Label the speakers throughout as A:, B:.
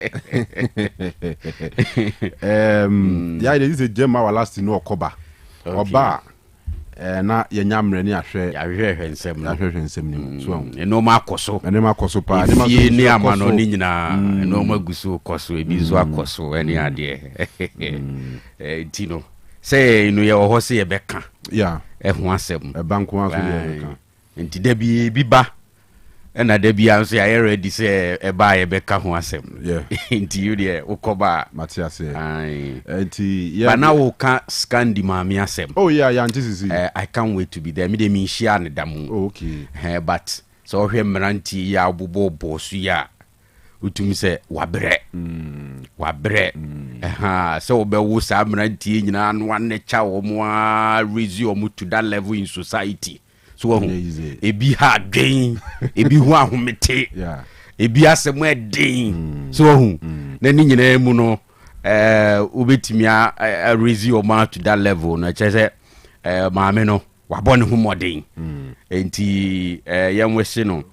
A: Yeah, there is a gem our last no Okoba. Oba na yenyamre ni ahwe nsem so
B: no makoso
A: pa
B: ni amano ni nyina no maguso koso ebi zo akoso eni ade tino say no ye ho se ye beka
A: yeah
B: ho asem
A: e banko aso ye beka
B: enti da bi ba na da bi anso ya ready say e ba ye beka ho asem
A: yeah
B: enti you there ukoba
A: Matias
B: enti yeah but now we can scan the mami asem
A: oh yeah this is
B: I can't wait to be there me de me share ne damu
A: okay
B: but so hwe mranti ya obobo bosu ya utumi se wabre so obewu sa mranti nyina no ane cha wo mo resume to that level in society so ebi ha dwen ebi hu ahomete
A: yeah
B: ebi asem edin so hu na ni nyina mu no obetimi a resume to that level na chese maame no wabone hu modern enti yemwese no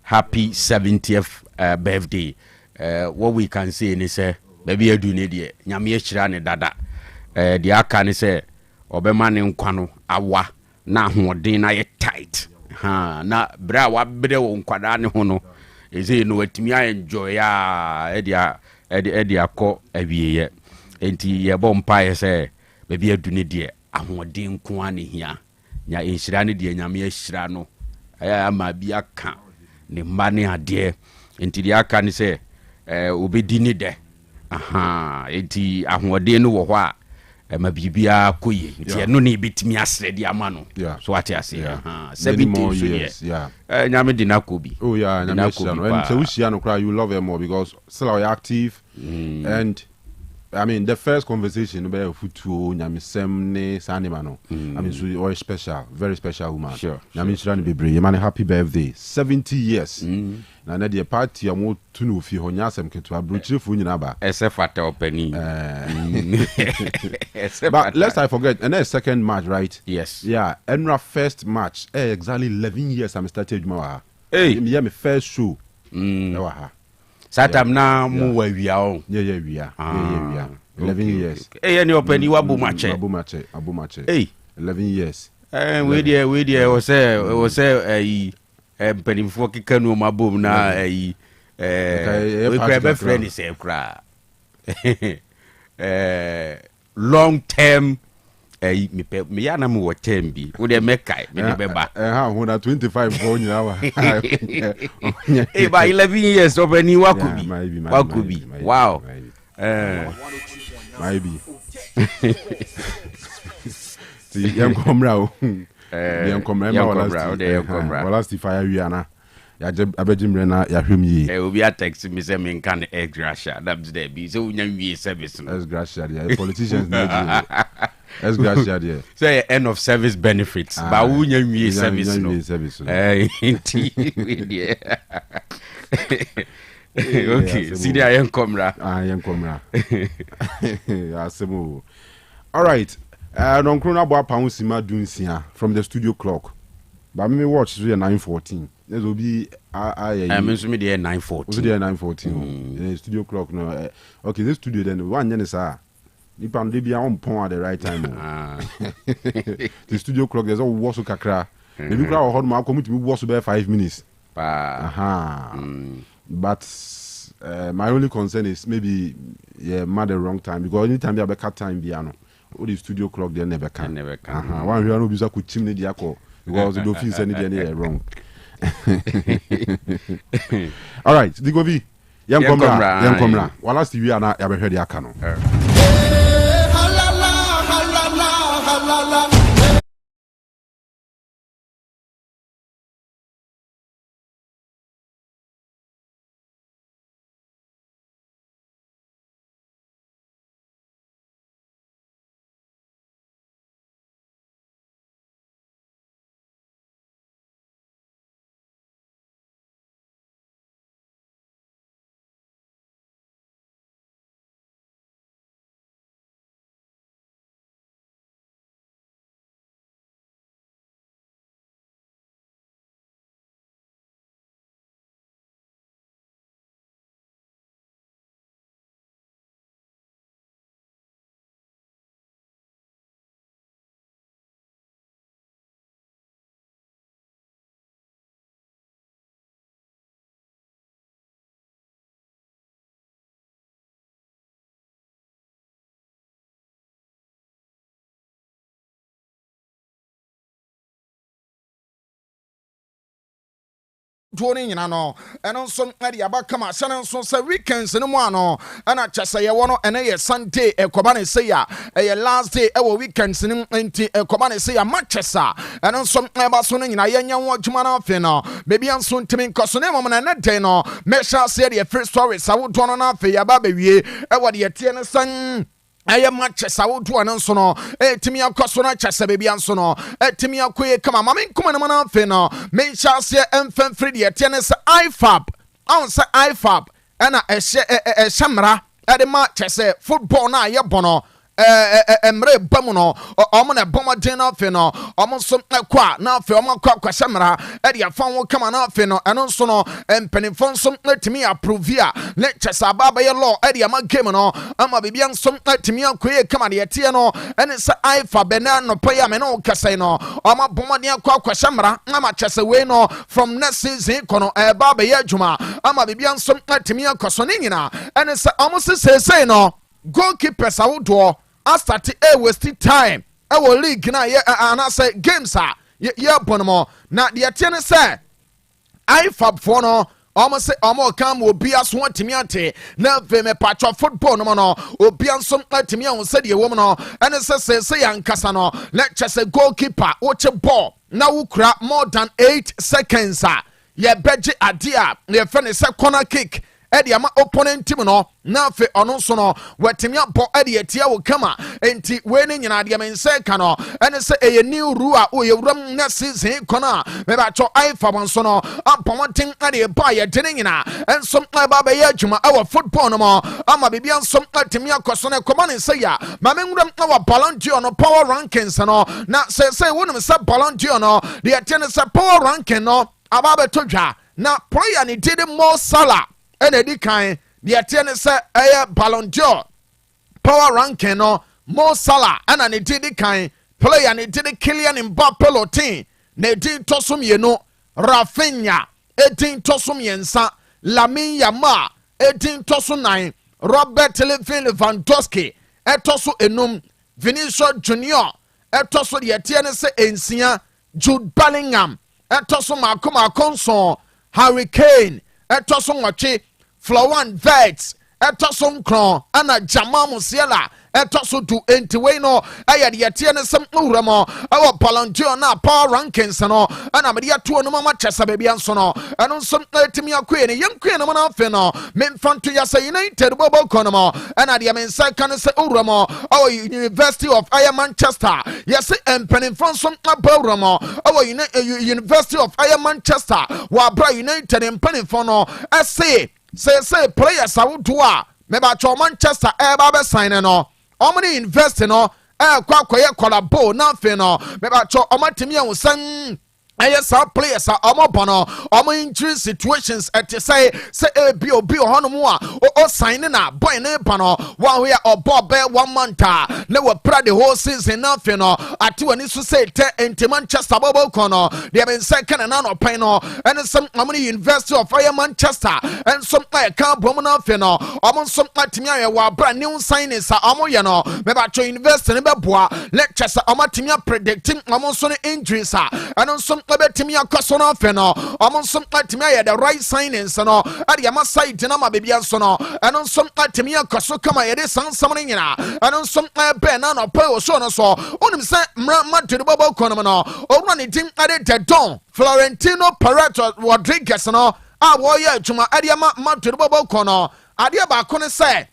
B: happy 70th birthday. What we can say is baby adu ne de nyame achira ne dada de aka ne say obema ne nkwa no awa na hoden na ye tight na bra wa bere wo nkwada ne ho no eze no watimi enjoy ya e akọ awieye enti ye bom pa ye say baby adu ne de ahoden nko ane hia nya enhyira ne de nyame achira no ama bi aka ne mane ade enti de aka ne say obedi ni de enti ahoden no wo ho a ma bibia koye enti no ne betimi asredi ama no so ate ase 70 years nyame di na kobi
A: oh yeah nyame shano and so we no cry you love her more because still are active and I mean the first conversation about futu nyame sem ne sanima no I mean so you are special, very special woman. Nyame shirani bebre man happy birthday 70 years na na the party am to no fi ho nyasem keto abrochirefo nyina ba
B: esefata opani
A: but let's I forget and next second match right
B: yes
A: yeah enra first match exactly 11 years I started juma
B: hey
A: me first show ewa ha
B: satam na mu wa wia o
A: wia 11 years
B: any opani wa bumache
A: hey 11 years
B: we there was say penifo Kanu mabom na we grab friend is kra long term me ya na me wo term bi wo de mekai me de beba
A: ho na 25 for nyina wa
B: ba 11 years opani wakubi wow
A: maybe ti yam komra o yam komra wala sti fire wi ana ya je abejimre na ya hwem yi
B: obi a text me say me kan ex gracia that be there be so unya wi service no
A: ex gracia the politicians need ex gracia there
B: say end of service benefits ba unya wi service no inti we there okay see there yan komra
A: asemo all right non krona bo apa hosima dunsia from the studio clock ba me watch so 9:14 there's obi
B: I mean so me there 9:14
A: so there 9:14 studio clock no okay this studio then one yen sir nipa no bia on pon at the right time the studio clock there's all waso kakra maybe kra ho ma akomutimi waso be 5 minutes but my only concern is maybe mad the wrong time because anytime you have a cut time biano all the studio clock they never can one we no be so ku chim ne dia ko because the feel say they wrong all right digovi yam komra wala sti wi ana ya be hwede aka no
C: sawodo ni nyina no eno nso ade abakama hyɛ nso sɛ weekends no mu ano ana kyɛsɛ yɛ wono ene yɛ Sunday ekoba ne say ya ɛyɛ last day ɛwɔ weekends no enti ekoba ne say ya Manchester eno nso ɛba so no nyina yɛnya ho adwuma na afi no bebi anso ntimi nkɔso ne mom na ne day no mehyɛ ase de free story sawodo no na afi ya ba bewie ɛwɔ de yɛtie ne san ɛyɛ Manchester wodo ano nso no timi akɔso na kyɛsɛ bebi anso no timi akɔye kama ma menkoma no na afi no mehyɛ ase ɛmfɛmfiri de yɛtie ne sɛ IFAB on sɛ IFAB ɛna ɛhyɛ mmara ɛde ma kyɛsɛ football na ayɛ bɔ no emre bamu no omo na bomodin na afi no omo so kwa na afi omo kwa kwahemra e de afa wo kama na afi no eno so no empenifo nso atimi approve a le chesa baba ye law e de ama game no ama bibia nso atimi akoye kama de yete no ene se aifa bena no pa ya me no kase no omo bomodin kwa kwahemra ama chese we no from next season kono baba ye adwuma ama bibia nso atimi akoso ne nyina ene se omo se no goalkeepers awodo astart waste time our league na ye anase games ye bonomo na de tie ne se IFAB for no almost say omo kam obi aso atimi ate na ve me patcho football no no obi anso atimi ahun se de wo no ene se yankasa no let's say goalkeeper watch ball na wukura more than 8 seconds ye beje adia ye fe ne se corner kick edi ama opponent team no na fe ono so no wetimi abo edi etia wo kama enti we ne nyina de men se ka no ene se eye new rule a o ye wuram na season kona me ba cho aifa bon so no apomoten edi ba ye de ne nyina enso ba ba ye adwuma our football no mo ama bibia nso atimi akoso na koma ne se ya ma me wuram na wa Ballon d'Or no power rankings no na se wonum se Ballon d'Or no de etia se power ranking no aba be to dwa na player ne did more Salah ene di kan de atie ne se Ballon d'Or power ranking no Mo Salah ana ne di kan player ne di Kylian Mbappe lotin ne di tosum ye no Rafinha edin tosum yensa Lamine Yamal edin tosum 9 Robert Lewandowski etoso enum Vinicius Junior etoso de atie ne se ensia Jude Bellingham etoso makoma konso Harry Kane etoso nwache Flowan Vets etoso nkron ana Jamal Musiala etoso du entiwe no ayade yete ne sem uramo awo Ballon d'Or na power rankings no ana me yato no mama chesa be bia nso no eno nso etimi akwe ne yenkwe no na afi no memfanto ya say United bobo kono ana de men say kan say uramo awo University of Manchester yes empenin fonso abauramo awo University of Manchester wa bra United empenin fo no say players awodo a me ba cho Manchester ba be sign no omni invest no kwakoye collabo na fe no me ba cho omatimi awusan yes players bono injury situations at say bi obi honomu o sign na boy na pano one we obo 1 month na we pra the whole season na fe no ati wani so say te enti Manchester bobo kono they been second na no pen no and some University of Manchester and some can bom na fe no some atimi aye wa bra new signings ye no me ba cho university ne be boa lectures amatimi predicting so injuries and some betimi akoso no afe no omonso atimi aye the right signings no ade ama side na ma bebia so no eno nso atimi akoso kama ye de sansam ne nyina eno nso be na no pa o so no so onim se Madrid bobo kono no owura ne din ade the Don Florentino Perez Rodriguez no a wo ye adwuma ade ama Madrid bobo kono ade ba ko ne se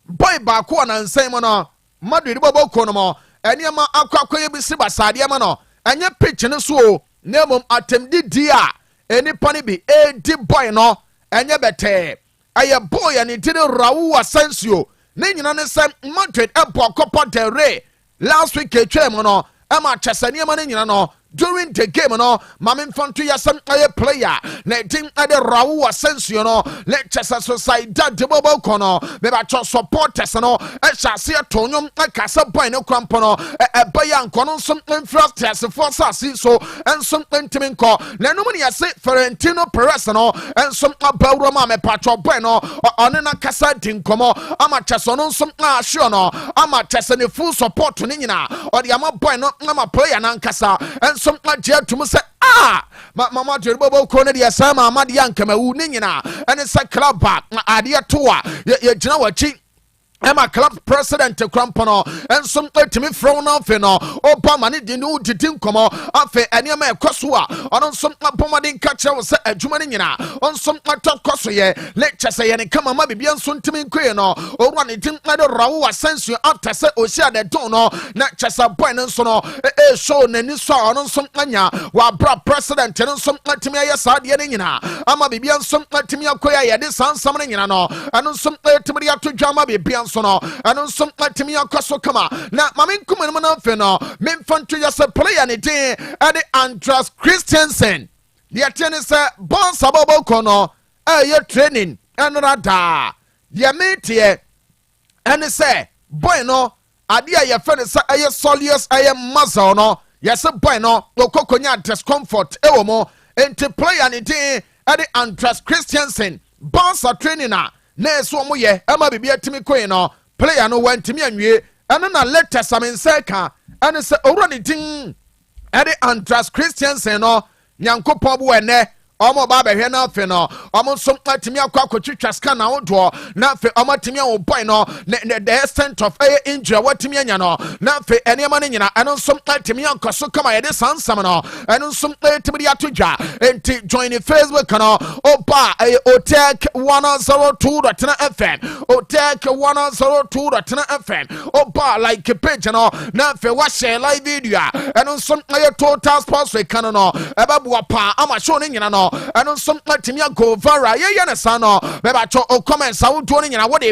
C: boy ba ko na nsem no Madrid bobo kono mo ene ama akwakoye bi si basade ama no enye pitch ne so nemom atemdi dia eni pani bi edi boy no enye bete aye boy ani tiri Raul Asensio ne nyina ne se Madrid ebo Copa del Rey last week etwem no ama chesani ama ne nyina no during the game no mamin fanto yasam aye player na tin ade Raul Asensio no let chesa sociedad de bobo kono be ba cho supporters no e hyase atonyom akasa boy ne kwampo no e baya nkono nsom infrastructure for sasi so ensom ntimi nko na no mun yase Florentino Perez no ensom abawro ma me patcho boy no one na kasa dinkomo ama cheso no nsom ahwe no ama chese ne full support ne nyina o de ama boy no ama player na nkasa some to say mama de bobo ko ne de sama amade yankama wu ne nyina ene se club ade to a ye gina wachi Emma club president Crampono and some ultimate thrown off in Obama did no didn't come afe any me kosua on some pomadin catcher was a jumanina on some top kosoye lecture say and come ma bian sun timin queen or one it didn't matter raw sense you after say osia de dono na chasa point and sono show nani so on some anya wa bra president and some ultimate yasa de nyina ama bian some ultimate akoya ye de san sam nyina no and some ultimate to jama bian sono and some ultimate akoso kama na mamin kuma no fe no men fanto yasa player ne din and Andreas Christensen the tennis bon sabobo kono your training and rada the mate and say boy no adia your friend say aye solius aye muscle no yes boy no okokonya discomfort ewomo enti player ne din and Andreas Christensen bon sa training na so mo ye ama bibia timi koin no player no wantimi anwie and na latest am nseka and say owura ne din and Andreas Christensen no nyankopon bo ene omo ba behwe na afi no omo so atimi akwa scan na wodo na afi omo atimi wo boy no the extent of injury watimi anya no na afi enema ne nyina eno so atimi ankoso kama ye de sansam no eno so atimi ya todwa enti join the Facebook no opa Otec 102.9Fm Otec 102.9Fm opa like page no na afi wa share live video eno so total sports we kan no ebabu pa ama show ne nyina no and some letting you go viral. Yeah, son, maybe I comments. I would do it. I would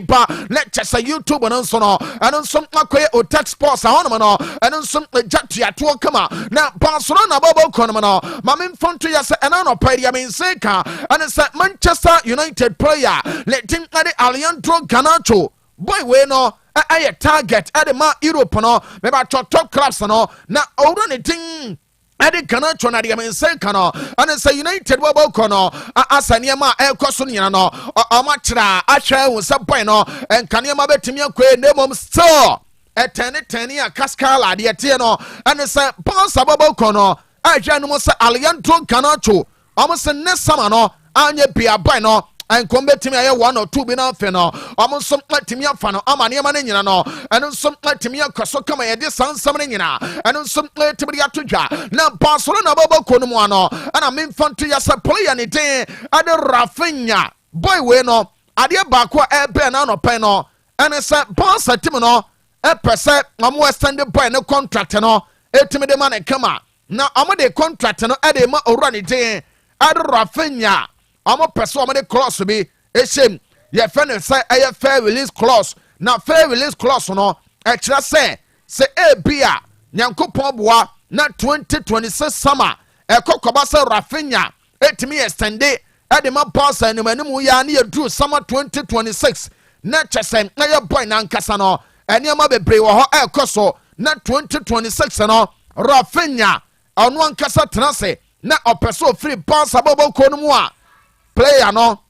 C: let just a YouTube and so on. And on some Otec sports, and on some Jatia to come now. Barcelona, Bobo Conomano, Mamin Fontrias, and on Pedia mean Seca, and it's a Manchester United player. Let him at the Alejandro Garnacho. Boy, we know. I target at the Europe, no, maybe I top clubs, no, now, all anything. Adi kana chona di amense kana ana say United wabo kono asania ma ekoso nyina no amachira ahwe wo sapoy no enkane ma betimi akwe nemom still etene a kaskala de tie no ana say bonsa wabo kono ahwe no mo say Alejandro Garnacho amo se ne sama no anya bia boy no and come betimi aye 1 or 2 bi na fe no omo so platimi afa no amane ma ne nyina no eno so platimi akoso kama ye de sansam ne nyina eno so platimi atodwa na Barcelona babo konu mu ano ana memfanto ya sa player ne den ade Rafinha boy we no ade ba ko ebe na no pen no ene se Barca team no e pese omo extend boy ne contract no etimi de ma ne kama na omo de contract no ade ma owura ne den ade Rafinha Amo person amo de clause bi eshem ye friend say a fair release clause na fair release clause no e kira say e bia nyankopon boa na 2026 summer e kokoba say Rafinha etimi extend e de ma pass animu ya na yedu summer 2026 na chesem na ye boy na nkasa no ene ma bebre wo ho e koso na 2026 no Rafinha onu nkasa tenase na opeso free pass abobo konum a player no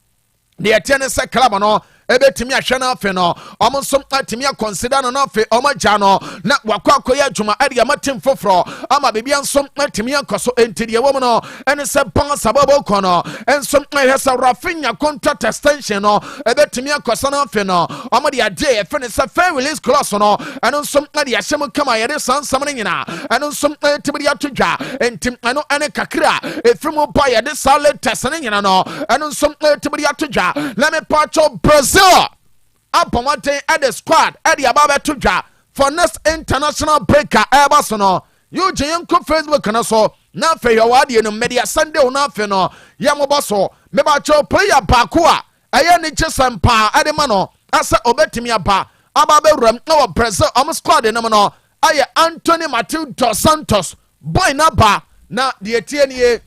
C: the tennis club no ebetimi ahwe na afi no omo so atimi consider no afi omo ja no na wakwa ya dwuma ade amatim foforo ama bebia nso atimi akoso entidie wo no ene se pan sababo kono enso hesa Rafinha contract extension no ebetimi akoso na afi no omo de ade e fene se fair release clause no ene nso ade ahyem kama ye de sansam ne nyina ene nso tibiri atodwa entim eno ene kakra efrimu pa ye de salad test ne nyina no ene nso tibiri atodwa let me patch up Brazil Apomate at the squad at the Ababa Tuja for next international breaker Abasono. You Janko Facebook and so now for your wadi in media Sunday or nothing no Yamobaso Mebacho player Bakua Ayani Chesampa Ademano Asa Obetimia Ba Ababe Ram no Brazil squad in Amano Aya Anthony Matthew dos Santos Boy Naba na the Etienne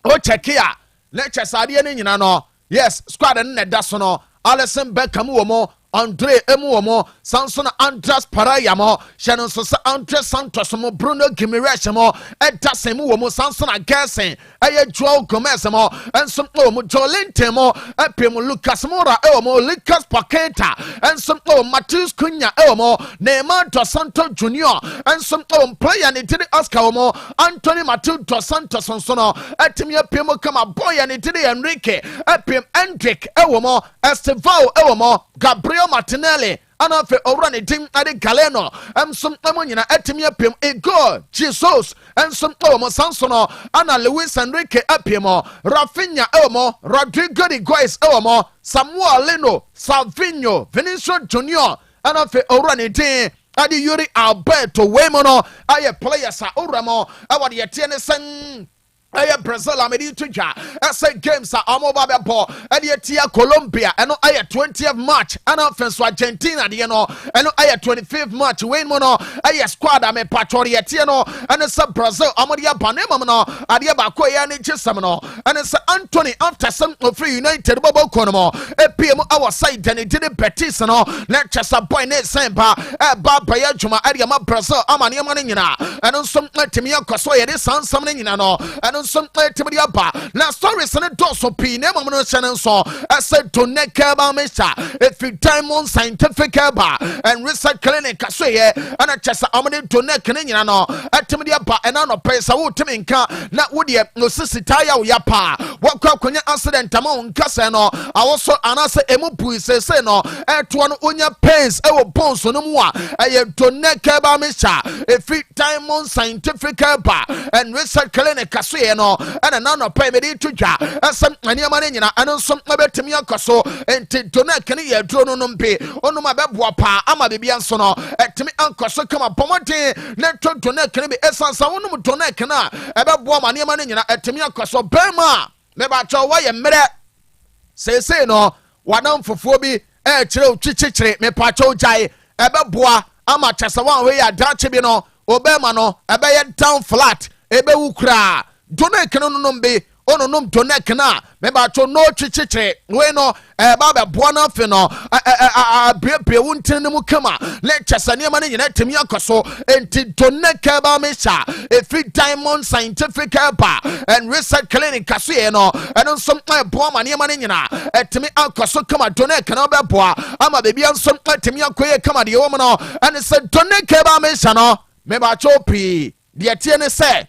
C: Ochekia Lecture Sadian no yes squad and Dasono Alison Beckham womo Andre Emuomo, Sanson Andras Parayamo, Shannon Sosa Andres Santos, Bruno Gimireshamo, Etasemuomo, Sanson Agassing, Aya Joel Gomezamo, and some Jolintemo, Epim Lucas Mora Elmo, Lucas Paqueta, and some Matheus Cunha Elmo, Neymar Dos Santos Jr., and some player and it did Oscar Omo, Anthony Matheus Dos Santos Sonsono, Etimia Pimo Kama Boy and it did Enrique, Epim Endrick Elmo, Estevao Elmo, Gabriel Martinelli, and after Orani Tim Adi Galeno, and some Amonina Etimia Pim Ego, Jesus, and some Omo Sansono, Ana Luis Enrique Epimo, Rafinha Elmo, Rodrigo de Guez Elmo, Samuel Leno, Salvino, Vinicius Junior, and after Orani Tim. Adi Yuri Alberto Wemono, aye players are Uramo, our Yetianesen. Aye Brazil amedi tuja ese games are amoba ball and yetia Colombia and aye 20th March and offense Argentina de no and aye 25th March win mono aye squad ame patrol yetia no and it's Brazil amodia panema no adia ba ko ya ni chisam no and it's Anthony after some of free United bobo kono epiem our side and it did Betis no let chesa boy ne sempa e ba ya juma adia ma Brazil amane ma nyina and some timi akoso ye de sansam ne nyina no and some timidi ba na stories ne doso pi ne mo no channel so ase to neka ba mesha if you diamond scientific ba and research clinic so ye and chesa amane to neka ne nyina no timidi ba and no pesa wo timi nka na wo de no sisitaya wo ya pa wakwa konya accident ma nka se no awoso anase emu pui se no eto no onya pains e wo bones no mu a e to neka ba mesha if you diamond scientific ba and research clinic so ye no and none of payment to ja asem aniama ne nyina eno som abetimi akoso enti donek ne ye dro no nompe onuma beboa pa ama bebia nso no etimi ankoso kama pomote ne to donek ne be esansa wonum donek na ebeboa ma aniama ne nyina etimi akoso bema me ba cho wa ye mere sese no wadam fofuo bi e kire otwikyekire me pa cho jai ebeboa ama chesa wan we ya dache bi no obema no ebe ye down flat ebe wukra donek no nombe ono nom donek na me ba cho no chichiche we no ba be boa na fe no brebре wuntin mu kama le chesane ma ne nyina temi akoso enti donek ba me sha every diamond scientific ba and research clinic kaso ye no eno som boa ma ne ma ne nyina etemi akoso kama donek na be boa ama be bia som temi akoye kama de wo no and se donek ba me sha no me ba cho pi de tie ne se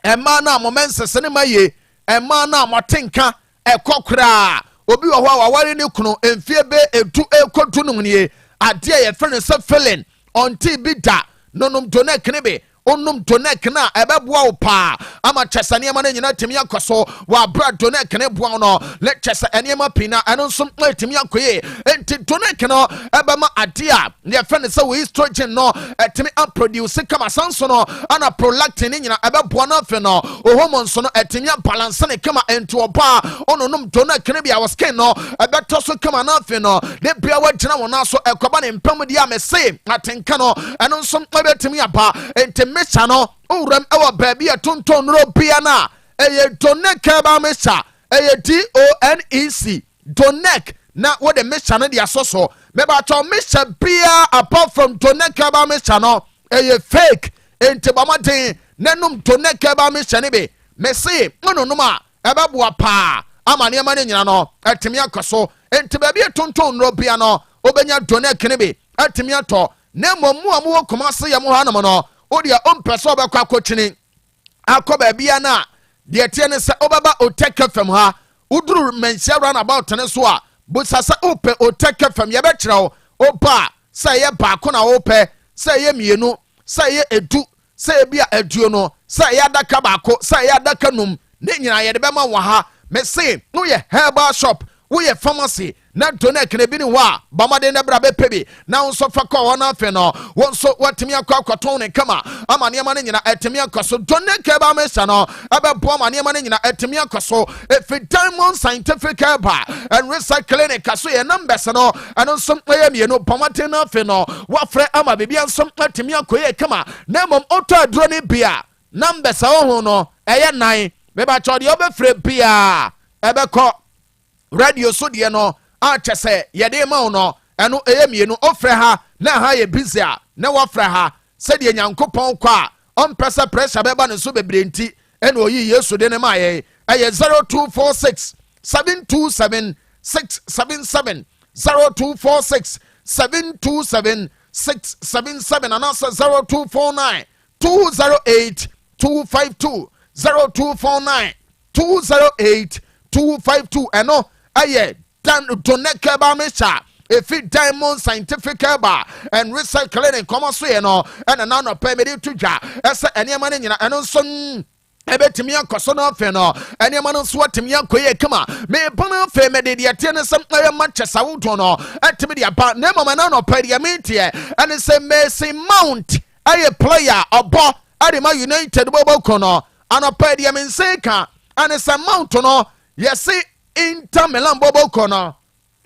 C: Emma na momense sene maye emma na motenka ekokra obi wo ho aware ne kunu emfie be edu ekodu num nie ade ye fene se feeling onti bi da nonum donek ne be onum donek na ebeboa wo pa ama chesane ema na nyina temi akoso wa bra donek ne boa no le chesa enema pina eno nso temi akoye enti donek no ebema ade a ne fene se we estrogen no etemi produce kama sanso no ana prolactin ne nyina ebeboa na fe no hormones no etemi balance ne kama enti opa ononum donek ne bia wo skin no ebeto so kama na fe no de bia wa gina wona so ekoba ne mpam dia me se atenka no eno nso ebetemi aba enti mesha no uram ewa baby a tonton robia na eye donek ba mesha eye DONEC donek na what the mesha no dia soso me ba cho mesha bia apart from donek ba mesha no eye fake ente ba maden nanum donek ba mesha ne be me se ononum a eba boa pa amane ma ne nyina no etemi akoso ente baby a tonton robia no obenya donek ne be etemi ato na momu amu koma se yam ha no no odia ompeso be kwa kochini akoba bia na de tie ne se obaba Otec FM ha uduru mensia run about ne so a busasa ope Otec FM ye be kire opa se ye ba ko na ope se ye mienu se ye edu se bia aduo no se ye adaka ba ko se ye adaka num ne nyina ye de be ma wa ha me se no ye herbal shop we ye pharmacy na donek ne bi ni wa bamade na bra be pebi na unso fa ko wona fe no wonso watimi akwaton ne kama amane ma ne nyina etimi akoso donek ba me sha no abebo amane ma ne nyina etimi akoso if diamond scientific ba and research clinic aso ye numbers no eno nso ye me no bamade na fe no wa frɛ ama be bia nso etimi akoye kama na mom auto adro ne bia numbers ho no eye 9 me ba chodi obefre bia ebekɔ radio so de no a chese yede ma no ɛno ɛyɛ mienu ofrɛ ha na ha yɛ busy a na wafrɛ ha sɛdeɛ nyankopɔn kɔ a ɔmpɛ sɛ pressure bɛba ne so bebree nti ɛna oyi yesu de ne ma yɛ ɛyɛ 0246 727 677 0246 727 677 anaasɛ 0249 208 252 0249 208 252 ɛno ɛyɛ doneke ba mesha efi Diamond Scientific Bar and Research Clinic kɔmɔ so yɛ no ɛna nano pɛ mede to dwa ɛsɛ ɛnneɛma no nyina ɛno nso ɛbɛtumi akɔ so no afei no ɛnneɛma no nso atumi akɔ yɛ kama meba no afei mede deɛ teɛ ne sɛ ɛyɛ Manchester woto no ɛtumi de aba na mmom ɛna no pɛ deɛ meteɛ ɛne sɛ Mason Mount ɛyɛ player ɔbɔ ɛde ma United bɔbɔ no anɔpɛ deɛ me nse ka ɛne sɛ Mount no yɛse Inter Milan bɔbɔ no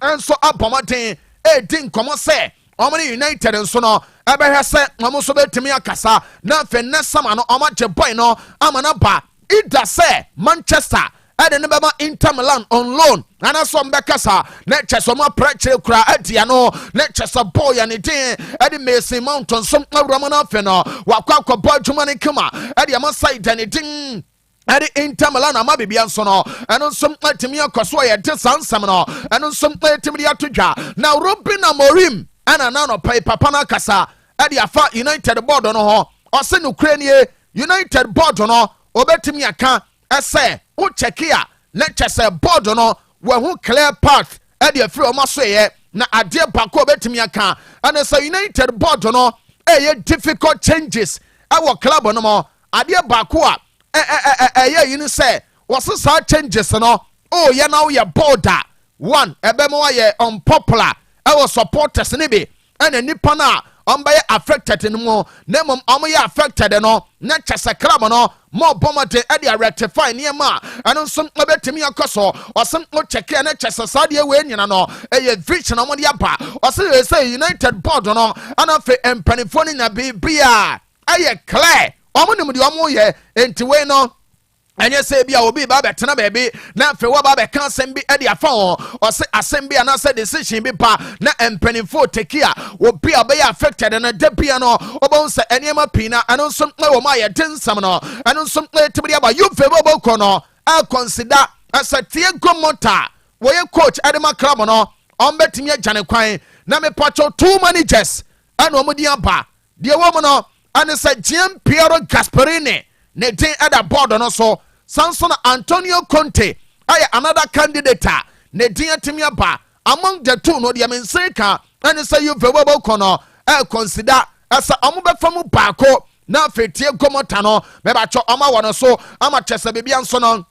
C: ɛnso abɔmɔden ɛdi nkɔmɔ sɛ ɔmo ne United nso no ɛbɛhwɛ sɛ ɔmo nso bɛtumi akasa na afei nnɛ sama no ɔmo agye boy no ama no ba ida sɛ Manchester ɛde ne bɛma Inter Milan on loan anaso ɔmo bɛkasa na kyɛ sɛ ɔmo aprɛkyerɛ kura adia no na kyɛ sɛ boy yɛ ne den ɛde Mason Mount nso awura mo no afei no wakɔ akɔbɔ adwuma ne kama ɛde ɔmo side ne den ɛde Inter Milan ama bibia nso no ɛno nso atumi akɔ so yɛ de sansam no ɛno nso atumi de ato dwa na Robin Amorim ɛna nano pɛ papa no akasa ɛde afa United board no ho ɔse no kura nie United board no obɛtumi aka ɛsɛ wo check a na kyɛ sɛ board no wɔho clear path ɛde afiri ɔmo so yɛ na adeɛ baako obɛtumi aka ɛne sɛ United board no ɛyɛ difficult changes ɛwɔ club no mo adeɛ baako a ɛyɛ yi ni sɛ wɔse saa changes no yɛ na woyɛ board a one ɛbɛma wɔyɛ unpopular ɛwɔ supporters ne bi ɛna nipa no a ɔmbɛyɛ affected no mu na mmom ɔmoyɛ affected no na kyɛ sɛ club no ma ɔbɔmɔden ɛde a rectify nneɛma a ɛno nso ɛbɛtumi akɔ so ɔsɛ wokyɛkeɛ na kyɛ sɛ saa deɛ wei nyina no ɛyɛ vision ɔmode aba ɔsɛ sɛ United board no ana afei mpanimfoɔ no nya biribia ɛyɛ clear ɔmo nim deɛ ɔmo yɛ enti wei no ɛnyɛ sɛ bi a obi ba bɛtena baabi na afei waba bɛka asɛm bi ɛde afa wɔn ɔsɛ asɛm bi anaasɛ decision bi pa na mpanimfoɔ teki a obi a ɔbɛyɛ affected no da bia no ɔbɛhu sɛ nneɛma pii na ɛno nso wɔ mu a yɛde nsɛm no ɛno nso tibiri aba Juve bɔbɔkɔ no ɛkɔnsida ɛsɛ tie gomota wɔyɛ coach ɛde ma club no ɔmbɛtumi agya ne kwan na mepatwɔ 2 managers ɛna ɔmo di aba deɛ wɔ mu no ɛne sɛ Gian Piero Gasperini ne din ɛda board no so Samson Antonio Conte ayɛ another candidate a ne din atumi aba among the two no deɛ mense ka ɛne sɛ Juve bɔbɔkɔ no consider ɛsɛ ɔmo bɛfa mu baako na afei tie gomota no mɛbatwɔ ɔma wɔ no so ama kyɛ sɛ bibia nso no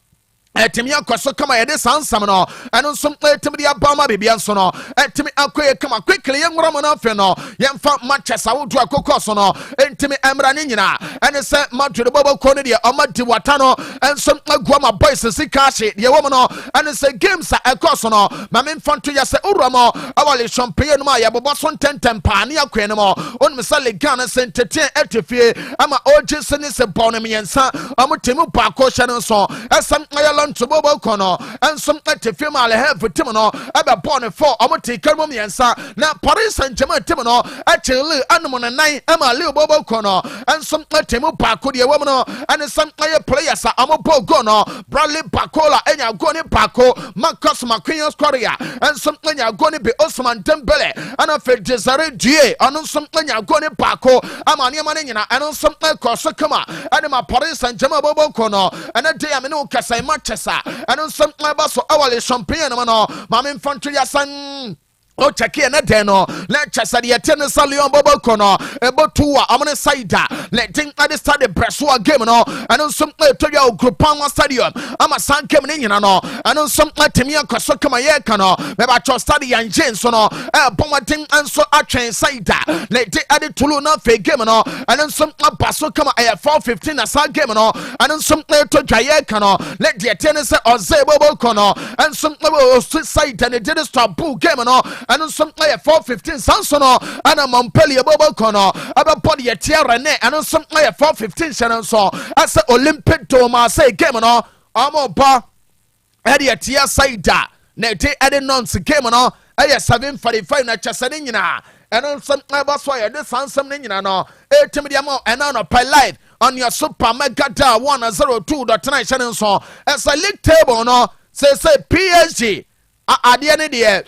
C: ɛtumi akɔ so kama yɛde sansam no ɛno nso ɛtumi de aba ma bibia nso no ɛtumi akɔ yɛ kama quickly yɛnwura mu no afei no yɛmfa Manchester wodo akokɔ so no ɛntumi ɛmmra ne nyinaa ɛne sɛ Madrid bɔbɔkɔ no deɛ ɔma di wata no ɛnso agua ma boys sika ahye deɛ wɔ mu no ɛne sɛ games a ɛkɔ so no ma memfa nto yɛ sɛ wowura mu ɛwɔ le champagne no mu a yɛbobɔ so ntɛntɛm paa ne akɔɛ no mu wonim sɛ liga no sɛ nteteɛ ɛte fie ama ɔgye se ne sɛ bɔ no mmiɛnsa ɔmo temu baako hyɛ no nso ɛsɛm ɛyɛ nto bobo kono ensom etefi ma le have tim no ebe born for omote karmo miensa na Paris Saint-Germain tim no achele anum ne nan ama le bobo kono ensom etemu baako de wom no ene sam aye players a omobo go no Bradley Bakola enya go ne baako Marcus Marquinhos Correa ensom enya go ne be Osman Dembele ana fe Desire Due onsom enya go ne baako ama ne ma ne nyina ensom ekoso kama ene ma Paris Saint-Germain bobo kono ene de amene o kasai Manchester ene som eba so awale champagne no ma me mfanto yasan o check na den no let chesa de yete sa Leon Boboko no ebotu a amne saida let think at the start the breso game no and some toya Groupama stadium ama san game ni nyina no and some atemi akoso kama ye ka no me ba cho stadium Jane so no bomatin anso atwen saida let dey at the Tulu na fe game no and some abaso kama 4:15 na sa game no and some toya ye ka no let the yete se Osei Boboko no and some side and did stop bull game no and some 4:15 Sansono and a Montpellier Boboko no aba body tiara ne and some 4:15 Shannon so as Olympic to Marseille game no amo ba edi tia side ne te edi nonce game no ɛyɛ 7:45 na kyɛsɛ ne nyinaa ɛno nso ɛbɔ so yɛde sansɛm ne nyinaa no ɛtumi de ama ɛna no pɛ live on your super mega dial 102.9 hyɛ ne nso ɛsɛ league table no sɛ PSG adeɛ ne deɛ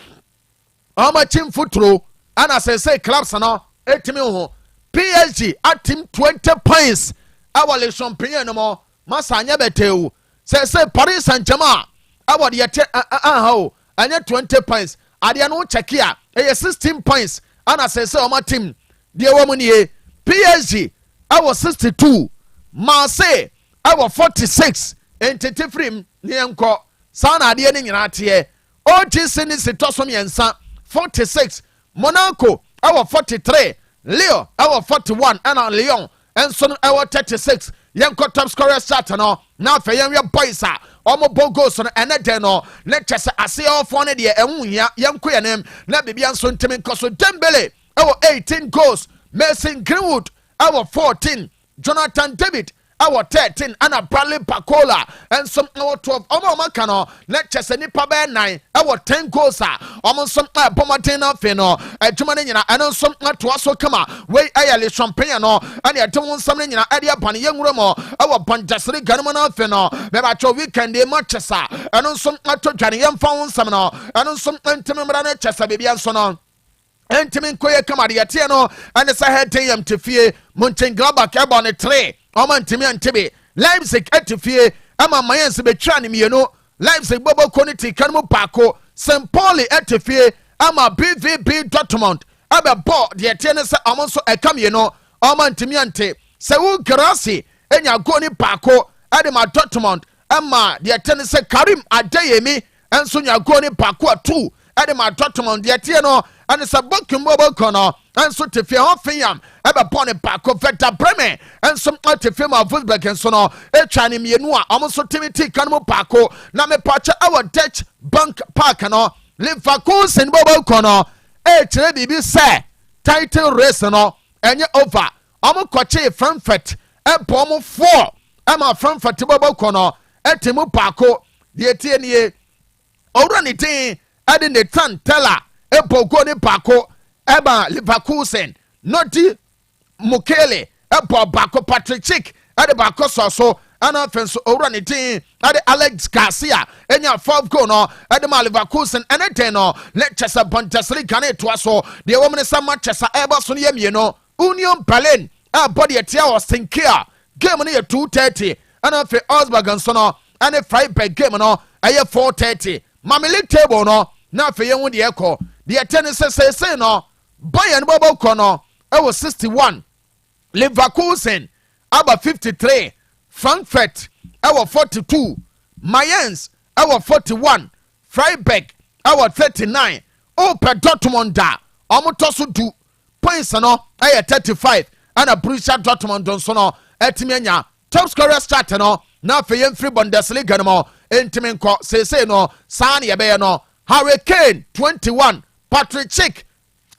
C: ɔmakyi mfoturo ana sɛ clubs no ɛtumi ho PSG atim 20 points ɛwɔ le champagne no mo masa anyɛ bɛtɛwu sɛ Paris Saint-Germain ɛwɔ deɛ tɛ o ɛnyɛ 20 points adeɛ no check a ɛyɛ 16 points ana sɛ ɔmatim deɛ wɔ mu nie PSG ɛwɔ 62 Marseille ɛwɔ 46 entity free ne yɛnkɔ saa na adeɛ ne nyinaa teɛ OGC ne sitɔ so mmiɛnsa 46 Monaco ɛwɔ 43 Lyon ɛwɔ 41 ɛna Lyon ɛnso no ɛwɔ 36 yɛnkɔ top scorers chart no na afei yɛnhwɛ boys a ɔmo bɔ goals no ɛnɛ dɛ no ne kyɛ sɛ aseɛfoɔ no deɛ ɛho hia yɛnkɔ yɛnem na biribia nso ntimi nkɔ so Dembele ɛwɔ 18 goals Mason Greenwood ɛwɔ 14 Jonathan David ɛwɔ 13 ɛna Bradley Barcola ɛnso ɛwɔ 12 ɔmo aka no ne kyɛ sɛ nipa bɛyɛ 9 ɛwɔ 10 goals a ɔmo nso ɛbɔ mmɔden no afei no adwuma no nyina ɛno nso ɛtoa so kama wei ɛyɛ le champagne no ɛne ɛde ho nsɛm no nyina ɛde aba ne yɛnwura mu ɛwɔ Banjasiri Ganama no afei no bɛbatwɛ weekend matches a ɛno nso ɛtɔ dwane yɛmfa ho nsɛm no ɛno nso ntimi mmara no kyɛ sɛ biribia nso no ɛntimi nkɔyɛ kama deɛ teɛ no ɛne sɛ hɛden yam te fie Mönchengladbach ɛbɔ ne 3 ɔma ntimi antebe Leipzig ɛte fie ama Mayence bɛtwa ne mmienu Leipzig bɔbɔ ne ti kan mu baako St. Pauli ɛte fie ama BVB Dortmund ɛbɛbɔ deɛ teɛ ne sɛ ɔmo nso ɛka mmienu ɔma ntimi ante sɛ wo Grassi ɛnya go ne baako ɛde ma Dortmund ɛma deɛ teɛ ne sɛ Karim Adeyemi ɛnso nya go ne baako a 2 ɛde ma Dortmund deɛ teɛ no ɛne sɛ Bochum bɔbɔ no ɛnso te fie Hoffenheim ɛbɛbɔ ne baako Werder Bremen ɛnso te fie ma Wolfsburg nso no ɛtwa ne mmienu a ɔmo nso timi ti kan mu baako na mepakyɛ ɛwɔ Dutch Bank Park no Leverkusen bɔbɔ no ɛkyerɛ biribi sɛ title race no ɛnyɛ over ɔmo kɔkye Frankfurt ɛbɔ ɔmo 4 ɛma Frankfurt bɔbɔ no ɛte mu baako deɛ tie nie ɔwura ne din ɛde ne tan Teller ɛbɔ go ne baako ɛba Leverkusen Noti Mukele ɛbɔ baako Patrick Schick ɛde baako sɔ so ɛna afei nso owura ne din ɛde Alex Garcia ɛnya 5 goal no ɛde ma Leverkusen ɛne den no ne kyɛ sɛ Bundesliga ne toa so deɛ wɔm ne sɛ Manchester ɛbɔ so no yɛ mmienu Union Berlin ɛbɔ deɛ tia Austin Kiel game no yɛ 2:30 ɛna afei Augsburg nso no ɛne Freiburg game no ɛyɛ 4:30 Mamili table no na afei yɛn ho deɛ ɛkɔ deɛ tɛ ne sɛ sɛsɛ no Bayern bɔbɔ kɔ no ɛwɔ 61 Leverkusen aba 53 Frankfurt ɛwɔ 42 Mayence ɛwɔ 41 Freiburg ɛwɔ 39 Opel Dortmund da ɔmo tɔ so 2 points no ɛyɛ 35 ɛna Borussia Dortmund nso no ɛtumi anya top scorers chart no na afei yɛn firi Bundesliga no mo ɛntumi nkɔ sɛsɛ no saa ne yɛbɛyɛ no Harry Kane 21 Patrick Schick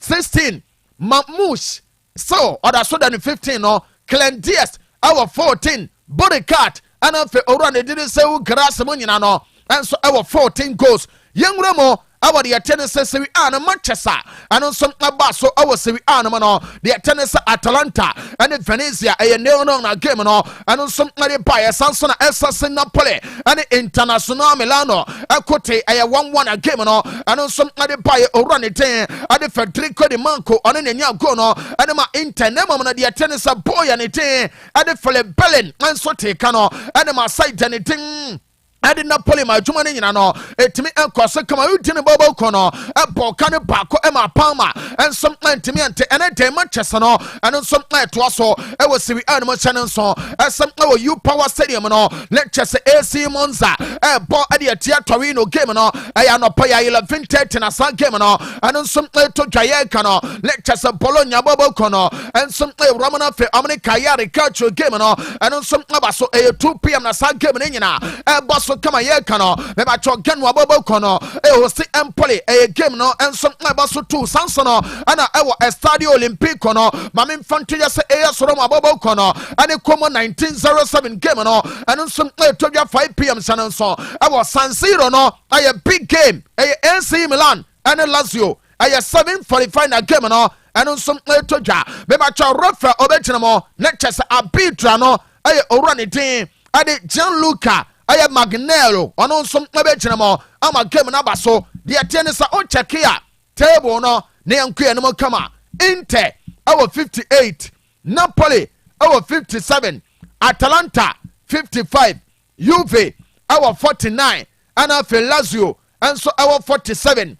C: 16 Mamouche so ɔda so da ne 15 no Clen Diaz ɛwɔ 14 Bodekat ɛna afei owura ne didi sɛ wo Grassi mu nyina no ɛnso ɛwɔ 14 goals yɛnwura mu ɛwɔ deɛ ɛtɛ ne sɛ Serie A no Manchester ɛno nso ɛba so ɛwɔ Serie A no mu no deɛ ɛtɛ ne sɛ Atalanta ɛne Venezia ɛyɛ nil-nil na game no ɛno nso ɛde ba yɛsan so na ɛsase Napoli ɛne International Milano ɛkote ɛyɛ 1-1 na game no ɛno nso ɛde ba yɛ owura ne den ɛde Federico Di Marco ɔne n'anya goal no ɛde ma Inter ne mmom na deɛ ɛtɛ ne sɛ Boya ne den ɛde Philip Bellin ɛnso teka no ɛde ma Saida ne den ɛde Napoli ma adwuma no nyina no ɛtumi ɛnkɔ so kama wodi ne bɔbɔ kɔ no ɛbɔ ka ne baako ɛma Palma ɛnso ɛntumi ɛnte ɛne dɛn Manchester no ɛno nso ɛtoa so ɛwɔ Serie A no mu hyɛ no nso ɛsɛm ɛwɔ U-Power Stadium no ne kyɛ sɛ AC Monza ɛbɔ ɛde atia Torino game no ɛyɛ anɔpa yɛ 11:30 na saa game no ɛno nso ɛto dwaeɛ ka no ne kyɛ sɛ Bologna bɔbɔ kɔ no ɛnso ɛwura mu no afei ɔmo ne Cagliari Calcio game no ɛno nso ɛba so ɛyɛ 2 PM na saa game no nyina ɛbɔ so kama ye kano me ba cho ganu abobo kono e hosti Empoli e game no enso eba so 2 sansono ana ewo Estadio Olimpico no mame mfanto ya se e soro mo abobo kono ane komo 1907 game no ene nso etodwa 5 PM sanso ewo San Siro no aye big game e AC Milan ɛne Lazio ɛyɛ 7:45 na game no ɛno nso ɛtɔ dwa bɛbɛkyɛ refa ɔbɛgyina mo ne kyɛ sɛ arbitra no ɛyɛ owura ne din ɛde Gianluca ɛyɛ Magnello ɔno nso ɛbɛgyina mo ama game no aba so deɛ tie ne sɛ ɔkyɛke a table no ne yɛnkoɛ no mu kama Inter ɛwɔ 58 Napoli ɛwɔ 57 Atalanta 55 Juve ɛwɔ 49 ɛna afei Lazio ɛnso ɛwɔ 47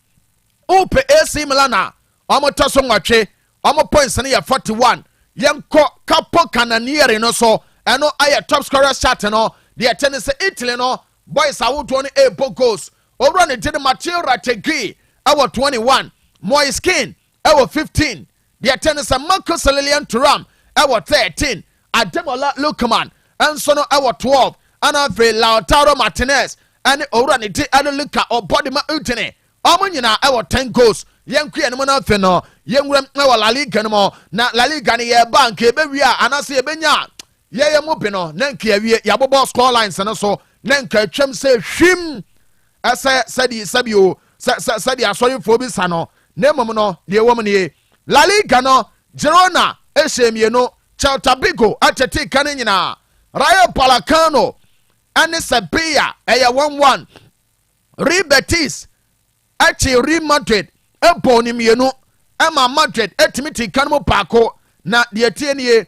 C: Upe AC Milan a ɔmo tɔ so nwɔtwe ɔmo points no yɛ 41 yɛnkɔ Capo Cananieri no so ɛno ayɛ top scorer shot no deɛ ɛtɛ ne sɛ Italy no boys awodoɔ no ɛbɔ goals owura ne din Matteo Rategui ɛwɔ 21 Moiskin ɛwɔ 15 deɛ ɛtɛ ne sɛ Marcus Lilian Thuram ɛwɔ 13 Ademola Lookman ɛnso no ɛwɔ 12 ɛna afei Lautaro Martinez ɛne owura ne din ɛne Luka Ɔbɔdema Udine ɔmo nyinaa ɛwɔ 10 goals yɛnkuɛ no mu no afei no yɛnwuram ɛwɔ La Liga no mu na La Liga no yɛba nka yɛbɛwie a anaasɛ yɛbɛnya yɛyɛ mu bi no na nka yɛwie yɛabobɔ score lines no so na nka atwam sɛ hwim ɛsɛ sɛdeɛ asɔrefoɔ bi sa no na mmom no deɛ wɔ mu nie La Liga no Girona ɛhyɛ mmienu Celta Vigo atete ka no nyinaa Rayo Vallecano ɛne Sevilla ɛyɛ 1-1 Real Betis ɛkye Real Madrid ɛbɔ ne mmienu ɛma Madrid ɛtumi te ka no mu baako na deɛ tie nie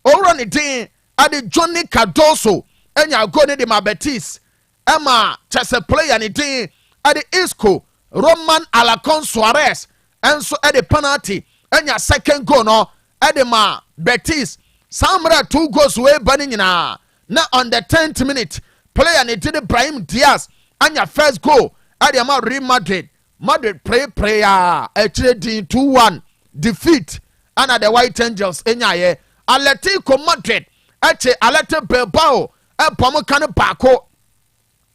C: owura ne din ade Johnny Cardoso ɛnya go ne de ma Betis ɛma kyɛsɛ player ne din ade Isco Roman Alacon Suarez ɛnso ɛde penalty ɛnya second goal no ɛde ma Betis samra 2 goals wei ba ne nyinaa na on the 10th minute player ne din Brahim Diaz anya first goal ɛde ma Real Madrid pray a ɛkyerɛ din 2-1 defeat ana the White Angels ɛnyaeɛ Atletico Madrid ɛkye Athletic Bilbao ɛpɔm ka no baako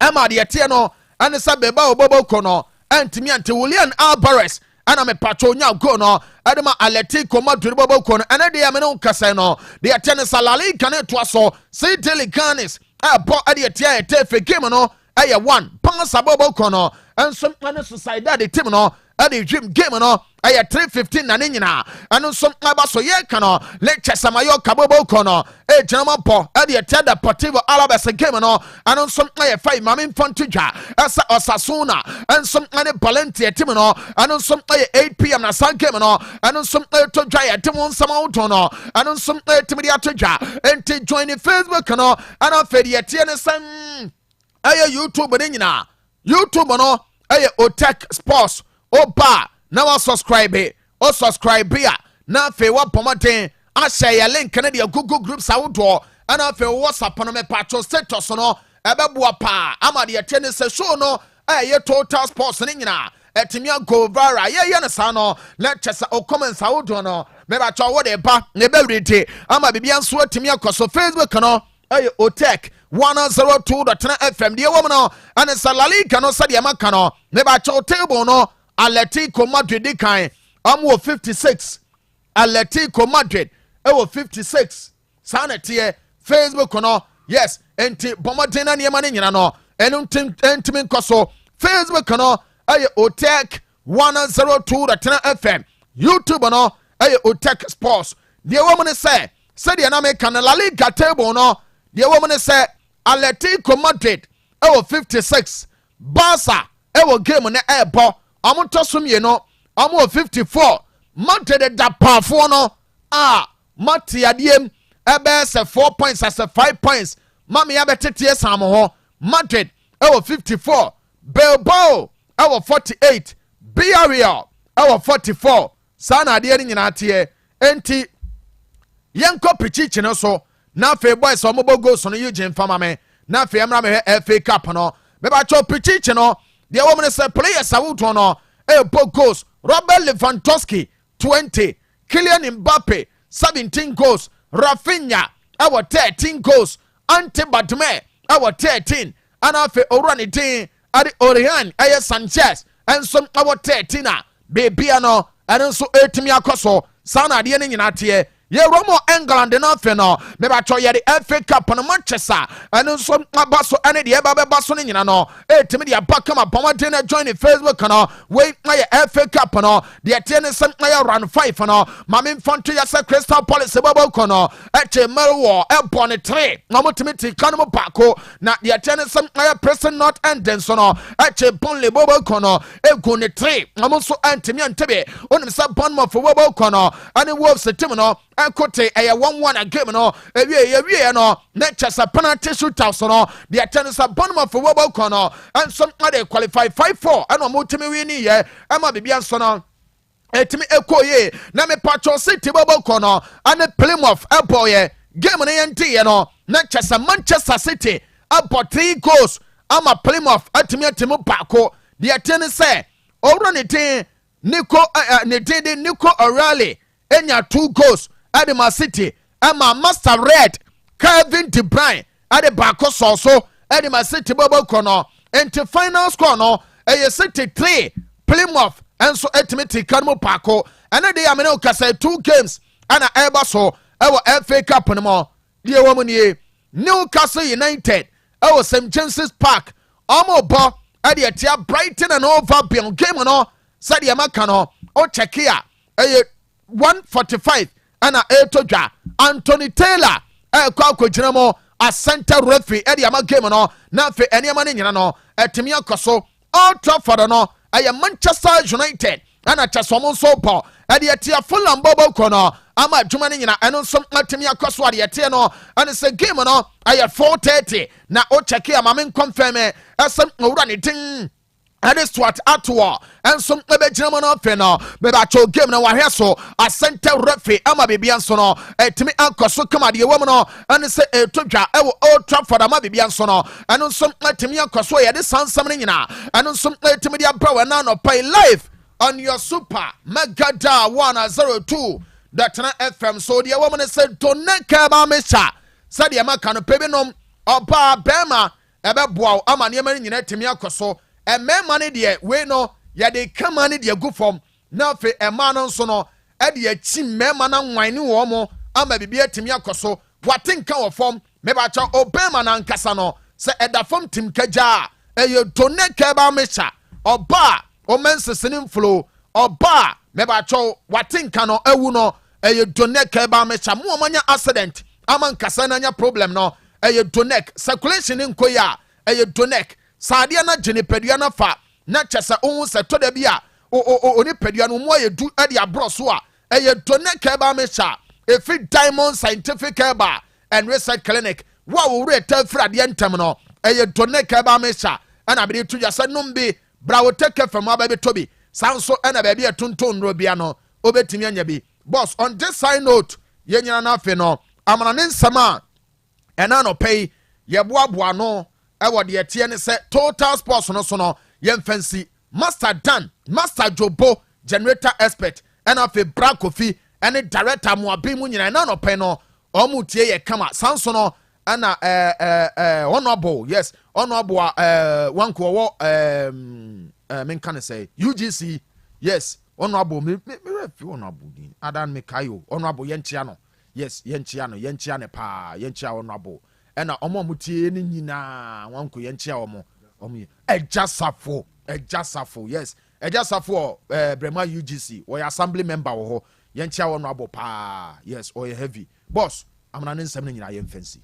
C: ɛma deɛ teɛ no ɛne sɛ Bilbao bɔbɔkɔ no ɛntimi ante Julian Alvarez ɛna mepatwo nya go no ɛde ma Atletico Madrid bɔbɔkɔ no ɛne deɛ me ne nkasɛ no deɛ teɛ ne sɛ La Liga ne toa so Cid Leganes ɛbɔ ɛdeɛ teɛ ɛtɛ fɛ game no ɛyɛ 1 Pansa bɔbɔkɔ no ɛnso ɛne Sociedad team no ɛde dream game no ɛyɛ 3:15 na ne nyinaa ɛno nso ɛba so yɛka no Lecce Mallorca bɔbɔkɔ no ɛgyina ma pɔ ɛde ɛtɛ Deportivo Alaves game no ɛno nso ɛyɛ 5 mame mfa nto dwa ɛsɛ Osasuna ɛnso ɛne Valencia team no ɛno nso ɛyɛ 8 p.m. na san game no ɛno nso ɛtɔ dwa yɛ team nsɛm awoto no ɛno nso ɛtumi de ato dwa enti join the Facebook no ɛna afei deɛ ɛteɛ ne sɛ ɛyɛ YouTube ne nyinaa YouTube no ɛyɛ Otec Sports oba na wa subscribe o subscribe a na afei wa pɔmɔden ahyɛ yɛ link ne deɛ Google groups awodoɔ ɛna afei WhatsApp no mepatwo status no ɛbɛboa paa ama deɛ ɛkyɛ ne sɛ show no ɛyɛ Total Sports ne nyinaa ɛtumi go viral yɛyɛ ne saa no na kyɛ sɛ o comments awodoɔ no mepatwo wo de ba ne bɛwirite ama bibia nso atumi akɔ so Facebook no ɛyɛ Otec 102.9FM deɛ wɔ mu no ɛne sɛ La Liga no sɛdeɛ maka no mepatwo table no Atletico Madrid di kan ɔmo 56 Atletico Madrid ɛwɔ 56 saa na teɛ Facebook no yes enti bɔmɔden na nneɛma no nyina no ɛno ntimi nkɔ so Facebook no ɛyɛ Otec 102.9FM YouTube no ɛyɛ Otec Sports deɛ wɔ mu ne sɛdeɛ na meka no La Liga table no deɛ wɔ mu ne sɛ Atletico Madrid ɛwɔ 56 Barca ɛwɔ game ne ɛbɔ ɔmo tɔ so mmienu ɔmo 54 Madrid da paafoɔ no a mate adeɛm ɛbɛyɛ sɛ 4 points asɛ 5 points mame abɛteteɛ sam hɔ Madrid ɛwɔ 54 Bilbao ɛwɔ 48 Villarreal ɛwɔ 44 saa na adeɛ no nyinaa teɛ enti yɛnkɔ pichichi no so na afei boys ɔmo bɔ goals no Eugene fama me na afei ɛmra me hwɛ FA Cup no bɛbɛkyɛw pichichi no deɛ wɔ mu ne sɛ players awodoɔ no ɛbɔ goals Robert Lewandowski 20 Kylian Mbappe 17 goals Rafinha ɛwɔ 13 goals Ante Badme ɛwɔ 13 ana afei owura ne din ade Orihan ɛyɛ Sanchez ɛnso ɛwɔ 13 a beebia no ɛno nso ɛtumi akɔ so saa na adeɛ no nyinaa teɛ ye Romo England no fe no me ba cho ye the FA Cup no Manchester eno so abaso ene de eba beba so nyina no etimi de abaka ma pomade na join the Facebook no we na ye FA Cup no de tie ne sem na ye run 5 no ma me mfanto ya se Crystal Palace baba ko no eche merwo ebo ne 3 na motimi ti Kanu bako na de tie ne sem na ye Preston North End so no eche Burnley baba ko no egu ne 3 na mo so antimi antebe onim se Bournemouth baba ko no ane Wolves team no enkote eye 1-1 a game no ewie no na chesa penalty shootout no the attendance Bournemouth for Wobble Corner and some other qualify 5-4 and no mutimi wini ye ama bibia so no etimi ekoye na me Pacho City Wobble Corner and Plymouth Airport game na yenti no na chesa Manchester City about 3 goals ama Plymouth atimi bako the attendance say owro ne tin Nico O'Reilly enya 2 goals at the Man City ama Master Red Kevin De Bruyne at the bako so at the Man City bubble corner into final score no City 3 Plymouth and so etimi Kanu bako and they amene ka say 2 games and eba so ewo FA Cup no mo die wo munye Newcastle United ewo St James's Park omo at the tia Brighton and Hove Albion game no said Yamaka no o check here 145 and a Anthony Taylor kwa jinamo a center referee e the game no na fe eniama ne nyina no etimi akoso Old Trafford no Manchester United and a chasomo so po e the tia Fulham bobo kono ama adwuma ne nyina eno nso atimi akoso ade tia no and say game no 4:30 na o check here ma men confirm asem owura ne tin and it's what Atwa and some maybe German open no maybe a game no wahwe so a center referee ama bibia so no etimi ankoso kama de woman no and say etodwa e Old Trafford ama bibia so no and some etimi ankoso ye de sansam ne nyina and some etimi de abra na no pay live on your super megada 102.9 FM so the woman said don't care about me cha said the maka no pebe nom oba bema ebe boa ama ne mani nyina etimi ankoso and men money there we no ya they come money there go from now for a man on so no e de chi men man wine wo mo ama bibia timi akoso watinka wo form me ba cha obema na nkasa no se eda form tim kaja e ye doneka ba mecha oba o men sesenim flow oba me ba cha watinka no ewu no e ye doneka ba mecha mo manya accident ama nkasa na nya problem no e ye donek circulation nkoya e ye donek Sadia na jene pedua na fa na chesa ohun se to da bia oni pedua no mo ye du e dia broso a eye doneka ba mecha efi Diamond Scientific Herbal and Research Clinic wa wo re ta fra de ntam no eye doneka ba mecha ana be tu ya se numbi bra wo take from aba be tobi sanso ana ba bia tonton ro bia no obetimi anya bi boss on this side note ye nyina na afi no amana ne nsama ena no pay ye boaboa no ewo de tie ne se Total Sports no so no ye fancy Master Dan Master Jobo generator expert and afi Bra Kofi and director mo abi mu nyina na no pay no omu tie ye kama sanso no ana honorable yes honorable wanko wo men can say UGC yes honorable me refi honorable din adan me kayo honorable yenchia no yes yenchia ne pa yenchia honorable ena omo mutie ni nyina wanko yenchia omo ejasafo yes ejasafo Brema UGC or assembly member wo ho yenchia honorable pa yes or heavy boss amana nsem ni nyina yemfancy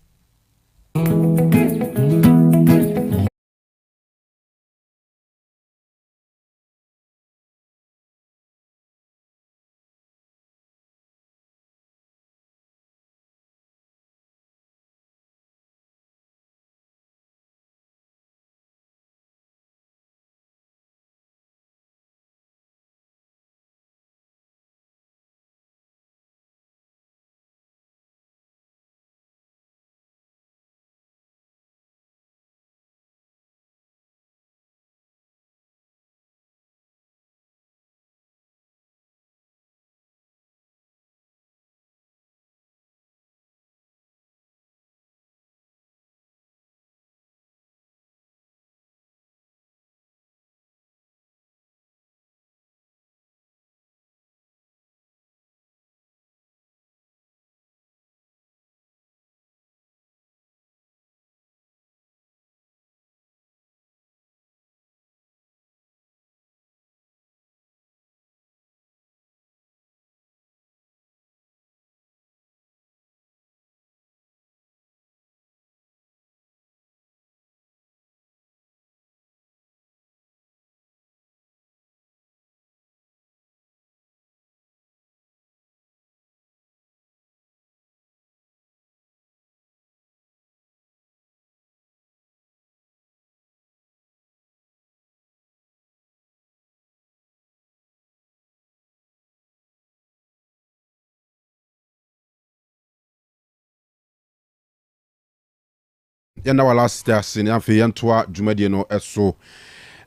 A: yenda wala stars in afi yentwa dwumadi no eso.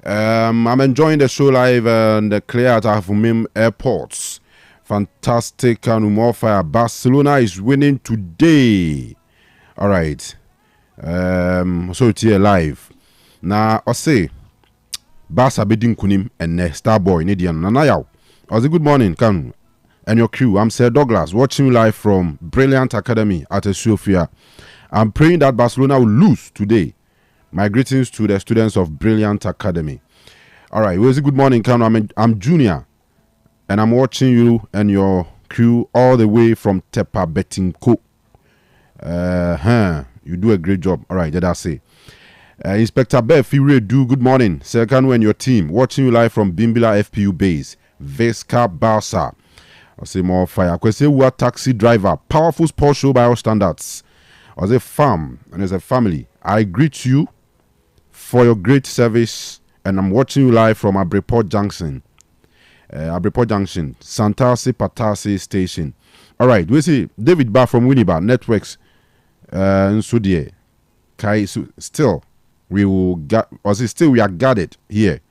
A: I'm enjoying the show live and the clear at Avumim airports. Fantastic Kanu more fire. Barcelona is winning today. All right. So it's here live. Now Osei Barca beating Kunim and Starboy Nidian Nanayaw. Osei, good morning, Kanu and your crew. I'm Sir Douglas, watching you live from Brilliant Academy at Sofia. I'm praying that Barcelona will lose today. My greetings to the students of Brilliant Academy. All right, well, good morning, Kanu. I'm Junior, and I'm watching you and your crew all the way from Tepa Betinko. You do a great job. All right, that I say. Inspector Beth, good morning. Sir Kanu and your team, watching you live from Bimbila FPU base, Vesca Barca. I'll say more fire. I say, what taxi driver, powerful sports show by our standards. As a farm and as a family, I greet you for your great service, and I'm watching you live from Abreport Junction, Santasi Patasi Station. All right, we see David Bar from Winneba Networks. Still, we are guarded here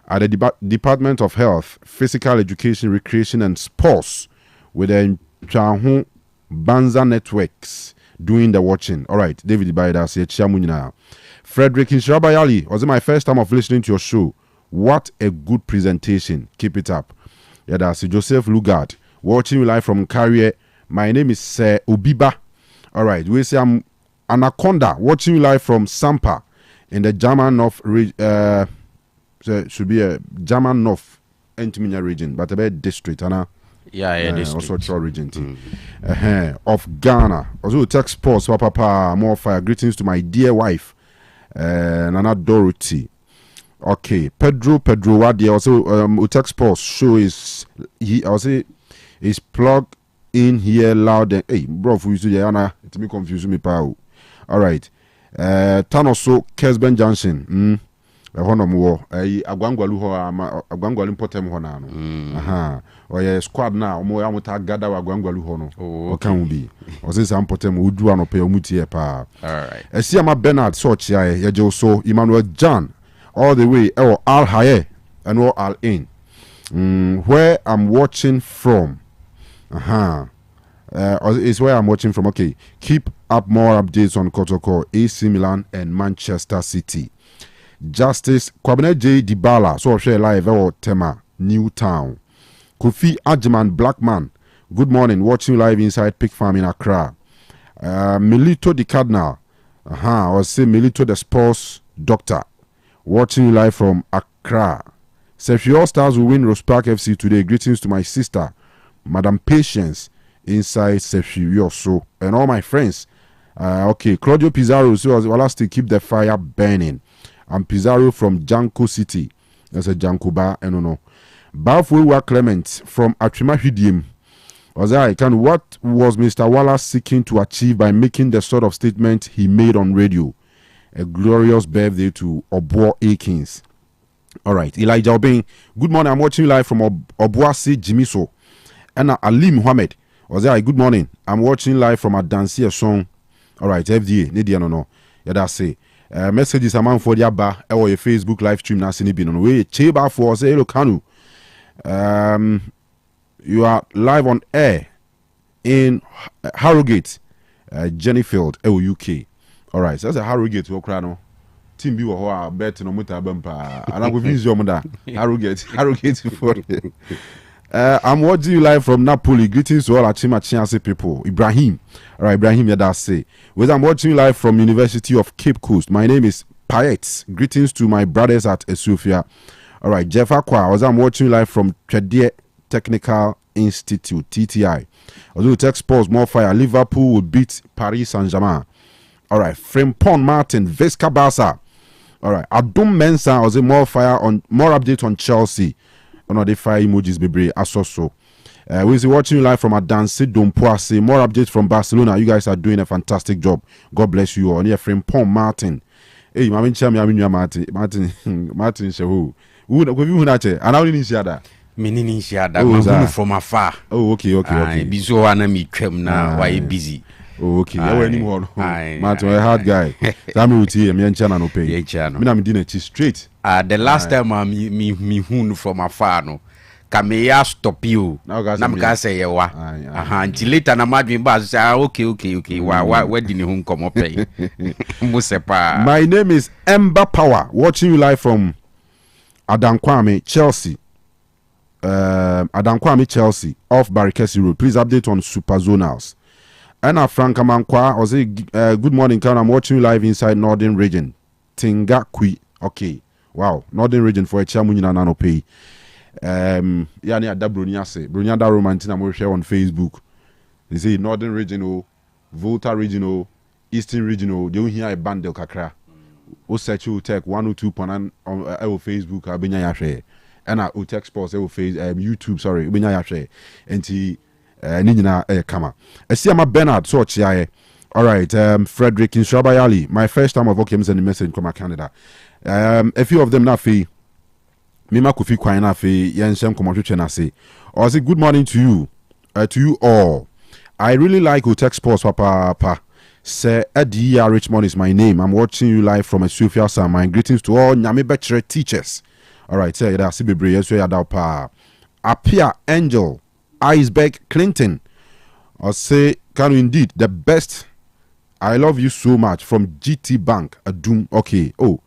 A: at the Department of Health, Physical Education, Recreation, and Sports with the Chahu Banza Networks doing the watching. All right, David Baida said, Chiamunina. Frederick Inshirabayali, was it my first time of listening to your show? What a good presentation. Keep it up. Yeah, that's Joseph Lugard, watching you live from Carrier. My name is Obiba. All right, we say I'm Anaconda, watching you live from Sampa in the German North should be a German North Entiminia region, but a bit district, district. Also Chor region of Ghana. Also Otec Sports, Papa, more fire. Greetings to my dear wife, Nana Dorothy. Okay, Pedro Wadi. Also Otec Sports show is plugged in here loud and hey bro for you to Yana it me confuse me pa. All right. Tanoso Kesben Junction. Hono mo agwangwalu ho agwangwalu importem ho na no oye squad na mo ya muta gada agwangwalu ho no o kan bi o se sam importem odu anope omutie pa.
B: All right.
A: Esiama Bernard so chia ye je so Emmanuel John all the way Al Haye and Al In where I'm watching from. Is where I'm watching from. Okay, keep up more updates on Kotoko, AC Milan and Manchester City. Justice Kwabena J. Dibala, so share live or Tema, Newtown. Kofi Ajman Blackman, good morning, watching live inside Pig Farm in Accra. Milito the Cardinal, or say Milito the Sports Doctor, watching live from Accra. Sefi All Stars will win Rospark FC today. Greetings to my sister, Madam Patience, inside Sefi also, and all my friends. Okay, Claudio Pizarro, so as well as to keep the fire burning. I'm Pizarro from Janko City. That's a Janko bar, I don't know. Bafwewa Clement from Atrima Hidim. What was Mr. Wallace seeking to achieve by making the sort of statement he made on radio? A glorious birthday to Obo Akins. All right, Elijah Obeng. Good morning. I'm watching live from Obuasi Jimiso. And Ali Muhammad. Good morning. I'm watching live from Adansi song. All right, FDA. Nidia no. Yeah, that's it. Messages among for the bar or your Facebook live stream na sini bin on way cheba for say hello Kanu. You are live on air in Harrogate, Jennyfield, UK. All right, so that's a Harrogate no. Team be wo bet no muta bampa. Ana go visit your mother. Harrogate for. I'm watching you live from Napoli. Greetings to all Achima Chianse people. Ibrahim. All right, Ibrahim Yadase. I'm watching you live from University of Cape Coast. My name is Payet. Greetings to my brothers at Sofia. All right, Jeff Aqua. I'm watching you live from Tradie Technical Institute, TTI. Although Tech Sports, more fire. Liverpool would beat Paris Saint-Germain. All right, Frimpong Martin, Vesca Barca. All right, Adum Mensa. More fire on more update on Chelsea. On the fire emojis, baby. So. We'll be watching you live from Adansi Dompoase. More updates from Barcelona. You guys are doing a fantastic job. God bless you all. Near Frimpong Martin. Hey, Martin Shehu. Who nache? And how did you see that?
B: Meaning from afar.
A: Oh, okay.
B: Bizo ana mi twem na why busy.
A: Oh, okay. Yeah, any more?
B: Aye,
A: Martin, a hard guy. That me with you. Me and Chana no pay. Me na me dinner straight.
B: The last time me hun from afar no. Kameya stop you.
A: Now guys,
B: Na mka say yewa. Until later na madwin ba say okay. Where did you come up pay? Musepa.
A: My name is Ember Power. Watching you live from Adankwame, Chelsea. Adankwame, Chelsea, off Barikesi Road. Please update on Super Zonals. Anna Frank Amankwa, or say good morning, Kanu. I'm watching you live inside Northern Region. Tinga Kui. Okay. Wow. Northern Region for a chamunina nano pay. Yeah, near that Brunia say. Brunia da romantina mo share on Facebook. They say Northern Regional, Volta Regional, Eastern Regional. They don't hear a bundle kakra. Osei Otec 102.9 on Facebook. Abenya ya share. And Otec Sports YouTube. Sorry, abenya ya share. Enti Nina Kama. Esiama Bernard so chiaye. All right, Frederick in Shabayali. My first time of okay, sending message from Canada. A few of them na fee. Mima Kofi Kwana fe Yenshem Komotwe na say. Or say good morning to you all. I really like Otec Sports, Papa. Say Eddie Richmond is my name. I'm watching you live from Ethiopia. So my greetings to all Nyame Betre teachers. All right, say that Sibebre yeso ya pa. Apia Angel Iceberg Clinton. Or say Kanu indeed the best. I love you so much from GT Bank. Adum. Okay. Oh.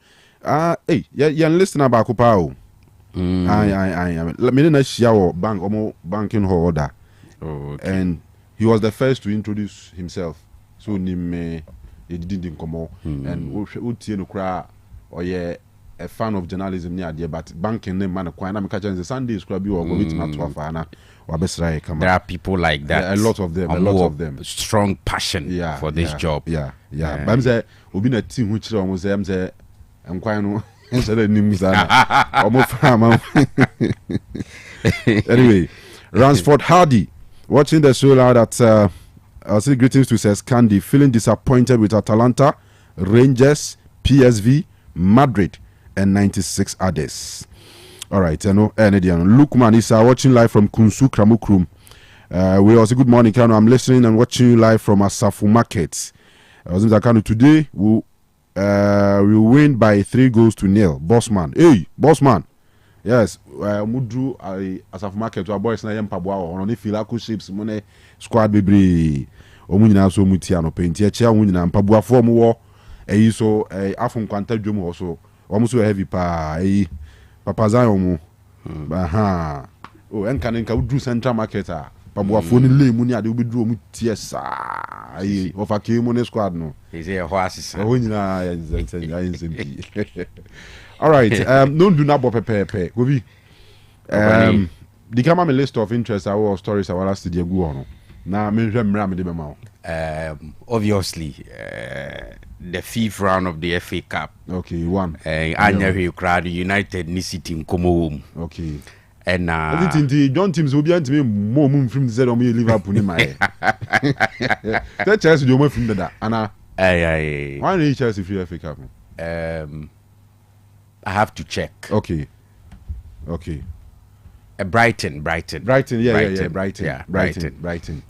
A: Hey, yeah, listen about Kopao. I mean, I share bank almost banking order.
B: Oh, okay.
A: And he was the first to introduce himself. So he didn't come on. And we cry or yeah, a fan of journalism near there, but banking name man quite I'm catching the Sundays club you or go with my twafana or best right come.
B: There are people like that.
A: Yeah, a lot of them.
B: Strong passion for this job.
A: Yeah. But I'm say we been a team which almost I'm say I'm quite no anyway, Ransford Hardy watching the show loud at I'll say greetings to says Candy, feeling disappointed with Atalanta, Rangers, PSV, Madrid, and 96 others. All right, Lukman is watching live from Kunsu Kramukrum. We also good morning, Kanu. I'm listening and watching you live from Asafu Market. Today we win by 3-0. Bossman. Hey, Bossman. Yes, Mudru Asafu Market to our boys na yempabwa on the Filaku ships money squad bebre. Omunyina so mutiano paint. Chia munyina mpabwa form war. So afun kwanta dwom also. Omuso heavy pa Papa Zion aha. Oh, enka udru Central Market pabwa phone le mu ni ade obedru omu tie sa ayi ofa ke mu ne squad no.
B: He say ho asisa.
A: Omunyina ya all right, no do not pepe. Gobi. The come a list of interests our stories our last day go on. Now me
B: obviously the fifth round of the FA Cup.
A: Okay, you won.
B: Anya crowd United ni city in Como.
A: Okay.
B: And
A: everything the John teams will be anti me more moon from the on me Liverpool in my. That chance you more from that. Anna. Why need Chelsea for FA Cup?
B: I have to check.
A: Okay.
B: Brighton.
A: Brighton.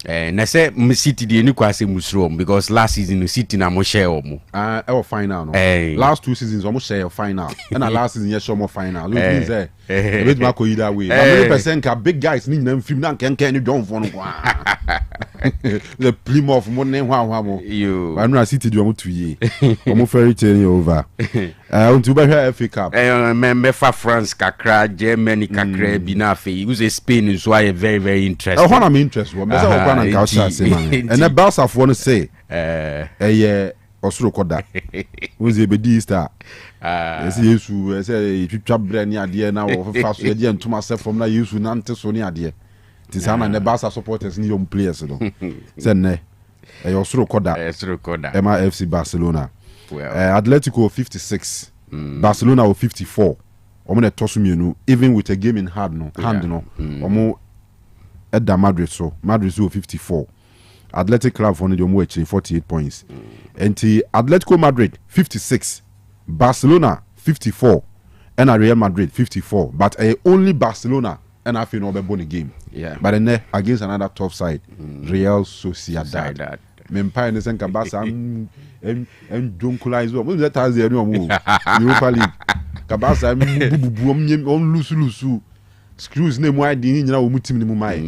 B: And I say City the new kwase musrom because last season the City na mo share omo.
A: Our final no. Last 2 seasons almost share final. And last season yes more final. Look means say wait ma ko either way. But 100% ka big guys ni na film na ken ni don for no kwa. The Plymouth mo ne hwa mo. You. But no City do mo 2 year. Omo fairy tale over. Until be FA Cup.
B: Me fa France kakra, Germany kakra bi na fe. Use Spain is why very very interesting.
A: Oh, I'm interested. Me say okwa na ka say man. And the Barca for no say osuro koda. We say be di star. Say Yesu say twitwa bre ni ade na wo fa so ade ntuma se from na Yesu na nte so ni ade. Ti sa na the Barca supporters ni young players no. Say ne osuro koda. Emma FC Barcelona. Well, Atletico 56, Barcelona 54. Omo tosu mienu even with a game in hand omo edda Madrid so 54. Athletic Club for the omo 48 points. And Atletico Madrid 56, Barcelona 54, and Real Madrid 54. But only Barcelona and I feel no be bonny game.
B: Yeah.
A: But then against another tough side, Real Sociedad. Mempa ne senka basa en jonkula izo mo that has the anyone Europa League kabasa bubu on lusu screws ne mo adi ni nyina wo mutim ne mu mai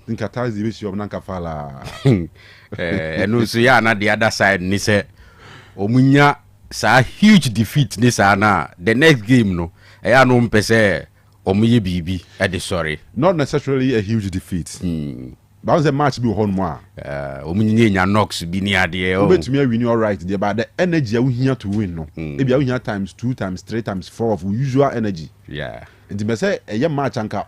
A: think at has the issue of nanka fala
B: eno so ya na the other side ni say omunya sa huge defeat ni sa na the next game no ya no mpese omuye bibi e de sorry
A: not necessarily a huge defeat that was a match be one more
B: omunye nya knocks bi ni ade
A: o betumi a win all right there but the energy we here to win no e bia we here times 2 times 3 times 4 of usual energy and me say e match anka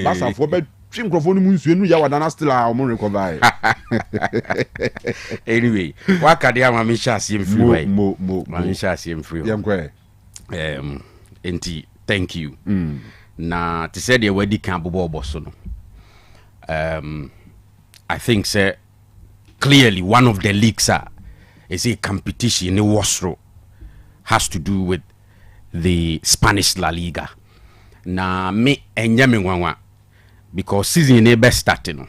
A: basa for be microphone mu nsuenu ya wadana still a mo recover
B: anyway wakade ama me chasiem free way ma chasiem free
A: yamkwe
B: enti thank you na to say the wedi kan bobo so no I think say clearly one of the leagues is a competition in Wasro has to do with the Spanish La Liga na me enyame nwanwa because season ne be starting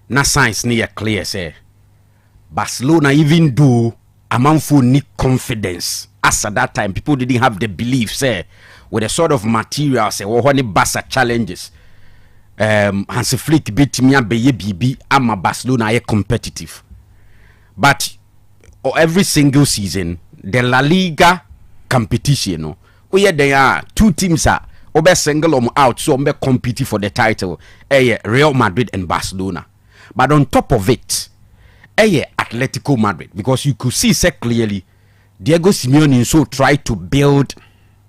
B: na science ne clear say Barcelona even though amanfo need confidence as at that time people didn't have the belief say with the sort of material say what Barca challenges Hansi Flick beat me abeye bibi ama Barcelona are competitive but every single season the La Liga competition no we there are two teams are obe single out so obe compete for the title Real Madrid and Barcelona but on top of it Atletico Madrid because you could see so clearly Diego Simeone so tried to build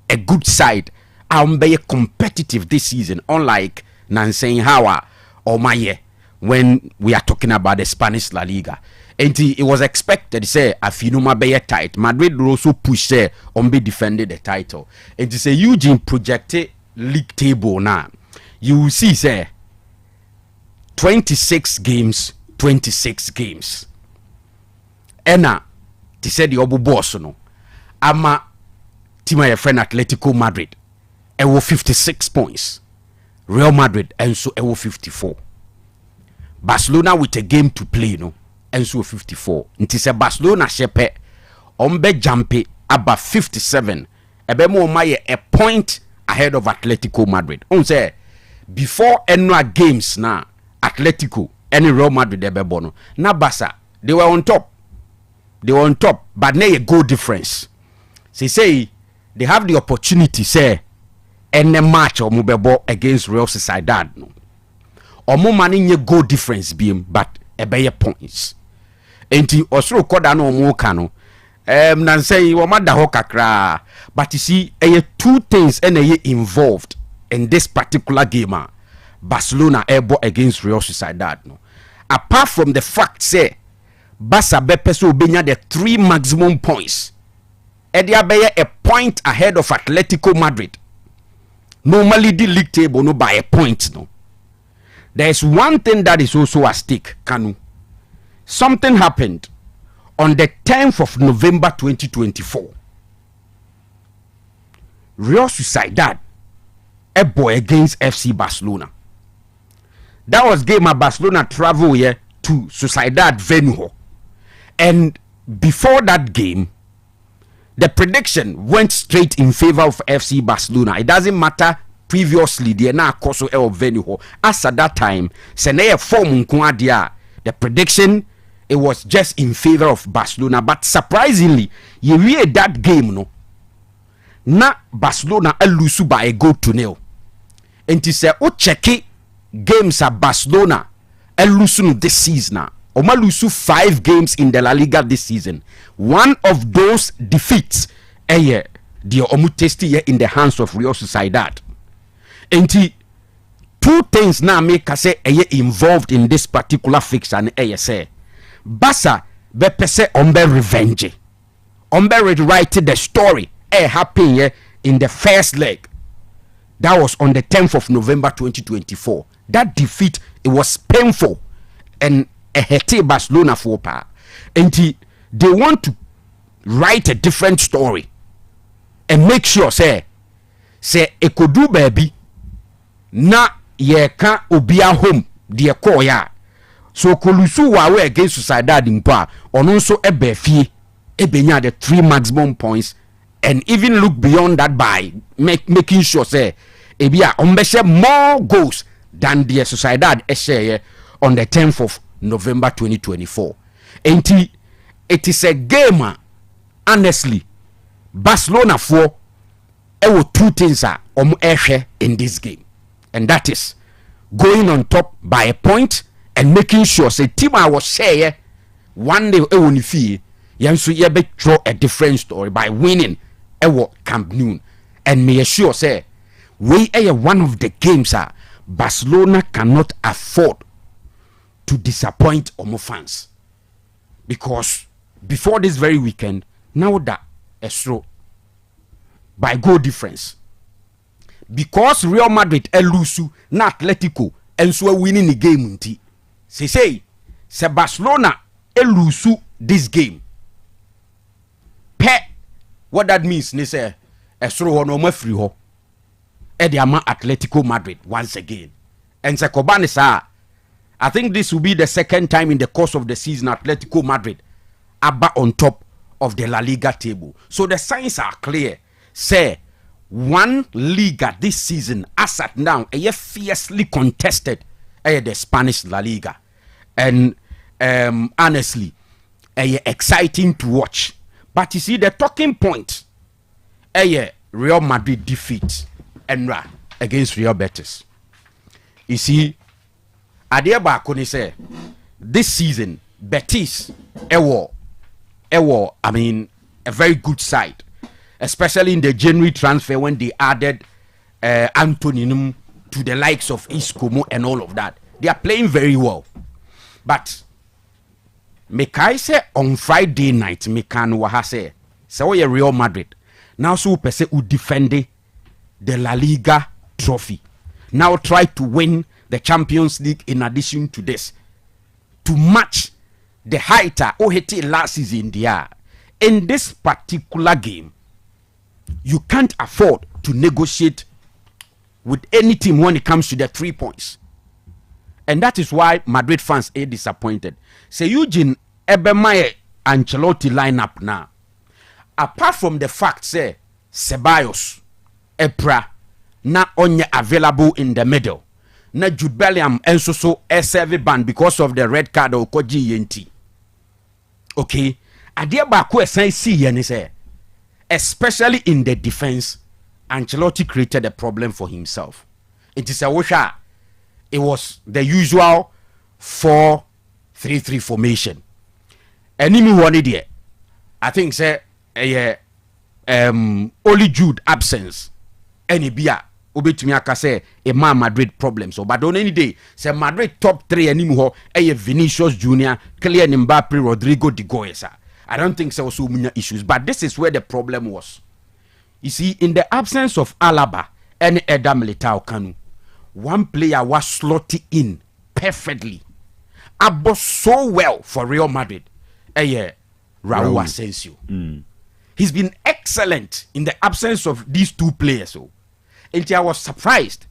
B: a good side and be competitive this season unlike Nansen Hawa or Maye when we are talking about the Spanish La Liga. And it was expected say Afinuma be tight. Madrid will also push say on be defended the title. And it's a huge projected league table now. You will see say 26 games. Ena to say the obu boss no. Ama team your friend Atletico Madrid. It was 56 points. Real Madrid and so 54. Barcelona with a game to play no and so 54. It is a Barcelona shepe ombe jampe about 57. Ebe mo maye a point ahead of Atletico Madrid. On say before annual games na Atletico and Real Madrid ebe bono. Na Barca they were on top. But now a goal difference. Say they have the opportunity say any match or mubebo against Real Sociedad no or mo mani nye goal difference beam but ebeye points enti osoro koda no mo kano nan say wo mada ho kakra but you see two things involved in this particular game Barcelona ebo against Real Sociedad no apart from the fact say Barca be peso benya the 3 maximum points e dia be a point ahead of Atletico Madrid. Normally the league table no by a point no. There is one thing that is also at stake, Kanu. Something happened on the 10th of November 2024. Real Sociedad a boy against FC Barcelona. That was game at Barcelona travel here to Sociedad venue. And before that game, the prediction went straight in favor of FC Barcelona. It doesn't matter previously the na koso e venue as at that time seneye form nkuadia the prediction it was just in favor of Barcelona but surprisingly you read that game no na Barcelona lose by a goal to nil enti say o check games at Barcelona lose this season Oma lose 5 games in the La Liga this season. One of those defeats the omu tasty in the hands of Real Sociedad. And 2 things now make us say involved in this particular fixture and say Barca be pese ombe revenge. Ombe write the story happened in the first leg. That was on the 10th of November 2024. That defeat it was painful and a hete Barcelona for pa. And they want to write a different story and make sure say ekodu baby na ye ka obia home de ko ya so kolusu wa we against Sociedad mpa ono nso ebe fie ebenya the 3 maximum points and even look beyond that by making sure say ebia ombehye more goals than the Sociedad share on the 10th of November 2024. And it is a game, honestly. Barcelona for two things are in this game, and that is going on top by a point and making sure say team I was share one day fee you draw a different story by winning Camp Nou, and me assure say we are one of the games Barcelona cannot afford to disappoint Omo fans, because before this very weekend now that Estro by goal difference, because Real Madrid lose na Atletico and so winning the game nti say Barcelona lose this game what that means ni say Estro ho no free ho e dey ama Atletico Madrid once again, and say Kobani sa I think this will be the second time in the course of the season Atletico Madrid are on top of the La Liga table. So the signs are clear. Say one Liga this season as at now a fiercely contested the Spanish La Liga, and honestly exciting to watch. But you see the talking point Real Madrid defeat Enra against Real Betis. You see adeɛ baako ni say this season Betis I mean a very good side, especially in the January transfer when they added Anthony to the likes of Isco and all of that. They are playing very well, but mekai say on Friday night Kanu wa say we Real Madrid now so pese who defend the La Liga trophy, now try to win the Champions League in addition to this, to match the height hit last season there. In this particular game, you can't afford to negotiate with any team when it comes to the 3 points. And that is why Madrid fans are disappointed. Say Eugene Ebemaye Ancelotti lineup now. Apart from the fact say Ceballos, Epra na onye available in the middle. Na Jude Bellingham and so serve ban because of the red card or Koji Yenti. Okay, adia baako esan see yen say, especially in the defense, Ancelotti created a problem for himself. It is a washer. It was the usual 4-3-3 formation. Enemy wanted it. I think say only Jude absence. Any beer. Obetumi aka say a man Madrid problem. So but on any day say Madrid top 3 anymore Vinicius Junior, Kylian Mbappe, Rodrigo de Goyesa. I don't think so many issues, but this is where the problem was. You see, in the absence of Alaba and Eder Militao Kanu, one player was slotted in perfectly, about so well for Real Madrid. Raul Asensio. He's been excellent in the absence of these two players. So I was surprised.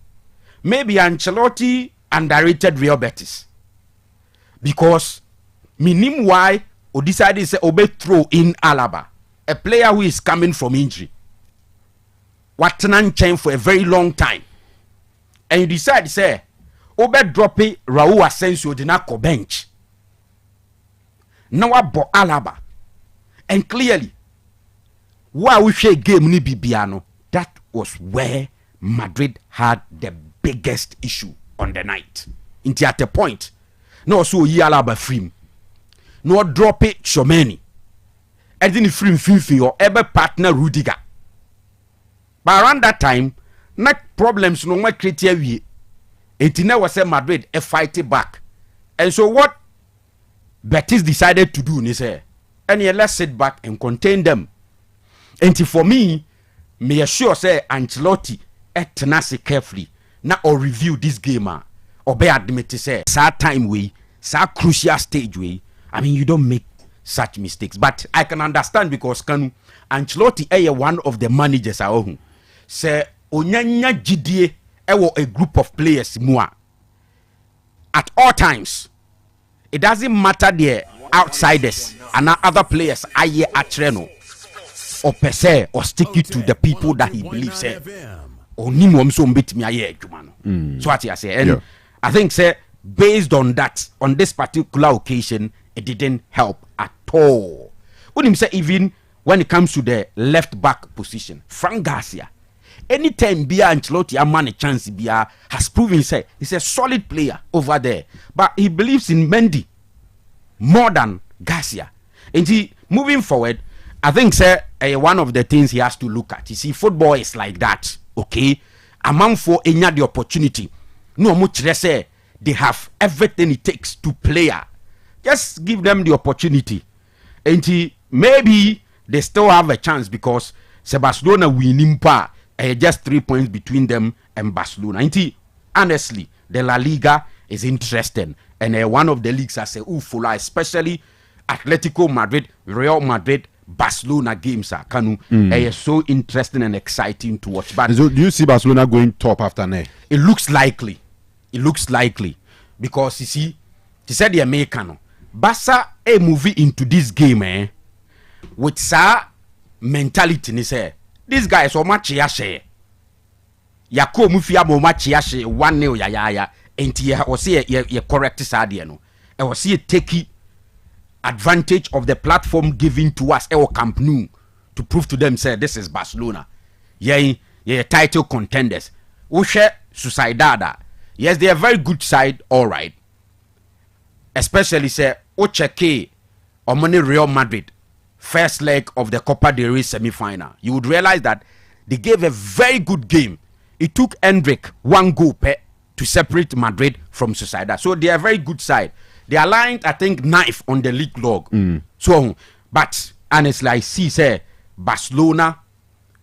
B: Maybe Ancelotti underrated Real Betis, because minim why or decided to throw in Alaba, a player who is coming from injury, Watanan chain for a very long time, and you decide to say drop it Raul Asensio did not go bench. Now I bought Alaba, and clearly why we share game ni Bibiano, that was where Madrid had the biggest issue on the night. Into at a point, no so Alaba free, no drop it Shomeni, and then free Fifi or ever partner Rudiger. But around that time, not problems no more criteria. It never said Madrid a fight back, and so what Betis decided to do is say, and let's sit back and contain them. And for me assure say Ancelotti tenacity carefully now or review this game or be admit to say sad time way, sad crucial stage way. I mean, you don't make such mistakes, but I can understand because Kanu Ancelotti one of the managers say onyanya gidie a group of players more at all times it doesn't matter the outsiders and other players aye atreno or per se or stick it to the people that he believes or nimom so mbetimi aye adwuma no. So what I say, and I think say based on that, on this particular occasion, it didn't help at all. When him say even when it comes to the left back position, Frank Garcia, anytime Bia Ancelotti a man a chance Bia has proven say he's a solid player over there, but he believes in Mendy more than Garcia. And he moving forward, I think say one of the things he has to look at. You see, football is like that, okay? A man for any the opportunity, no much say they have everything it takes to play. Just give them the opportunity, and maybe they still have a chance because Barcelona winning pa just 3 points between them and Barcelona. And honestly, the La Liga is interesting, and one of the leagues I say follow, especially Atletico Madrid, Real Madrid, Barcelona games are Kanu. It's so interesting and exciting to watch. But
A: so do you see Barcelona going top after now?
B: It looks likely. It looks likely because you see, he said the American Barca a movie into this game with sa mentality. Ni say this guy is so much yashe. Yako mufia mo much yashe 1-0 ya. Enti ya osi ye correct side no. E osi take advantage of the platform given to us our Camp Nou to prove to them say this is Barcelona. Yeah, title contenders. Ushe Sociedad. Yes, they are very good side, all right. Especially say Ocheke or Real Madrid first leg of the Copa del Rey semi-final. You would realize that they gave a very good game. It took Endrick 1 goal to separate Madrid from Sociedad. So they are very good side. They are lying, I think, 9th on the league log. So, but honestly, I see say Barcelona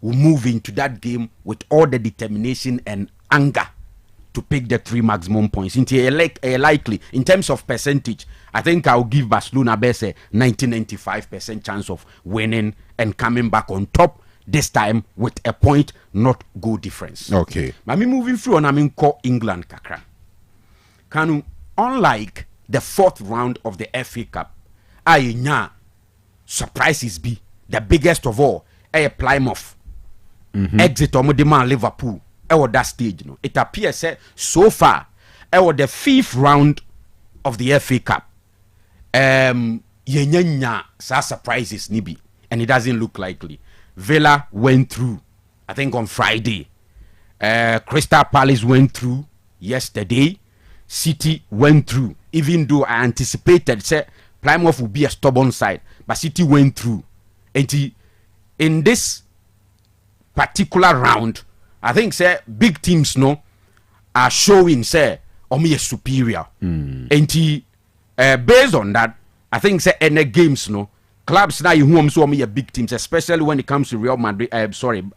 B: will move into that game with all the determination and anger to pick the 3 maximum points. Into likely in terms of percentage, I think I'll give Barcelona best a 95% chance of winning and coming back on top this time with a point, not goal difference.
A: Okay.
B: But me moving through on call England kakra. Kanu, unlike the 4th round of the FA Cup, surprises be the biggest of all. Plymouth exit on Liverpool. That stage, it appears so far, the 5th round of the FA Cup, surprises nibi, and it doesn't look likely. Villa went through, I think on Friday. Crystal Palace went through yesterday. City went through, even though I anticipated say Plymouth would be a stubborn side, but City went through. And in this particular round, I think say big teams are showing say omi is superior. And based on that, I think say any games clubs now you who so omi big teams, especially when it comes to Real Madrid,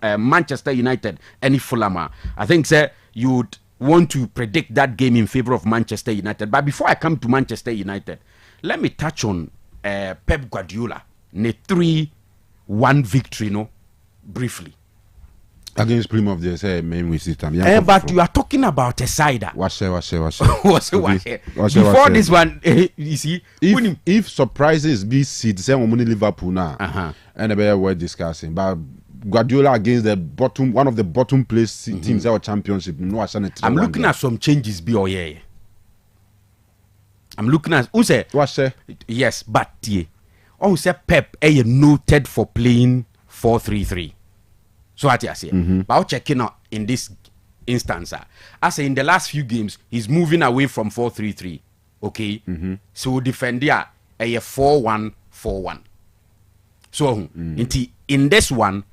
B: Manchester United, any Fulham. I think say you would want to predict that game in favor of Manchester United. But before I come to Manchester United, let me touch on Pep Guardiola, ne 3-1 victory briefly.
A: Against Plymouth, they say main with system.
B: But you are talking about a side.
A: What's
B: Before this one, you see,
A: if surprises be seed, say money Liverpool now, and we're discussing, but Guardiola against the bottom, one of the bottom place teams our championship. I'm
B: looking at some changes. I'm looking at who say yes, but say Pep noted for playing 4-3-3. So what I say, but I'll checking out in this instance. I say in the last few games, he's moving away from 4-3-3. Okay, so defend a 4-1-4-1. So in this one,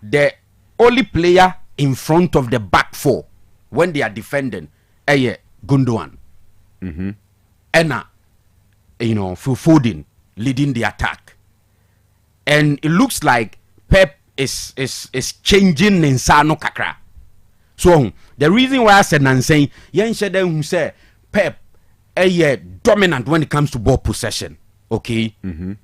B: the only player in front of the back 4 when they are defending, Gundogan, Enna, Phil Foden leading the attack, and it looks like Pep is changing Ninsano kakra. So the reason why I said Nansay, Yen Shedden who say Pep dominant when it comes to ball possession. Okay, and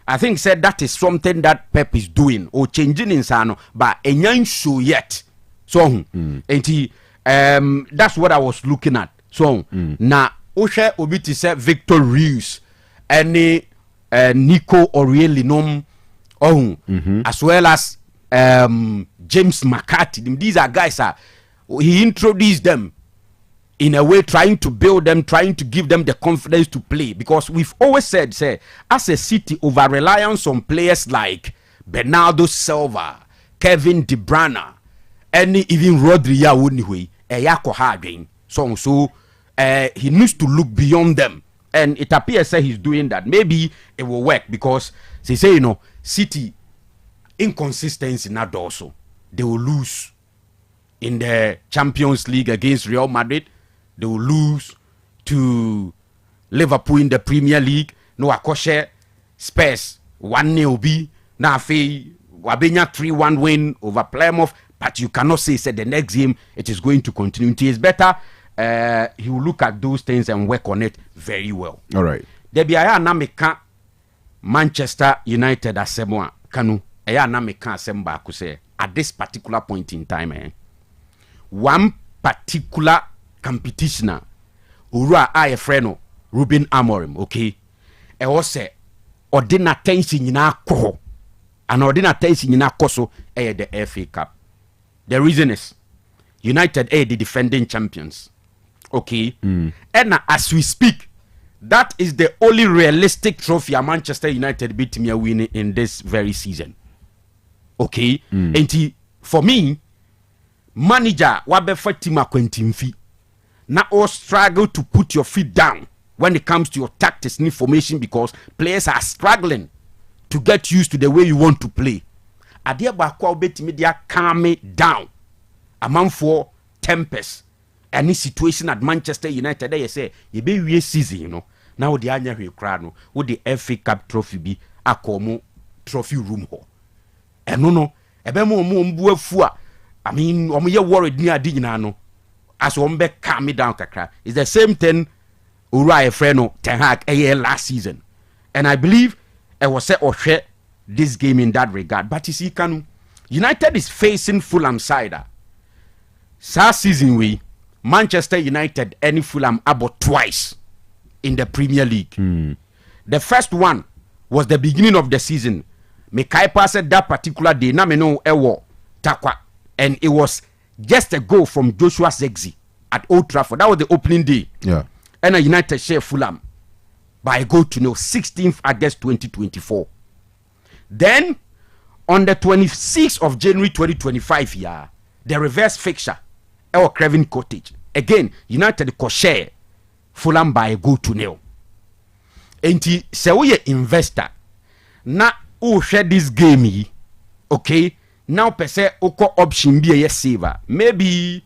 B: I think said that is something that Pep is doing or changing Ninsano, but ain't sure yet. So and that's what I was looking at. So now Oshe obiti se Victor Rios any Nico Aurelianum as well as James McCarthy. These are guys he introduced them in a way, trying to build them, trying to give them the confidence to play, because we've always said, say, as a City, over reliance on players like Bernardo Silva, Kevin De Bruyne, and even Rodri Yawuniwe, Eyako Harding. So he needs to look beyond them, and it appears that he's doing that. Maybe it will work, because they say, City inconsistency not also. They will lose in the Champions League against Real Madrid. They will lose to Liverpool in the Premier League. No akoshe Spurs 1-0 B. Now Wabenya 3-1 win over Plymouth. But you cannot say the next game it is going to continue. It is better. He will look at those things and work on it very well.
A: All right.
B: There be aya na meka Manchester United asemo Kanu. Aya na meka asemba akuse at this particular point in time. One particular competitioner ura a friend Ruben Amorim, okay, e was say ordinary attention nyina ko and ordinary attention nyina koso the FA Cup. The reason is United the defending champions, okay, and as we speak, that is the only realistic trophy a Manchester United beat me winning in this very season, okay. And for me, manager wabefa team akwantimfi na all struggle to put your feet down when it comes to your tactics and information, because players are struggling to get used to the way you want to play. Adia ba kwa obetimi dia calm it down among for tempest any situation at Manchester United. They say you be we season, now the anya hwe kra no wo the FA Cup trophy bi akomo trophy room ho no ebe mo mbu afu a I mean, ye worried near Dignano as one be calm me down kakra. It's the same thing Uri Freno Ten Hag last season. And I believe I was set or share this game in that regard. But you see, Kanu, United is facing Fulham side. Last season we Manchester United any Fulham about twice in the Premier League. The first one was the beginning of the season. Mekaipa said that particular day, na me no ewo takwa. And it was just a goal from Joshua Zexi at Old Trafford. That was the opening day.
A: Yeah.
B: And a United share Fulham by a goal to 16th August 2024. Then, on the 26th of January 2025, the reverse fixture, our Craven Cottage. Again, United share Fulham by a goal to 0. And say we investor. Now, who share this game, okay? Now per se oko option be a saver maybe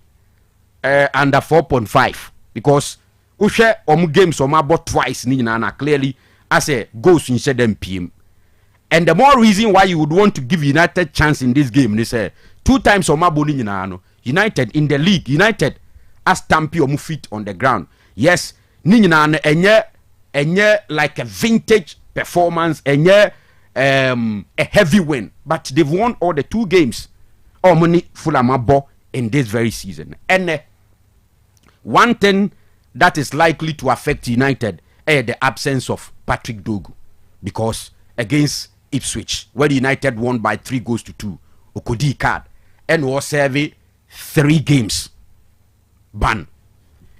B: under 4.5, because we share games about twice na clearly as a goals in them PM. And the more reason why you would want to give United chance in this game, they say 2 times United in the league, United as stampy or feet on the ground. Yes, enye like a vintage performance, enye a heavy win, but they've won all the 2 games or money Fulham in this very season. And one thing that is likely to affect United is the absence of Patrick Dogu, because against Ipswich, where United won by 3-2, Okodi card and was serving 3 games ban.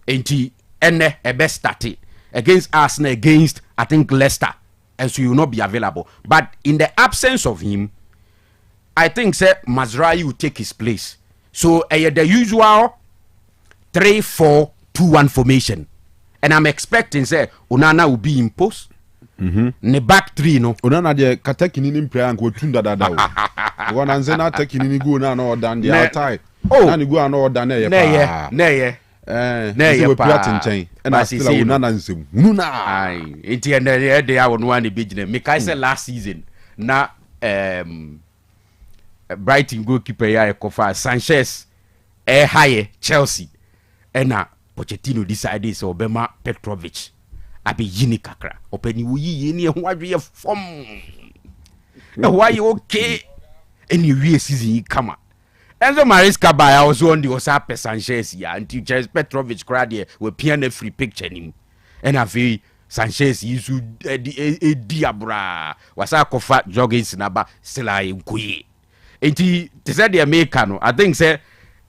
B: And a best started against Arsenal, against I think Leicester. And so he will not be available. But in the absence of him, I think Mazraoui will take his place. So the usual 3-4-2-1 formation. And I'm expecting Onana will be imposed. Ne back 3 no.
A: Onana de katekini ni mpre anko tunda dada wo. Wana nze na tekini ni go na no dan the outside. Na ni go na dan e pa.
B: Ne
A: pa. And I still Onana nse. Nuna.
B: Ai, enti ene de ya wonu an be gine. Mekai say last season na Brighton goalkeeper ya Kofa Sanchez high Chelsea. Ena Pochettino decided so Obema Petrovic abi yini kakra openi wuyi ni ho adwe fom why you okay any we season kama Enzo Maresca by also on the Osei Sanchez ya until Petrovic crowd here we piano free picture him and afi Sanchez yisu diabra wasa kofa joggings naba still ay nkuyi enti te say the America no I think say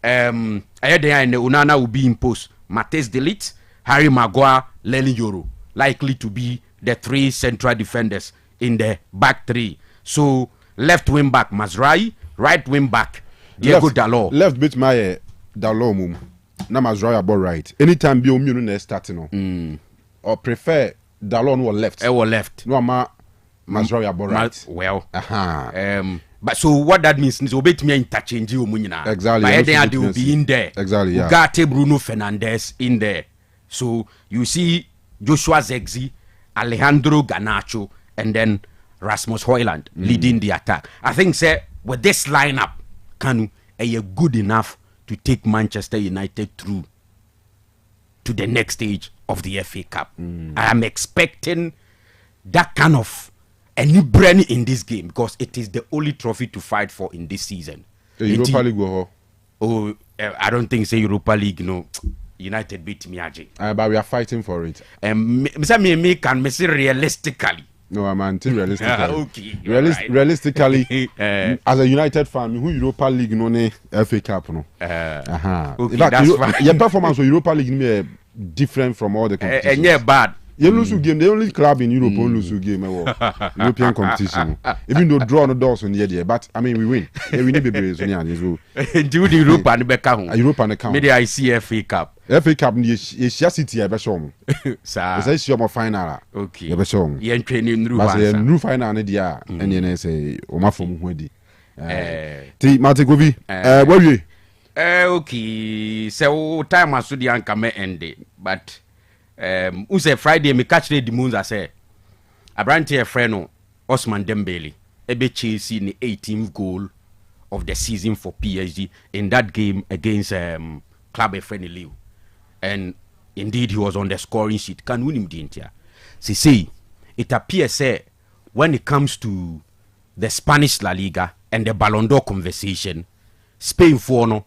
B: ayeden Onana will be imposed. Matthias de Ligt, Harry Maguire, Lely Yoro likely to be the 3 central defenders in the back 3. So left wing back Mazraoui, right wing back Diego Dalot.
A: Left bit my Dalot mum. Na Mazraoui about right. Anytime be omu no start no. Or prefer Dalot no left.
B: Left.
A: No Mazraoui about right.
B: Well. But so what that means is obey me interchange omunyina.
A: Exactly.
B: But then they will be in there.
A: Exactly. Yeah.
B: Ugarte Bruno Fernandes in there. So you see Joshua Zexi, Alejandro Garnacho, and then Rasmus Højlund leading the attack. I think say with this lineup, Kanu are good enough to take Manchester United through to the next stage of the FA Cup. I am expecting that kind of a new brand in this game because it is the only trophy to fight for in this season.
A: Europa League
B: I don't think say Europa League no. United beat Miyaji.
A: But we are fighting for it.
B: Me can say realistically.
A: No, I'm anti-realistically.
B: Okay.
A: Realistically, as a United fan, who Europa League no ne FA Cup no.
B: Okay,
A: in fact,
B: that's fine.
A: Your performance for Europa League is different from all the competitions.
B: And yeah, bad.
A: You lose game. The only club in Europe who lose game European competition. Even though draw no doors on the idea, but I mean we win. Yeah, we need to be so.
B: Do the Europa and back home.
A: Europa and account.
B: Maybe I see FA Cup.
A: FA Cup is City. I bet show.
B: Sir.
A: It's a final.
B: Okay.
A: I bet show.
B: You training new.
A: But the new final ne dia. And you say Oma from Wedi. Ti Mategovi. Where you?
B: Okay. So time as the anchor may end it, but. Who say Friday me catch the moons I say Abranti a friend Osman Dembele ebe Chelsea the 18th goal of the season for PSG in that game against Club Efreni Lille, and indeed he was on the scoring sheet. Can win him dintia. See, it appears say when it comes to the Spanish La Liga and the Ballon d'Or conversation, Spain for no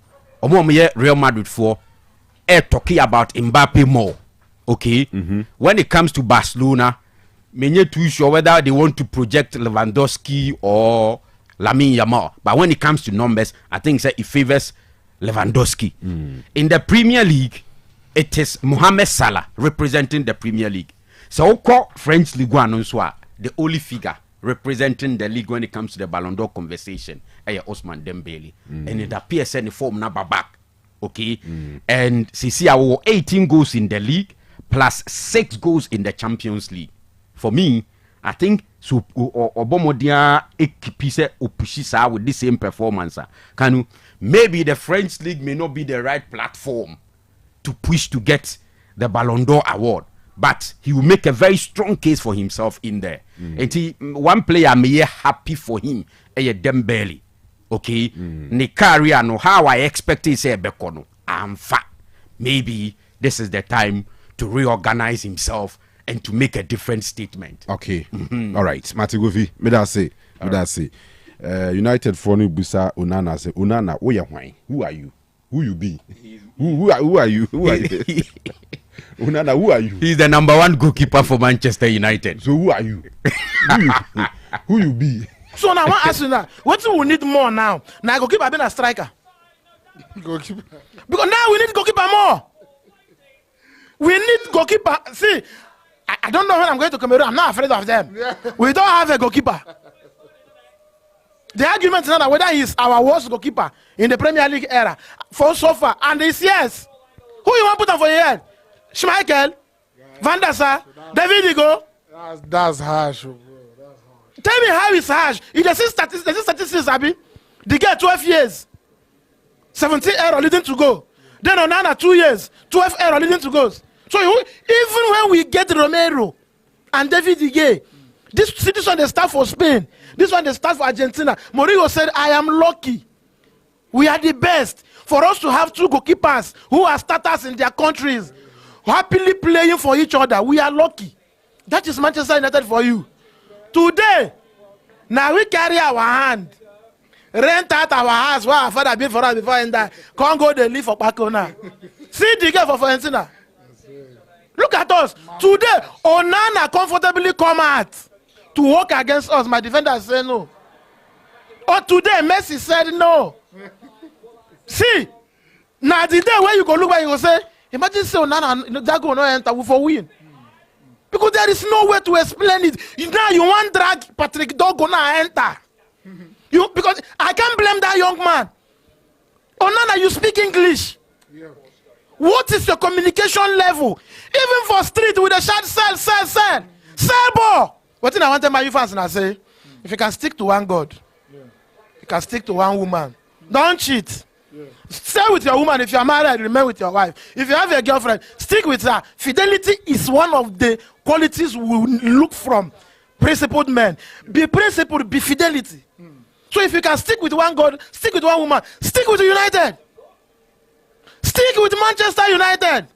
B: Real Madrid for talking about Mbappe more. Okay, when it comes to Barcelona, I'm not too sure whether they want to project Lewandowski or Lamine Yamal. But when it comes to numbers, I think it favors Lewandowski. In the Premier League, it is Mohamed Salah representing the Premier League. So, French Ligue 1, the only figure representing the league when it comes to the Ballon d'Or conversation is Osman Dembele. And it appears in the form number back. Okay, and see, I will 18 goals in the league. Plus 6 goals in the Champions League. For me, I think so. Obomodia ekipise opushisa with the same performance. Kanu, maybe the French league may not be the right platform to push to get the Ballon d'Or award, but he will make a very strong case for himself in there. And one player may be happy for him, Dembele. Okay, ne career no how I expect it say bekono. I'm fat. Maybe this is the time to reorganize himself and to make a different statement.
A: Okay. All right. Mategovi, me that say. United for no busa Onana say Onana, who are you? Who you be? Who are you? Who are you? Onana, who are you?
B: He's the number 1 goalkeeper for Manchester United.
A: So who are you? Who you be?
D: So now I want to ask you now, what do we need more now? Now goalkeeper being a striker.
C: Goalkeeper.
D: Because now we need goalkeeper more. We need goalkeeper. See, I don't know when I'm going to Cameroon. I'm not afraid of them. Yeah. We don't have a goalkeeper. The argument is not whether he's our worst goalkeeper in the Premier League era for so far. And it's yes. Who you want to put on for your head? Schmeichel, Van der Sar, David Igo.
C: That's harsh, bro.
D: Tell me how it's harsh. If the statistics, Abi, they get 12 years, 17 error leading to go. Then Onana 2 years, 12 error leading to goals. So even when we get Romero and David Ige, this one they start for Spain, this one they start for Argentina. Mourinho said, I am lucky. We are the best. For us to have 2 goalkeepers who are starters in their countries, happily playing for each other, we are lucky. That is Manchester United for you. Today, now we carry our hand, rent out our house where our father been for us before and die. Congo they live for Pakona. See the girl for Fiorentina. Look at us. Today, Onana comfortably come out to work against us. My defender said no. Or today, Messi said no. See, now the day where you go look back, you go say, imagine say Onana that go no enter for win. Because there is no way to explain it. Now you want drag Patrick Dog go now enter. Because I can't blame that young man. Onana, you speak English. Yeah. What is your communication level? Even for street with a shot, sell ball. What thing I want to my fans and I say, if you can stick to one God, you can stick to one woman. Don't cheat. Yeah. Stay with your woman. If you are married, remain with your wife. If you have a girlfriend, stick with her. Fidelity is one of the qualities we look from principled men. Be principled, be fidelity. So if you can stick with one God, stick with one woman, stick with United. Stick with Manchester United.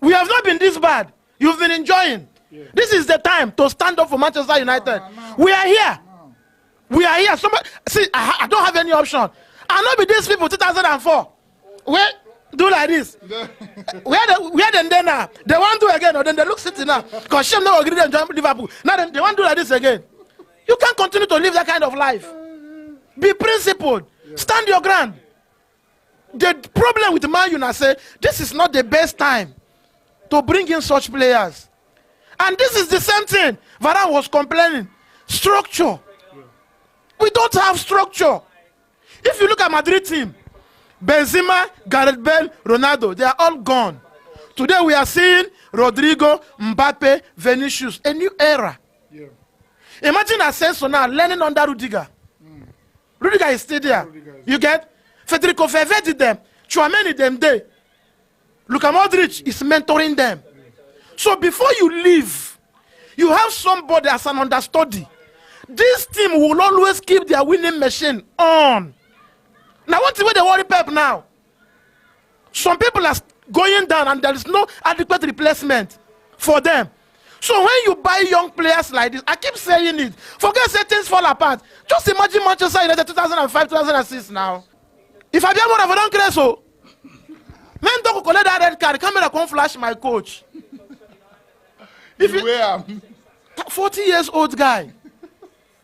D: We have not been this bad. You've been enjoying. Yeah. This is the time to stand up for Manchester United. We are here. We are here. Somebody, see, I don't have any option. I'll not be these people 2004. Where do like this? where then now? They want to do again, or then they look city now. Because Shem no agree and join Liverpool. Now they want to do like this again. You can't continue to live that kind of life. Be principled. Yeah. Stand your ground. The problem with Man U, I say, this is not the best time to bring in such players. And this is the same thing Varane was complaining. Structure. Yeah. We don't have structure. If you look at Madrid team, Benzema, Gareth Bale, Ronaldo, they are all gone. Today we are seeing Rodrigo, Mbappe, Vinicius, a new era. Yeah. Imagine Asensio now learning under Rudiger. Rudiger is still there. You get? Federico Valverde did them. Tchouameni them day. Luka Modric is mentoring them. So before you leave, you have somebody as an understudy. This team will always keep their winning machine on. Now what's the way they worry Pep now? Some people are going down and there is no adequate replacement for them. So when you buy young players like this, I keep saying it, forget say things fall apart. Just imagine Manchester United 2005, 2006 now. If I be more of a don't care so, men don't collect that red card, camera can't flash my coach. If you 40 years old guy,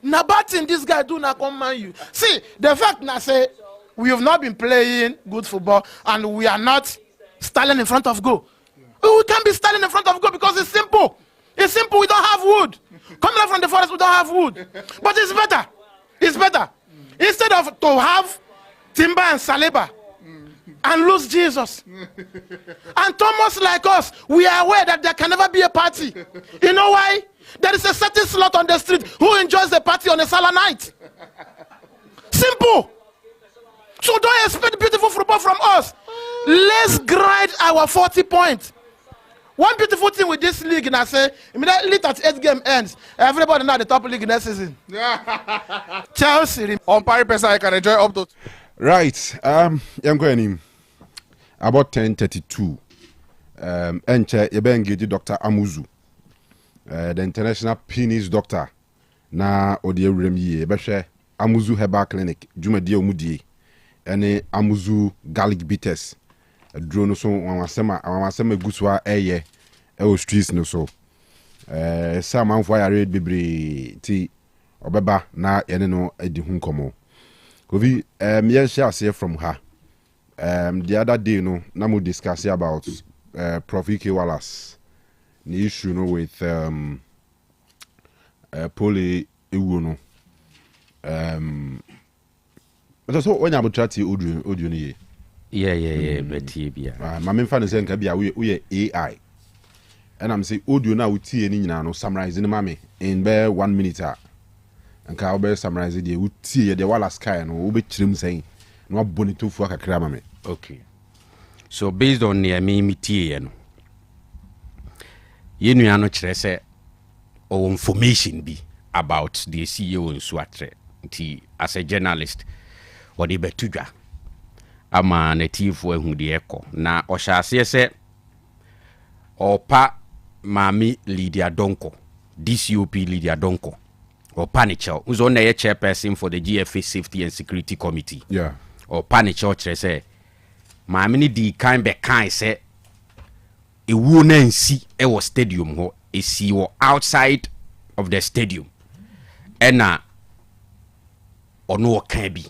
D: now batting this guy do not command you. See, the fact now say we have not been playing good football and we are not standing in front of goal. We can't be standing in front of goal because it's simple. It's simple, we don't have wood. Coming out from the forest, we don't have wood. But it's better. It's better. Instead of to have Timber and Saliba and lose Jesus. And Thomas like us, we are aware that there can never be a party. You know why? There is a certain slot on the street who enjoys the party on a Salah night. Simple. So don't expect beautiful football from us. Let's grind our 40 points. One beautiful thing with this league, and I say, immediately that 8 game ends, everybody now the top league next season. Chelsea.
C: On Paris Pesa, I can enjoy up to.
A: Right. I'm going about 10:32. Enche ebe engage Dr. Amuzu, the international penis doctor. Na odi ewrem yie ebe hwe Amuzu Herbal Clinic, Jumadi omudie. Ene Amuzu Garlic Bitters. Drone so wansema guswa eye e streets no so some amfo ya red bebre ti obeba na ene no edi hu nkomo kovi me share say from her the other day no na mo discuss about Prof Ike Wallace the issue no with poly ewu no so when you chat audio ni
B: Yeah, but yeah.
A: My main fan is saying, we AI. And I'm saying, audio now with T and no summarizing mommy in bare 1 minute. And I'll be summarizing the with T the Wallace sky and will be trim saying, no bonito for a cramame.
B: Okay. So based on the me T and you know, no say or information be about the CEO in Swatre T as a journalist or the betuga. Ama native hu de eko na ohyase se opa mami Lydia Donko DCOP Lydia Donko opa ne chao uzo na ye chairperson for the GFA Safety and Security Committee opa ne chao kire se mami ni di kan be kan se ewu na nsi e wo stadium ho esi wo outside of the stadium ena ono kan bi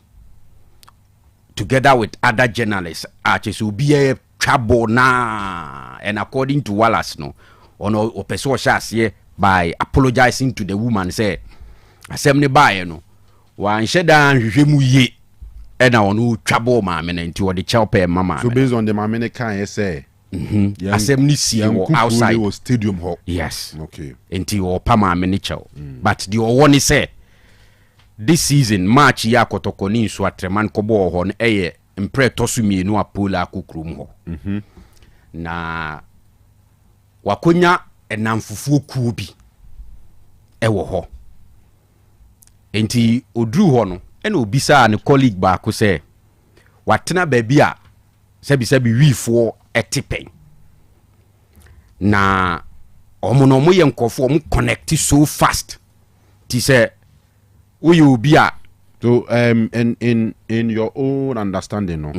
B: together with other journalists so be a trouble na, and according to Wallace no ono opeso shase by apologizing to the woman say asem ne bae no wan sheda hwehwemu ye ena ono trouble ma me na nti wo de chelpe mama.
A: So based on the mamene kan say
B: asem ni si outside
A: was stadium ho.
B: Yes.
A: Okay.
B: Nti wo pa ma me ne chel. But the one say this season March ya kotokoni nso atreman kobo ho no eye mpre tosu mienu apola akukrum ho. Na wakonya enamfufuo ku bi ewo ho. Enti odru ho no ena obisa ne colleague ba ko se watena baabi a sebi wifo etipen na omo no mo ye nkofo omo connect so fast ti se uyu bia.
A: So in your own understanding no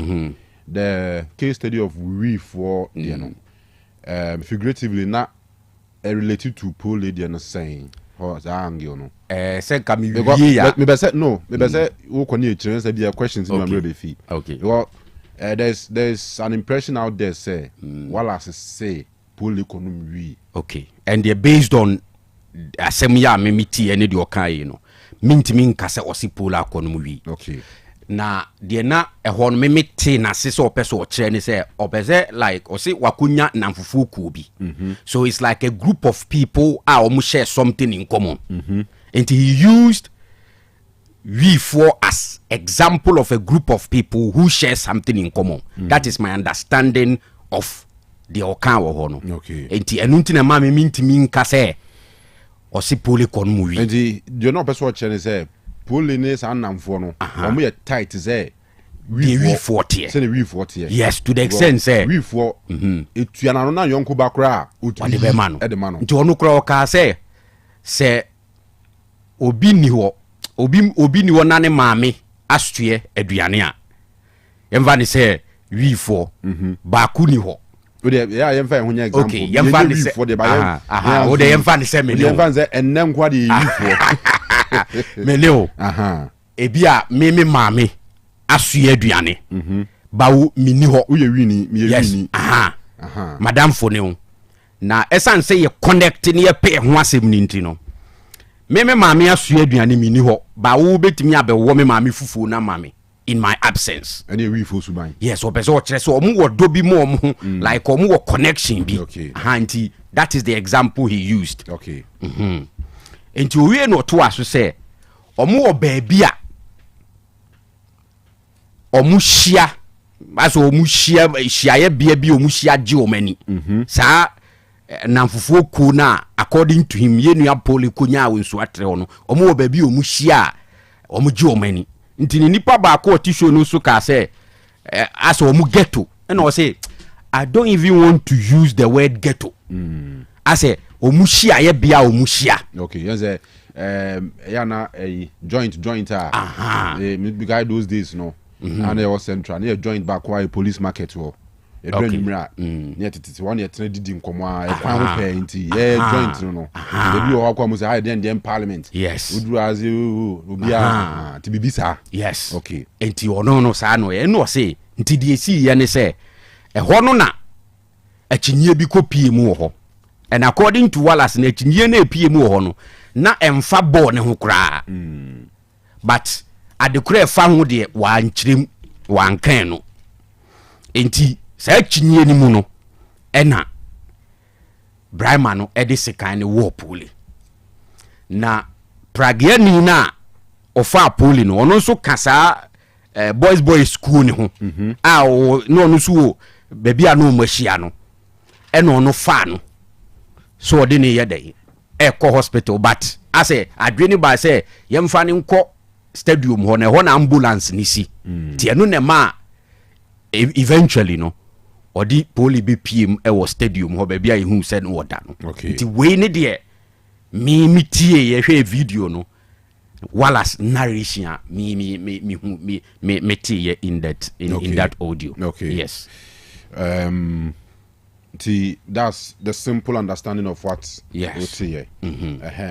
A: the case study of wifo you know figuratively not related to poor lady and saying how angle no
B: say can me ya
A: me be say no me be say who can you say be questions in my be fee.
B: Okay.
A: Well there's an impression out there say Wallace say poor economy.
B: Okay. And they're based on asem ya me miti ene de okan yi no mintimi nka se osipola akono wi.
A: Okay.
B: Na de na ehon me meti na se opeso o kire ni se opese like osi wakunya namfufu ku bi. So it's like a group of people are share something in common. And he used we for as example of a group of people who share something in common. That is my understanding of the okan wo ho no.
A: Okay.
B: Enti enunti na ma me mintimi nka se osi poli kon mu wi.
A: Enti you know person what chene say poliness and namfo no omo ye tight say
B: we 40.
A: Say we 40.
B: Yes, to the extent say
A: we for etuana no na yonko bakra
B: otu de be ma no.
A: E ma no.
B: Nti onu kra o ka say obi ni ni wo na ne maame astue aduane a yemva ni say we for ba ku ni ho.
A: Yeah, yemfa ho nya example.
B: Okay, yemva ni say
A: for the ba
B: o de yemva ni say me no.
A: Yemva say enem kwa de we for.
B: Me leo ebi a me maame asue aduane bawo mini ho
A: wo ye wini me ye wini
B: madam fone na esan say ye connect ne ye pe ho asem ni nti no me maame asue aduane mini ho bawo betimi abewo me maame fufu na maame in my absence
A: and we for suban.
B: Yes, opeso kire so omu wo do bi mo omu like omu wo connection bi.
A: Okay.
B: Nti that is the example he used.
A: Okay.
B: Enti owie no to aso se omu wo baabi a omu hia aso omu hia ye bia bi omu hia je omani sa namfufuo ku na according to him ye nua poli konya wensu atre ono omu wo baabi omu hia omu je omani nti ni nipa ba ko tisho no so ka se aso omu ghetto and I say I don't even want to use the word ghetto. I say omu hia ye bia omu hia.
A: Okay, you say yeah na a joint because those days no and there was central near joint back why police market wo e do nimra near titi one ye tena didi nkomo a e kwa ho pay nti joint no e bi o akwa mo say hide parliament.
B: Yes,
A: udru azi obi a ti bibisa.
B: Yes.
A: Okay.
B: Enti ono no sa no e no say nti die si ye ne say e ho no na akyinye bi kopie mu ho. And according to Wallace na akyinye na epie mu ho no na emfa ball ne ho kra. But adekura fa ho de wan kyerem wan kan no. Enti sa akyinye ni mu no ena Brahma no e de sekan ne wo poli. Na pragiani na ofa poli no ono so kasa boys school ne ho. A no no so baby a no machia no. E no no fa no. So de ne ye dey e ko hospital but I say adwene ba say yemfa ne nko stadium ho na ambulance ni si ti eno ne ma eventually no odi poli be pm e wo stadium ho ba bia ye hu se no woda no.
A: Okay.
B: Ti we ne de mi tie ye hwe video no Wallace narration me tie in that in that audio.
A: Okay.
B: Yes.
A: That's the simple understanding of what
B: Yes.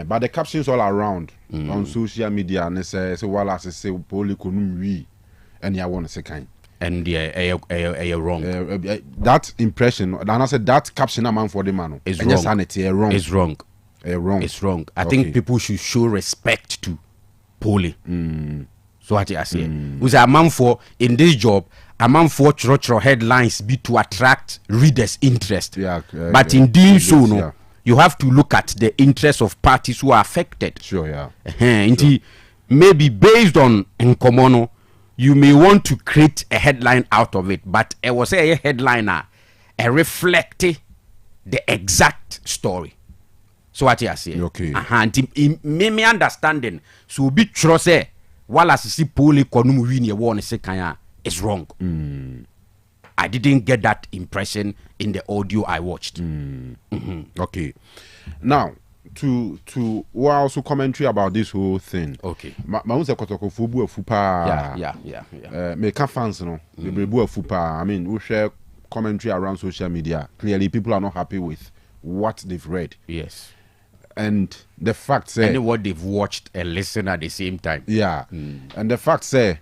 A: But the captions all around on social media and say well as say poli konum and you want to say kind.
B: And wrong.
A: That impression, and I said that caption a man for the man
B: is
A: wrong.
B: Wrong. It's wrong.
A: Wrong.
B: It's wrong. I think people should show respect to Poli. So what I say, who's a man for in this job, a man for church headlines be to attract readers' interest. But in doing so, no, you have to look at the interests of parties who are affected.
A: Sure, yeah.
B: Maybe based on Nkomono, you may want to create a headline out of it, but it was a headliner, reflecting the exact story. So what you say?
A: Okay.
B: Me understanding. So be true say, while I see Poli Konum win your one second, it's wrong. I didn't get that impression in the audio I watched.
A: Okay. Now, to also commentary about this whole thing.
B: Okay.
A: Ma unse kotoko fubu fupa.
B: Yeah.
A: Me ka fans no. Me brebu fupa. I mean, we share commentary around social media. Clearly, people are not happy with what they've read.
B: Yes.
A: And the fact say
B: and what they've watched and listened at the same time.
A: Yeah. And the fact say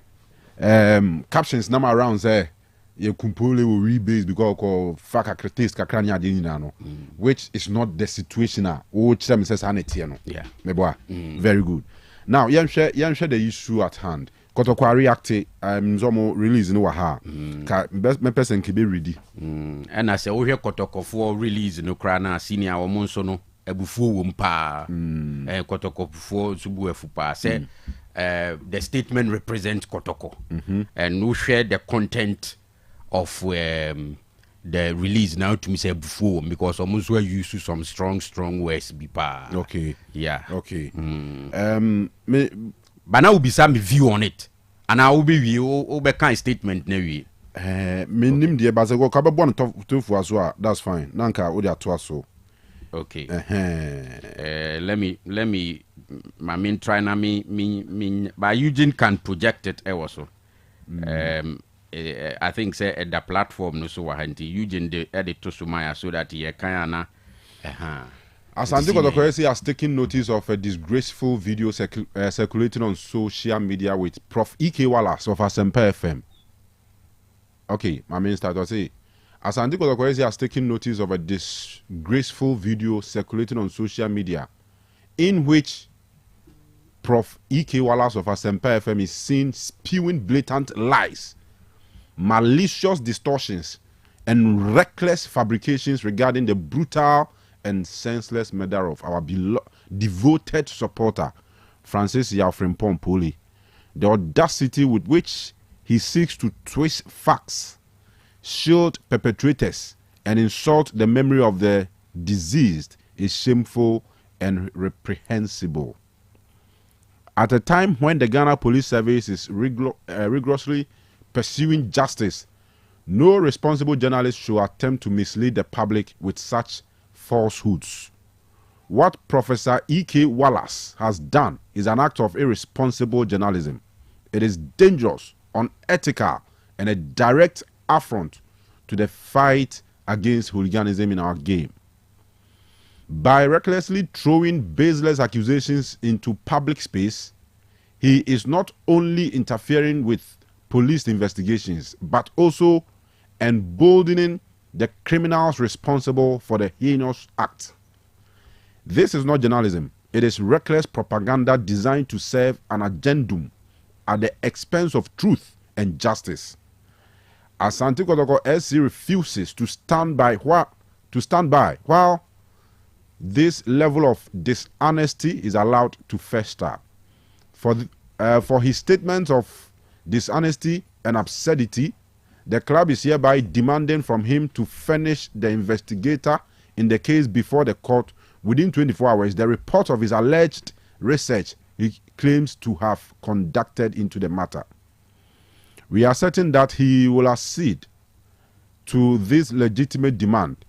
A: captions number around say you kumpole will rebase because of faka kritis kakranya dinano, which is not the situation which them says sanity no.
B: Yeah.
A: Very good. Now you share the issue at hand. Kotokwa react zomo release no ha. Ka me person ke be ready.
B: And I say we hear Kotoko for release no kra na senior o monso no ebufuo wo mpa. Kotoko fuo subu efupa say the statement represents Kotoko. And we share the content of the release now to me say before because almost were used to some strong words be pa.
A: Okay.
B: Yeah.
A: Okay.
B: But now will be some view on it. And I will be view kind statement na we.
A: Nim de ba se go ka be bon to fu aso a that's fine. Nanka wo de ato aso.
B: Okay. Let me my main try na me but Eugene can project it also. I think say at the platform no so wahanti Eugene the edit to Sumaya so that he can na
A: Asante Kotoko has taken notice of a disgraceful video circulating on social media with Prof. E.K. Wallace of Asempa FM. Okay, my main start to say Asante Kotoko has taken notice of a disgraceful video circulating on social media in which Prof. E.K. Wallace of Asempa FM is seen spewing blatant lies, malicious distortions, and reckless fabrications regarding the brutal and senseless murder of our devoted supporter, Francis Frimpong Poli. The audacity with which he seeks to twist facts, shield perpetrators, and insult the memory of the deceased is shameful and reprehensible. At a time when the Ghana Police Service is rigorously pursuing justice, no responsible journalist should attempt to mislead the public with such falsehoods. What Professor E.K. Wallace has done is an act of irresponsible journalism. It is dangerous, unethical, and a direct affront to the fight against hooliganism in our game. By recklessly throwing baseless accusations into public space, he is not only interfering with police investigations, but also emboldening the criminals responsible for the heinous act. This is not journalism. It is reckless propaganda designed to serve an agendum at the expense of truth and justice. Asante Kotoko SC refuses to stand by while this level of dishonesty is allowed to fester. For his statements of dishonesty and absurdity, the club is hereby demanding from him to furnish the investigator in the case before the court within 24 hours the report of his alleged research he claims to have conducted into the matter. We are certain that he will accede to this legitimate demand,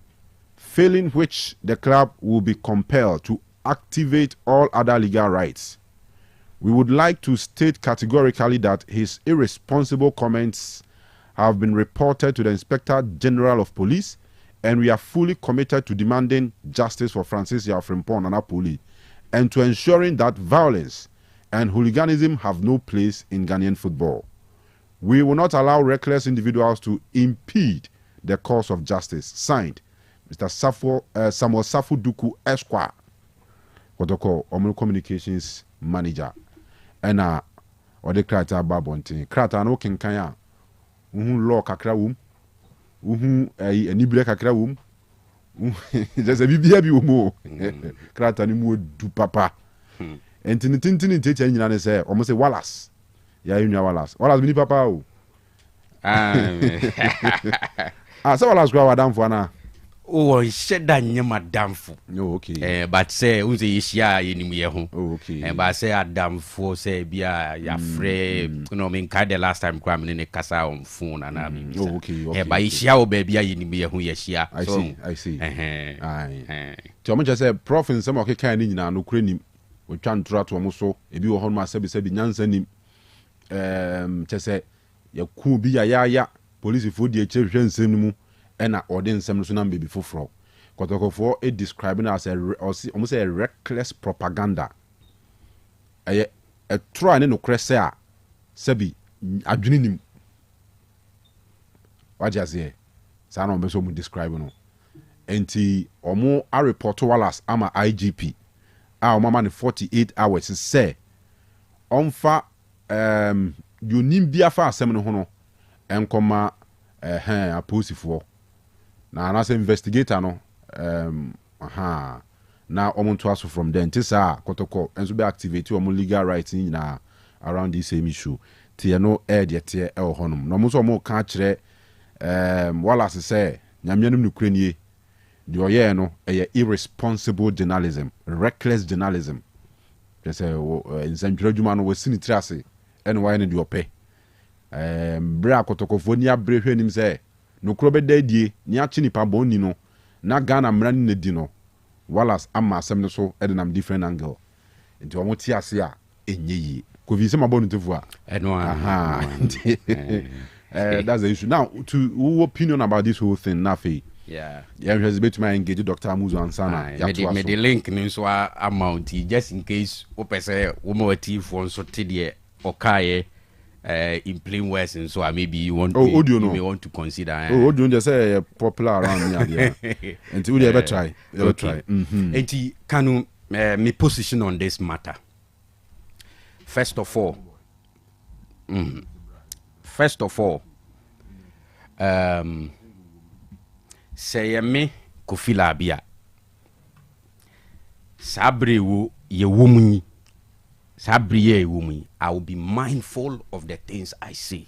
A: failing which the club will be compelled to activate all other legal rights. We would like to state categorically that his irresponsible comments have been reported to the Inspector General of Police and we are fully committed to demanding justice for Francis Frimpong and Apoli, and to ensuring that violence and hooliganism have no place in Ghanaian football. We will not allow reckless individuals to impede the cause of justice. Signed, Mr. Samuel Safu Duku Esquire, Kotoko, Omo Communications Manager. And the Krata Babontin. Krata no Kinkaya, law kakra enibire kakra wom just a bibia bi wo krata ni mu du papa entintintin teacher nyina ne say o mo say Wallace ya yunwa Wallace bi ni papa o say Wallace kwa wadamfo na
B: oh sheda nyema damfo
A: okay
B: but say unze yeshia yenim ye ho
A: okay
B: but say adamfo say bia ya free no me nka the last time kwa me ne kasa on phone na me
A: okay
B: but yeshia wo ba bia yenim ye ho yeshia
A: I see to mo say prof in some okay kan ni nyina no kura nim o twa ntura to mo so ebi wo ho ma sebi nyansa nim say ya ku bi ya police fo di echehwe nsem mu ena ode nsem so na baby foforo kotokofo e describing as almost a reckless propaganda e try ne no krese a sabi adwene nim wajaze sa na obeso mu describe no enti omo a report Wallace ama IGP a omo ma 48 hours say onfa yonim bia fa asem no ho no enkoma aposifo na anase investigator no na omuntu aso from there ntisa kotoko enso be activate omo legal rights na around this same issue tie no de tie e ho honum no mo so mo ka kire Wallace say nyamianum nukrenie de oye no irresponsible journalism, reckless journalism. They say in Central Juma no wasini trase and why ne de ope bra kotokofo ni abrehwe nim say no kro be dadie ni achi nipa bonni no na Ghana mra ni di no Wallace ama asem no so e nam different angle nti omo ti ase a enyeyi ko vi se mabonu tefu a that's the issue now. To who opinion about this whole thing nafe
B: yeah
A: has been to my engage Dr. Amuzu Ansana
B: me the link ni so amount just in case o pese wo ma wati fo so te de okaye in plain words and so maybe you want you may want to consider
A: audio just say popular around here and you ever try
B: and Kanu me position on this matter. First of all say me kofila bia sabre wo ye womuni sabriye wumi, I will be mindful of the things I say,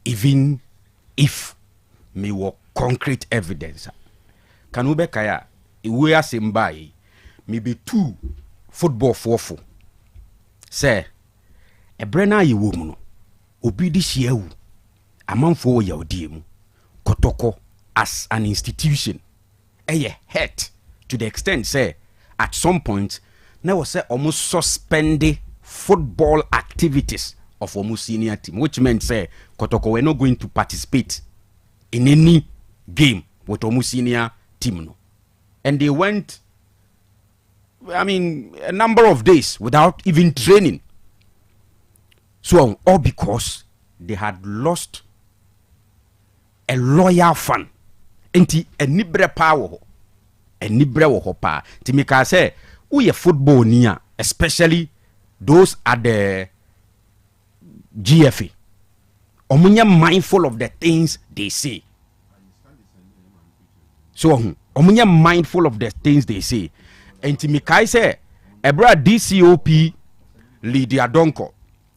B: even if me were concrete evidence. Kanu be kaya iwe asembai me be two football forfo say ebrena ye wo mu no obi di hia wu amanfo ya odie mu kotoko as an institution hurt to the extent say at some point now say almost suspend football activities of almost senior team, which meant say Kotoko were not going to participate in any game with almost senior team no. And they went a number of days without even training. So all because they had lost a loyal fan. Enti enibre power enibre wo pa timika say we football near, especially those at the GFA. Omunya mindful of the things they say. So omunya mindful of the things they say. And Timikai say ebra DCOP Lydia Donko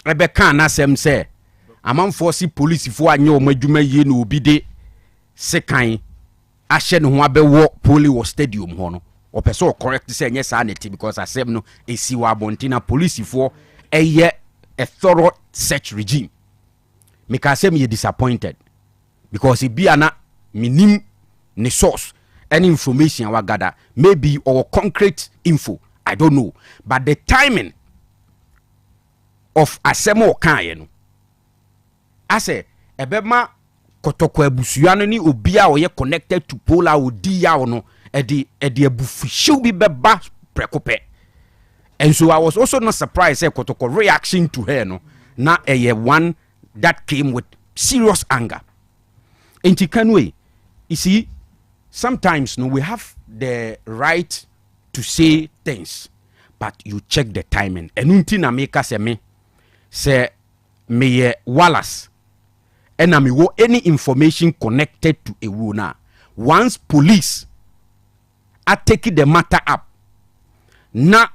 B: ebe kan asem say amanfo si police fo anya o madwuma ye no obi de sekan ahye ne ho abewo poli wo stadium ho no o person correct say nye sanity because asem no esi wa bontina police for a thorough search regime. Make asem ye disappointed because it be ana minim ni source any information we gather maybe or concrete info I don't know, but the timing of asem o kan ye no I say ebema kotoko abusua no ni obi a oyɛ connected to pola odi ya no edi abufuhyew bi beba prekope. And so I was also not surprised say kotoko reaction to her no na one that came with serious anger. In Kanu, you see, sometimes no, we have the right to say things, but you check the timing. And unti na make us say me Wallace, and I mean any information connected to a wuna. Once police are taking the matter up, na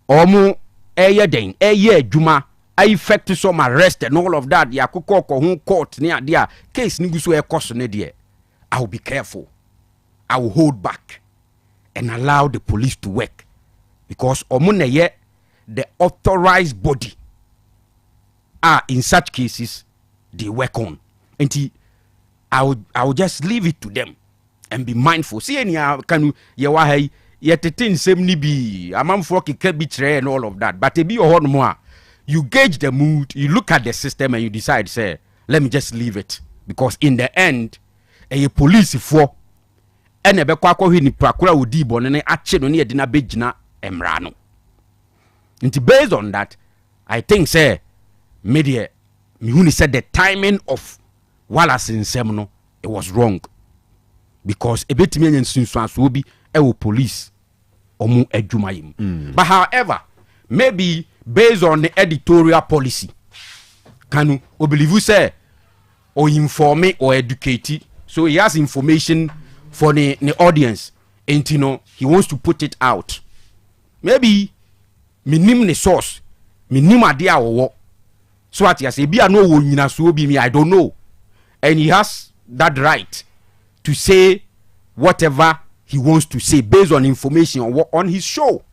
B: omu eye juma. I effect some arrest and all of that. Ya kuko ko court near dia case ni gusu e cost ne dia. I will be careful. I will hold back and allow the police to work because omuneye the authorized body are in such cases they work on. And I will just leave it to them and be mindful. See any Kanu ye wa hay ye tetin sem ni bi amamfo keke bi tre and all of that. But e bi o more. You gauge the mood, you look at the system and you decide, say, let me just leave it. Because in the end, a police for and a bequako ni prakura udi bonene ache no ni edina bejina emrano. And based on that, I think say media mihuni said the timing of Wallace in Semno, it was wrong. Because a bit million since will be a police omu ejumayim. But however, maybe based on the editorial policy, Kanu, we believe you say, or inform or educate. So he has information for the audience, and you know he wants to put it out. Maybe minim the source, minim idea or what. So what you say, be a no one so be me, I don't know, and he has that right to say whatever he wants to say based on information on his show.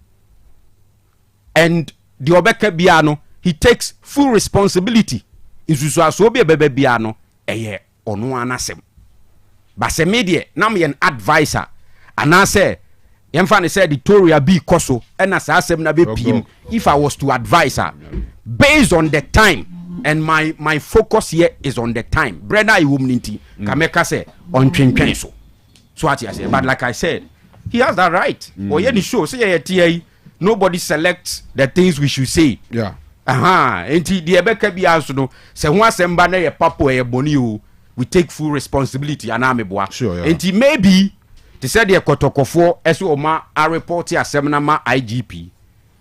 B: And the Obeke Biano, he takes full responsibility. Isusu asobi bebe biano, eye onu anasem. But se media, na me an advisor, and I say, Yemfane said the Toria B Koso, and as I said, if I was to advise her, based on the time, and my focus here is on the time. Brenda Iwumninti, Kameka say, on Chinkenso. So what I say, but like I said, he has that right. Or any show, say, TA. Nobody selects the things we should say.
A: Yeah.
B: Enti the Ebeka bi aso se ho asemba na ye papo e boni o, we take full responsibility anameboa.
A: Sure, yeah.
B: Enti maybe they said the kotokofo eso oma a report asem na ma IGP.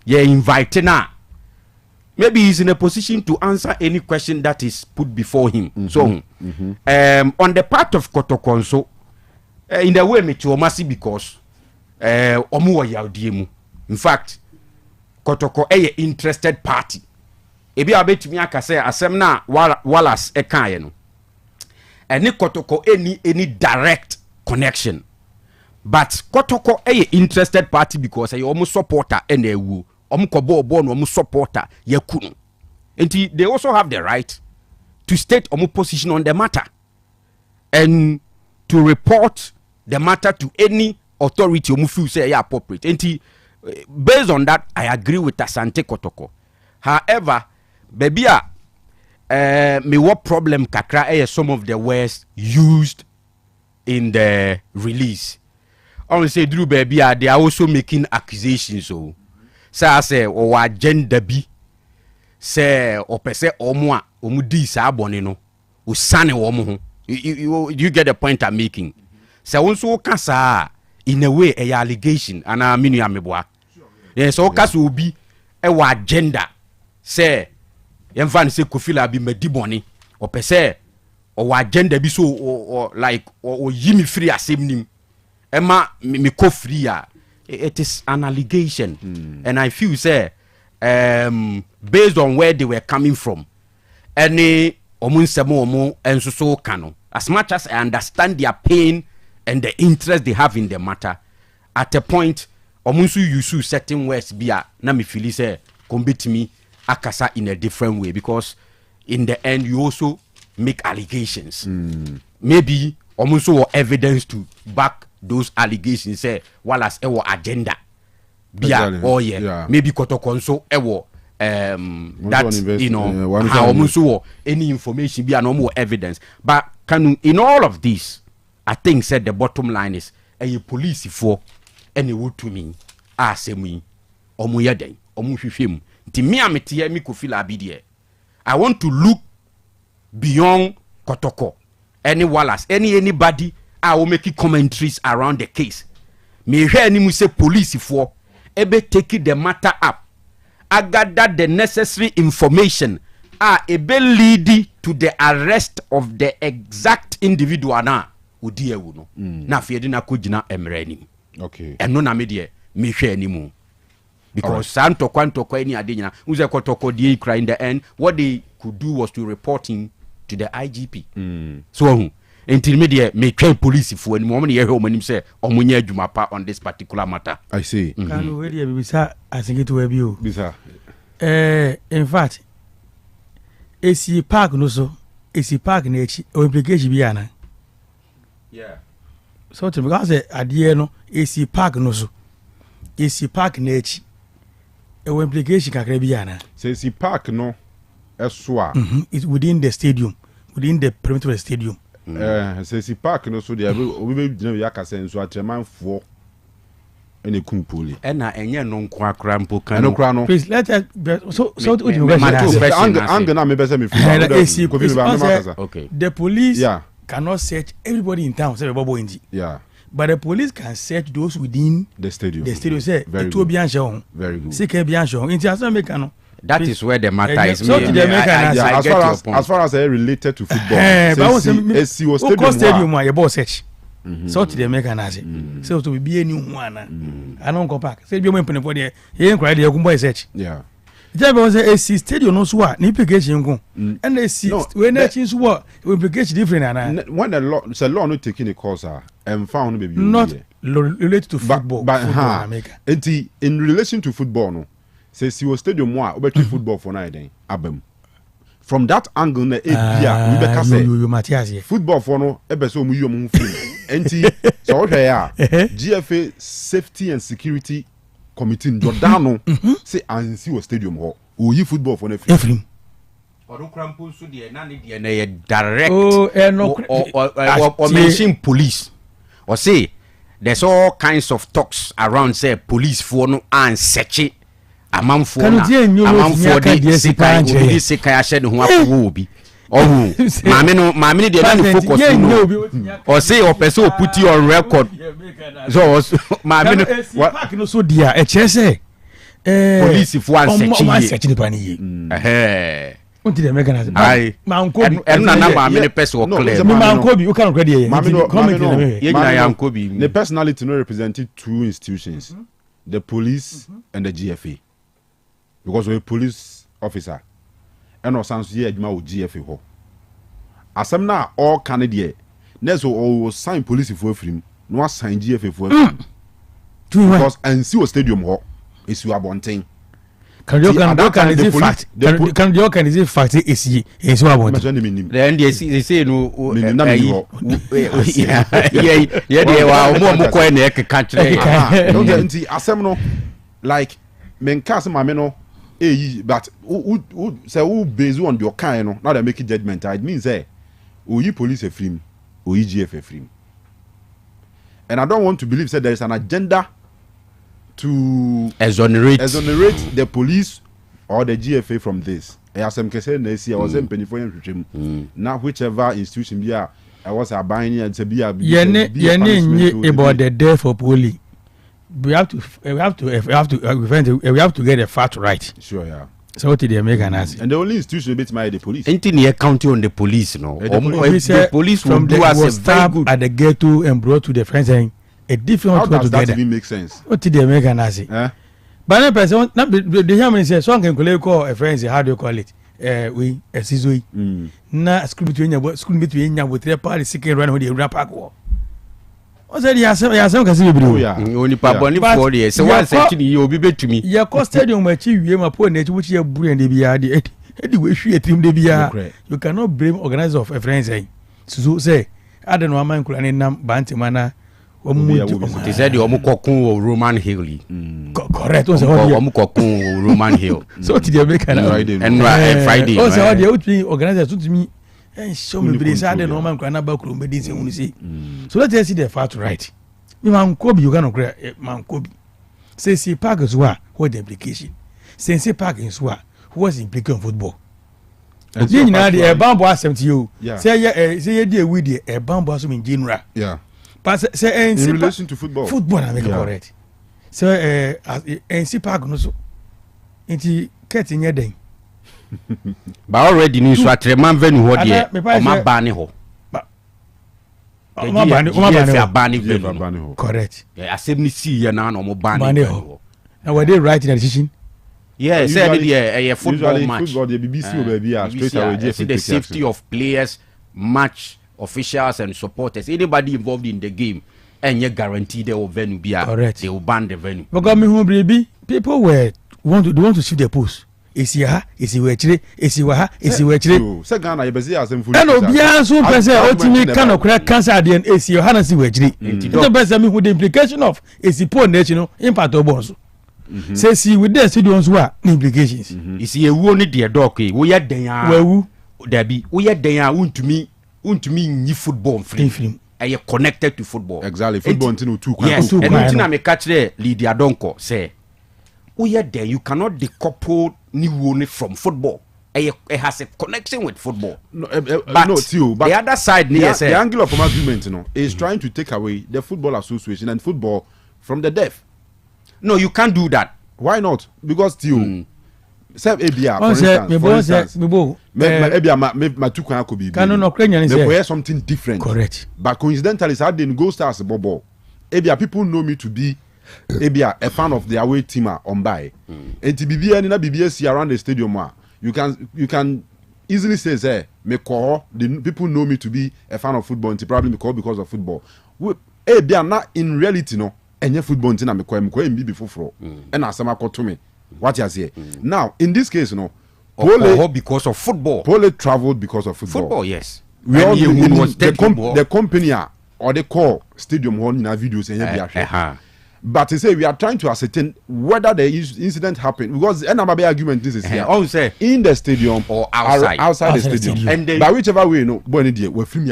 B: Ye invite na. Maybe he's in a position to answer any question that is put before him. So on the part of Kotokonso, in the way me to omasi because omu wa yaudiemu. In fact, Kotoko a interested party. Ebi abetumi aka say asem na Wallace ekaye no. Any Kotoko any direct connection. But Kotoko a interested party because a almost supporter and a woo. Born almost supporter ye kunu. And they also have the right to state omu position on the matter and to report the matter to any authority omu feel say appropriate. And based on that, I agree with Asante Kotoko. However, baby, me what problem kakra some of the words used in the release. I want to say, Drew, baby, they are also making accusations. So I say, or agenda be say, or per se, or more, or mudi sabonino, or sane or you get the point I'm making. So also, kasa in a way, a allegation, and I mean, ameboa. Yes, so kasa will be a agenda. Say, Yemfan say, Kofila be mediboni, or per se, or agenda be so, or like, or yimi free as him. Emma me ko free. It is an allegation, and I feel say based on where they were coming from, any omunsemo and so Kanu. As much as I understand their pain and the interest they have in the matter, at a point omunsu yusu certain words bia na me feel say combit me akasa in a different way because in the end you also make allegations. Maybe omunsu or evidence to back those allegations say Wallace ewo agenda bia
A: exactly.
B: yeah. Maybe Kotokonso ewo that you know how much any information be and more evidence. But can in all of this, I think said the bottom line is a police for any wood to me ask me or muyade or mushim. The me ametia me could feel abidie. I want to look beyond Kotoko. Any Wallace, anybody, I will make commentaries around the case. Me hear any say police for ebe take the matter up. I gather the necessary information. Ebe lead to the arrest of the exact individual na udie wuno. Na fiedi na kujina emreni.
A: Okay.
B: And no na media me hear any more. Because Santo Quanto any adina uze Kotoko die cry in the end. What they could do was to report him to the IGP. So intermediate me train police for any moment here home and say omunya jumapa on this particular matter.
A: I see.
D: Kanu we dey bisa I think it will be you.
A: Bisa.
D: In fact, AC Park no so AC Park na echi o implication bi ana.
B: Yeah.
D: So to because adie no AC Park no so AC Park na echi o implication kakra bi ana.
A: Say AC Park no eswa.
D: It's within the stadium, within the perimeter of the stadium.
A: Say AC Park no so there we be yakase nso atremanfo ene kumpoli.
B: Na enye no nkwa kra mpo kan.
A: No kra no.
D: Please let us so
A: Ange na me be say me free.
B: Okay.
D: The police cannot search everybody in town say bobo inji.
A: Yeah.
D: But the police can search those within
A: the stadium.
D: The stadium say
A: very
D: to be answer.
A: Very good.
D: See can be answer. Inti aso make no.
B: That is where the matter is.
D: So
A: as far as related to football. AC was
D: stadium where you boss search. So to the make an answer. So to be any one. I don't go back. Say be me put for there. He ain't cry there go boy search.
A: Yeah.
D: Just say AC stadium no so what implication go. And they see when they change what implication different
A: when the law say law not taking a course and found baby
D: not related to football.
A: But in relation to football no. Say si was stadium moi obetwe football for night then abem from that angle na ebia we be ka say football for no ebe so mu yom hu film enti so wo hwe ya GFA safety and security committee Jordano say ansi was stadium ho o yi football for na film
B: odo krampo so de na ne de na direct
D: or
B: mention police or say there's all kinds of talks around say police for no and search amanfo de sika ya hye ne ho afu obi ohu maame de na focus no or say or person o put you on record so maame no
D: park no so dia e che say
B: police fo an
D: search ni pani ye unti de mega na
B: ai mankobi na maame ne person o clear
D: mankobi o kan credit ye
B: ye na yankobi
A: the personality no represented two institutions the police and the GFA. Because we're a police officer and also here adwuma wo GFA ho asem na all Canadian next o sign police for afrim no assign GFA for afrim because and see o stadium ho is you abonten
D: can you fact can is fact is you abonten
B: then they say no yeah they wa mo ko na e ka kire
A: no nti asem no like men cast mame no but who say who based on your kind no now they make judgment it means say you police a film or GFA film and I don't want to believe say there is an agenda to
B: exonerate
A: the police or the GFA from this asem kese na esi was penifo yen now whichever institution bia I was abiding and say bia
D: about the death of police. We have to get the fact right.
A: Sure, yeah.
D: So what did they make an answer?
A: And the only institution bit my the police.
B: Ain't in county on the police, no. The police
D: from
B: do
D: was
B: us a very good
D: at the ghetto and brought to the friends and a different
A: how does that even make sense?
D: What did they make an answer? But no person, not the German says, so I can call a friend. How do you call it? We a Sizui. Na school between you with their party seeking run with the rap war. O say ya some can see be
B: oni pa boni for there say one section you obi betumi
D: ya cost stadium ma chi wie ma po na chi wuchi ya buru and be ya de we hwe team de bia you cannot blame organizer of a friends so say ade no aman kula nam banti mana
B: they said the omukokun Roman Hill
E: correct on say
B: Roman Hill
E: so to the American
B: and Friday
E: oh say the outreach organizers to me and show me be say the normal kana ba kro be say unu say so let us see the fact right me man Kobe you gonna man Kobe say park is what the implication say park is what what's the implication football you know the bambo asem to you say dey we the bambo asem in general but say
A: in relation to football
E: I make correct so NC park no so inti ket nya den
B: but already news so atreman venu ho de o ma ba ne ho o ma ba ne ho
E: correct
B: asem ni see ya na no mo ba ne ho
E: na we dey right in the decision
B: said the football match
A: football the BBC will be straight away
B: the safety of players match officials and supporters anybody involved in the game and you guarantee they will venue be they will ban the venue
E: because me home people want to shift their post is here we chire is we chire
A: say Ghana you be say asem full
E: and obia so person ultimate kind of cancer the is here na see we chire the person me who the implication of is the poor nation no impact of bonds say see with the stadiums who are implications
B: is here wo ni de dog we ye den a
E: wewu
B: dabi we ye den a untumi nyi football free are connected to football
A: exactly football until two
B: yes and until na me catch Lydia Donko say we are there you cannot decouple Niwone from football it has a connection with football
A: but
B: the other side
A: the angle of agreement is trying to take away the football association and football from the deaf.
B: No, you can't do that.
A: Why not? Because still Save ABR, for instance, my two could be Kanu something different.
E: Correct.
A: But coincidentally, I didn't go stars Bobo. ABR people know me to be ABR a fan of the away team on by. And to be any BBS around the stadium, you can easily say me call the people know me to be a fan of football and probably me call because of football. ABR not in reality no. Any football team me call me before and as some call to me. What you say now in this case,
B: Pole because of football.
A: Pole traveled because of football.
B: Football, yes.
A: We all the company or the call stadium one in our videos and but they say we are trying to ascertain whether the incident happened because the NMB argument this is here. In the stadium
B: or outside
A: the stadium. And by whichever way, we're from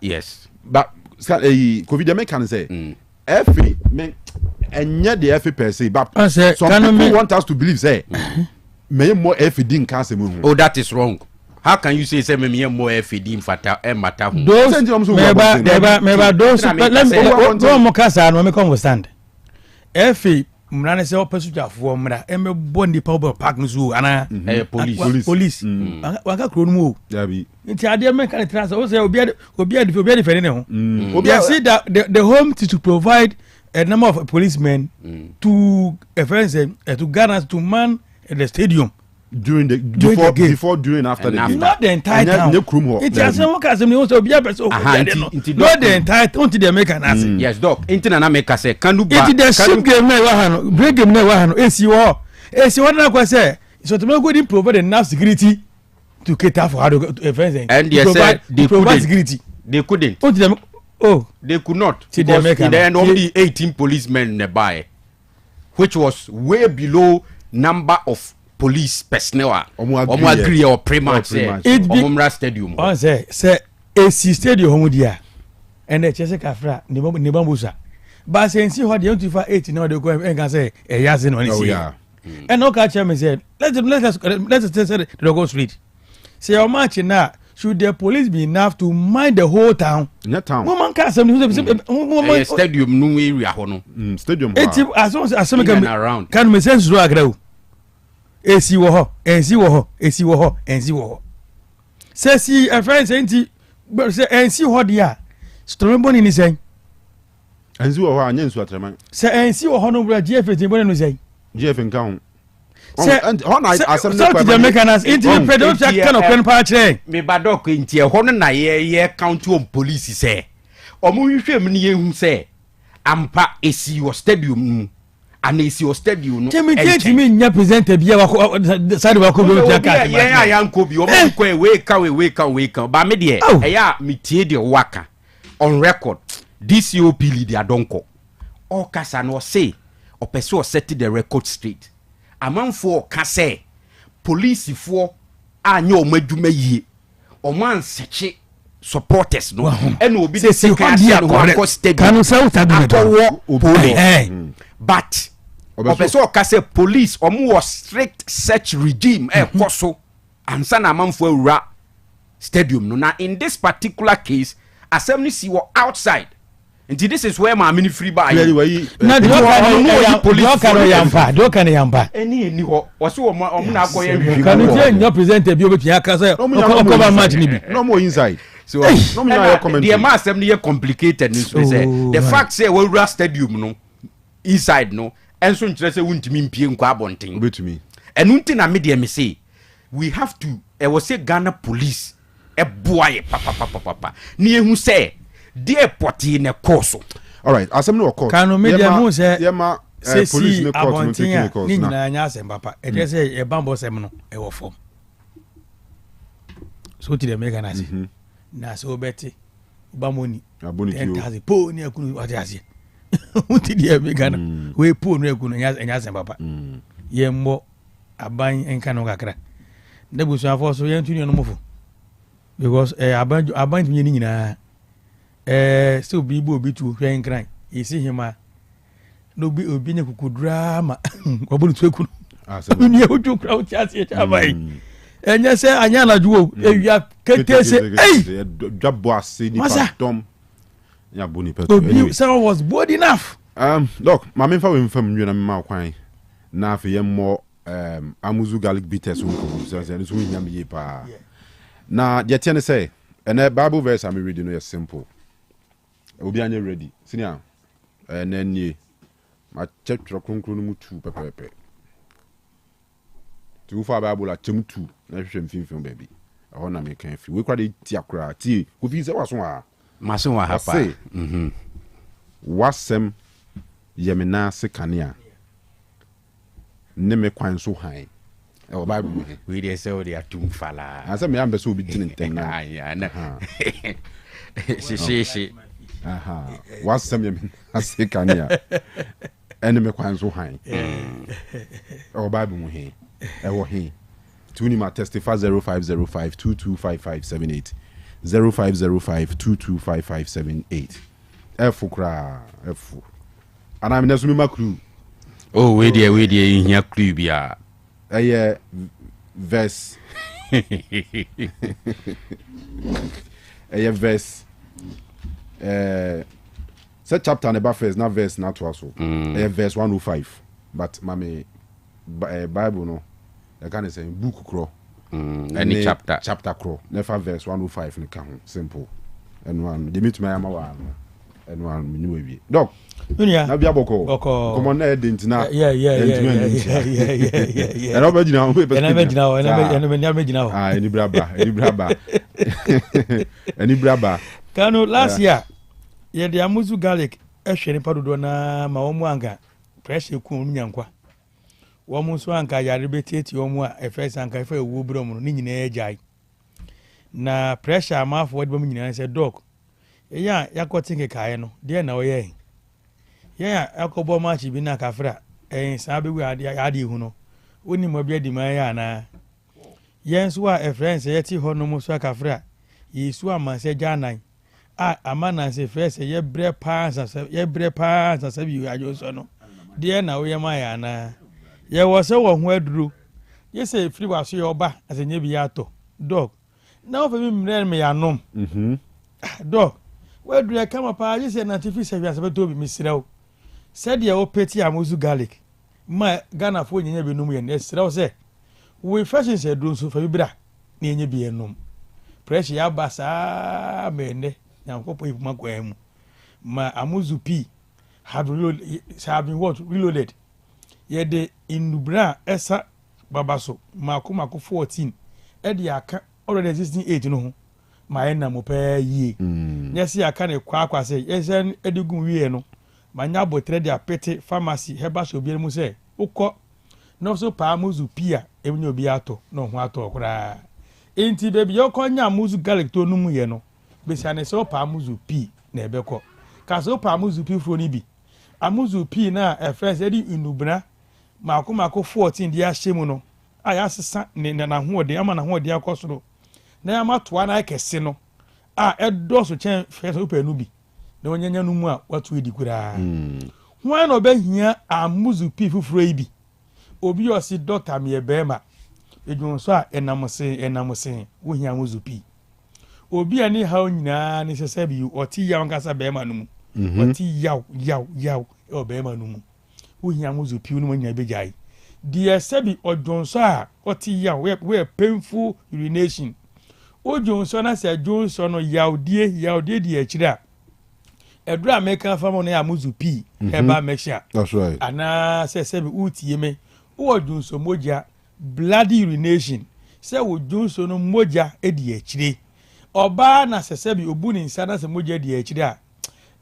B: yes.
A: But COVID can say and yet the FA per se, but some people want us to believe say may more FA didn't cancel.
B: Oh, that is wrong. How can you say me more FA didn't matter?
E: Those those let me casa no me come stand. FA mrane se opesuja fo mra eme bondi power park no ana police waka kro no mu nti ade me kan trans o say obi defend ne ho obi see that the home to provide a number of policemen to to Ghana to man the stadium
A: during the before during after the game.
E: Not the entire town. It has some custom you also be a person. Not the entire town to the American.
B: Yes, doc. Internet America say Kanu
E: ba. It the ship game na wahano, break game na wahano. AC what na say. So to make good provide enough security to cater for how to defense
B: and they said they
E: provide security.
B: They couldn't. They could not. In the end, only 18 policemen nearby, which was way below number of police personnel. Agree or pre-match. Omumra Stadium.
E: Say AC Stadium home dia, and the Chelsea Kafra Nibambusa. But say see what the 18 now they go and can say a yazin on his and no catch him said let's say the go street. Say your match now. Should the police be enough to mind the whole town?
A: Not town.
E: Woman can't say
B: stadium no area hono.
A: Stadium.
E: As long as some
B: around.
E: Can me sense do agree. AC wo ho, AC wo ho, AC wo ho, AC wo ho. Say see a friend say AC ho dia. Storm boni ni say.
A: AC wo ho anyen so atreman.
E: Say AC wo ho no bra GF te boni no say.
A: GF nkan.
E: And on I the mechanics into pedal kind of pen patch.
B: Me badok inti e hono na ye county on police say. Omo hwehwem ne ye say ampa AC wo stadium and AC wo stadium no.
E: Tell me nya present bia wa side wa ko be
B: tia ya yanko bi omo ko we ka ba me de eya me tie de waka on record DCOP leader donko o kasa no say opese set the record straight amanfo ka say police for anya omadwuma yie oman seche supporters no and obi dey say
E: Kanu say
B: but opese ka say police was strict search regime koso ansa na amanfo awura stadium no. Now in this particular case assembly see were outside. And this is where my mini free buy.
E: Na do kan yampa.
B: Any ho. Oso o na go yen.
E: Can you change your presenter bi obetia aka say cover match ni bi.
A: No more inside. So no me na comment.
B: The ma assembly complicated ni so say the fact say we run stadium no inside no enso nkire say wuntimi mpie nkwa abonten.
A: Obetumi.
B: Enu nti na me dey me say we have to was say Ghana police e boy papa ni ehu say dey poti ne course.
A: All right, assembly of court.
E: Kanu media mu say
A: police ne court no taking course.
E: Ni nyina anya asem papa. E dey say e bambo sem no e wo form. So ti dey make na say. Na so beti ubamoni.
A: Aboni ki o.
E: Entaze po ni akunu wati ase. Unti dey make na. We po no akunu anya asem papa. Ye mbo aban enka no kakra. Nebusu afọ so ye ntuni no mofo. Because aban tumi ni nyina still be obi tu hwen kran you see him no be obi ne kukudrama obunu tu ekunu ni oju kra o chase chabai enya se anya na juwo ewia kete se eh
A: dwabo ase ni dom ya boni peto
E: anyway someone was bold enough
A: look ma me fa we mfam nwi na me ma kwan na afi ye mo amuzu garlic bitters unko so say so nyam ye pa na je tiene say and a Bible verse I'm reading no is simple. Obi anya ready. Senior. And then ye my chapter konkro no mu 2 pepepe. Tu fa Bible a chem 2 na hwehwem finfin baby. Ho na me kan fi. We kwa de ti akra ti. Ko fi se waso a.
B: Maso wa hapa.
A: Wasem yemina se kanea. Ne me kwan so han. O Bible
B: we dey say o dey atum fala.
A: Asa me ambe so obi tin ntem na.
B: Ya na. Shi.
A: Aha. Wasem yemina se kanea. Ene me kwan so han. O Bible mu he. E wo he. Tuni ma testify 0505225578. 0505225578. Efu kra efu. Ana me nesu me makru.
B: Oh we dey hia kru bia.
A: Verse verse set chapter and first not verse not also verse 105 but mami Bible no I can say book crow
B: any
A: chapter crow never verse 105 ne kan simple and one the meet my ama and one me we dog
E: Unia.
A: Na bia boko. Come on, didn't na.
E: Yeah.
A: And over now, we any braba.
E: Kanu last year, ye the amuzu garlic ehwe nipa dodo na ma omu anka pressure ku omu nyankwa. Wo mu so anka yare betieti omu a efes anka efa ewu brom no ni nyina agai. Na pressure amafo wadi bam nyina say dog. Eya yakotinke kae no, de na oye. Yeah, akobo match bi na kafra sabe we ade hu no oni mo bia di man ya na yenso a friends yeti ho no mo so kafra yesu amanse janan amana se first ye bre pa sabi ajo so no de na we ma ya na ye wo se wo ho aduro ye se free wa so ye oba asenye bi ya to dog na o fa mi mre me ya nom dog we dure kama pa ye se na tifi se bi asabe to bi misirawo said ya opeti amuzu garlic ma Ghana fo nyenya bi num ye na sirawo se we fashion se do so fa bi bra na nyenya bi enum pressure ya basa mene na kopo ifuma kwa mu ma amuzu p have reloaded ye de inubra esa babaso mako 14 e de aka already existing 8 no ho ma na mo pa yie nyesi aka ne kwa se yesen edigun wie no manya botre de apete pharmacy heba so bi mu se ukọ no so pa muzu pia enyo bi ato no ho ato okura enti baby yoko nya muzu garlic to numu ye no be sia ne so pa muzu pi na ebekọ ka so pa muzu pi fro ni bi amuzu p na a friends edi inubna mako 14 dia hyemu no aya asesa ne na ho de ama na ho de akosoro na ama toa na kese no edoso chen friends opanu bi na onyanya no mu a watu edi kura ho na obehia amuzu p fufuro ibi obi osi doctor me ebema edwonso a enamose wo hia amuzu p obi ani ha nyina ne sese bi oti ya nkasa bema no mu oti yaw e bema no mu wo hia amuzu p no nyina bejai die sebi odwonso a oti yaw we painful urination odwonso na se adwonso no yawdie die akira edura American farm no amuzu p eba mexia
A: that's right
E: ana se sebi utie me odwonso moja bloody urination se odwonso no moja edi akire oba na sesebi obuni nsa na se moja di akire a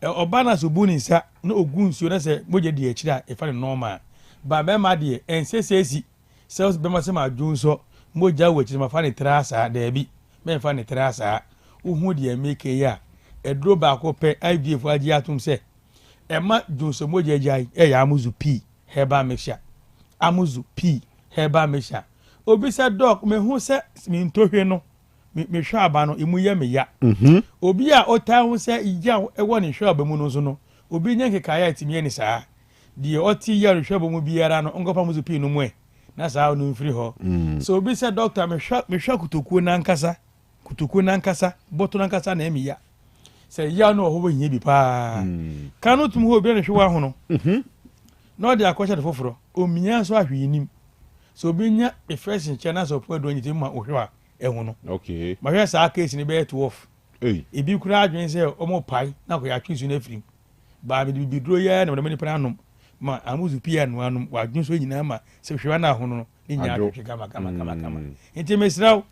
E: oba na se obuni nsa na ogunsuo na se moja di akire a e fa normal ba be ma de ensesesi sales be ma se ma dwonso moja wo akire ma fa ne trasa da bi me fa ne trasa uhu de make ya edro ba ko pe IVF agi atum se e ma dwonso moja jai e ya amuzu p heba mixture amuzu p heba mixture obi se doc me hu se mi ntohwe no me hwa aba no emu ye me ya obi a ota hu se ija ewo ne hwa aba mu no so no obi nya nkeka ya timi ni saa die oti ya hwa aba mu biara no ngopa muzu pi no mu na saa no mfiri ho so obi se doctor me hwa kutokuo na nkasa boto na nkasa na emi ya se ya no ho nya bi pa kanu tum ho obi ne hwa ho no no de akwacha de foforo omiya so ahwenim so obi nya efresh chana so po do nyite ma ohwa ehuno
A: okay
E: ma hwe sa case ni be 12 ebi kura adwen se omo pai na ko ya twisu na frim ba bi bidro ya na mani pranom ma amuzu pia no anum wa adwen so nyina ma se hwe na ho no ni nya hwe kama enti mesraw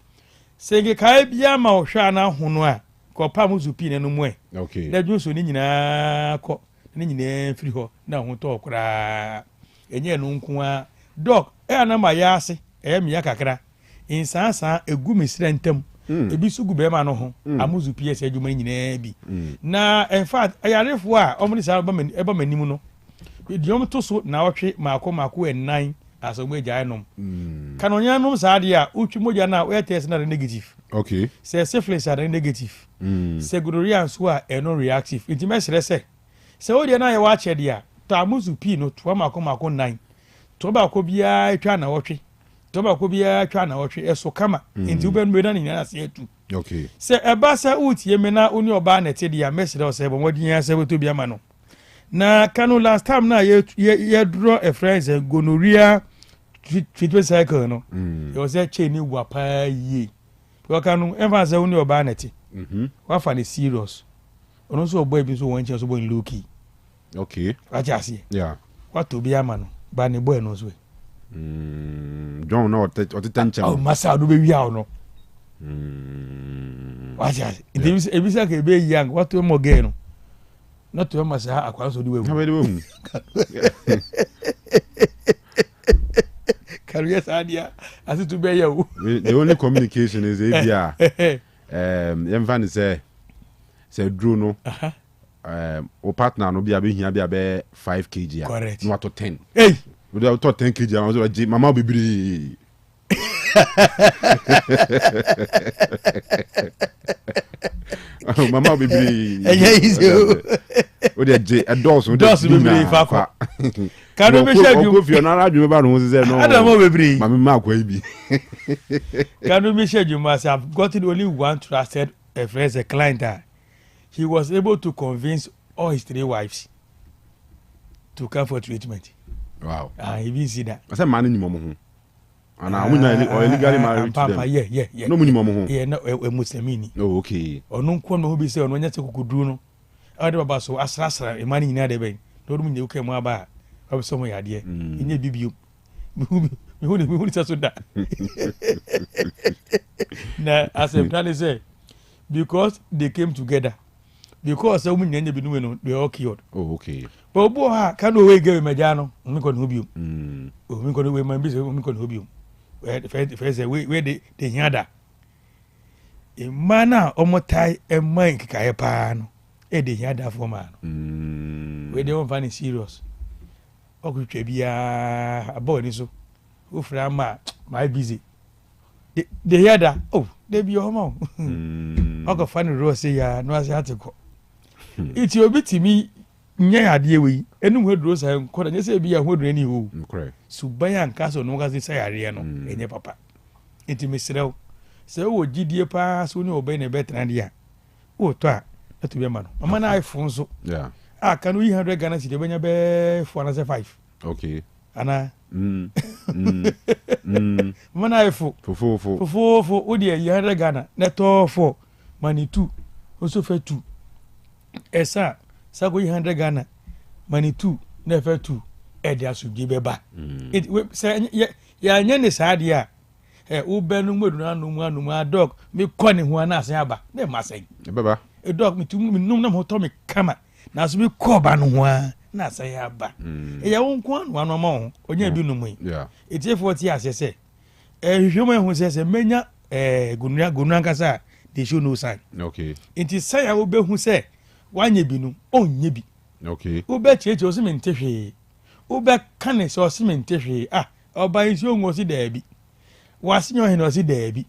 E: sege kai bia ma ohwa na ho no a ko pa amuzu pia no mu
A: okay
E: da adwen so ni nyina ko ni nyina firi ho na ho to okra enye no nko a doc na ma ya ase mi ya kakra insansa egu misire ntem ebi sugu be ma no ho amuzu ps adwuma nyina bi na in fact ayarefo a omni sa eba manim no diom to so na otwe mako en9 aso gbeja enom kanonya nom sa de a utwi moja na we test na negative
A: okay
E: se syphilis are negative se gonorrhea so a no reactive intimate se o de na ye wa che de a to amuzu p no to mako 9 toba ko bia atwa na wotwe toba ko bia atwa na wotwe eso kama enti ube no na nyina se etu
A: okay
E: se eba sa utie me na oni oba na te dia mesere o se bo modin ya se beto bia ma no na Kanu last time na ye draw a friends gonorrhea treatment cycle no yo se cheni wapa ye ko Kanu ever say oni oba na te wa fa ne serious ono so obo ebi so won che so bo lucky
A: okay
E: aja se
A: yeah
E: what to bia ma no ba ne boy no so
A: John no tencha
E: oh masa do be wi no waja ebisa ke be young what to mo ge no not to masa akwa so di we career sadia as to be you
A: the only communication is ebia yemfa say draw no o partner no bia be hia bia be 5 kg no to 10
E: hey
A: we do to 10 kg am so mama bibiri mama bibiri o de je adults bibiri fa
E: Kanu be share
A: go fi na radwe ba no se no
E: adamo bibiri
A: mama ma kwa ibi
E: Kanu be share you must have gotten only one trusted a friend, a client. He was able to convince all his 3 wives to come for treatment.
A: Wow.
E: He didn't see that.
A: I said, man, in your and I illegally married to them.
E: Yeah.
A: No minimum.
E: Yeah, no, a Muslimini.
A: Oh, okay.
E: Or no one who be say on when you could do no. I don't about so as a money in the bank. Don't mean you came about. I was somewhere idea. In your BBU. Who is also that? Now, as a plan say, because they came together. Because so many they all killed.
A: Oh, okay.
E: But boy, can we give him a jano? We can help you. We can do my business. We can help you. First, where they hear that. A man, almost tie a mind, Kayapano. They hear that for man. we dey on fan serious okutwa bia about ni so o fra ma my busy they hear that oh they be home oko fan ro say ya no ase atiko iti obi timi nye ade we enum hedro say nkoda nye say bia hodro ani ho suban anka so no ga say yare no enye papa iti mesrew say wo gidie pa so ni obai na betra dia o to a to be ma no mama na iPhone so
A: yeah
E: Kanu 100 Ghana cedi benya be 405
A: okay
E: ana mana iPhone fo o de 100 Ghana neto 4 mani 2 also fe 2 esa sago 100 Ghana mani 2 na fe 2 e de asubje be ba say ya nya ne saade a o benu modu anu dog me koni ho na asen aba na ma sen
A: beba
E: e dog me tum num na mo to me kama na so me koba no ho na asen ya ba e ya won ko anu anu ma ho onya bi num yi
A: yeah
E: it is 40 asese hwemo ho se menya gunu ankasa they show no sign
A: okay
E: it is say ya wo be hu se wanye bi no onye bi
A: okay
E: wo be cheche o se me ntehwe wo be kane so se me ntehwe oba isi onwo si da bi wasinyo he no si da bi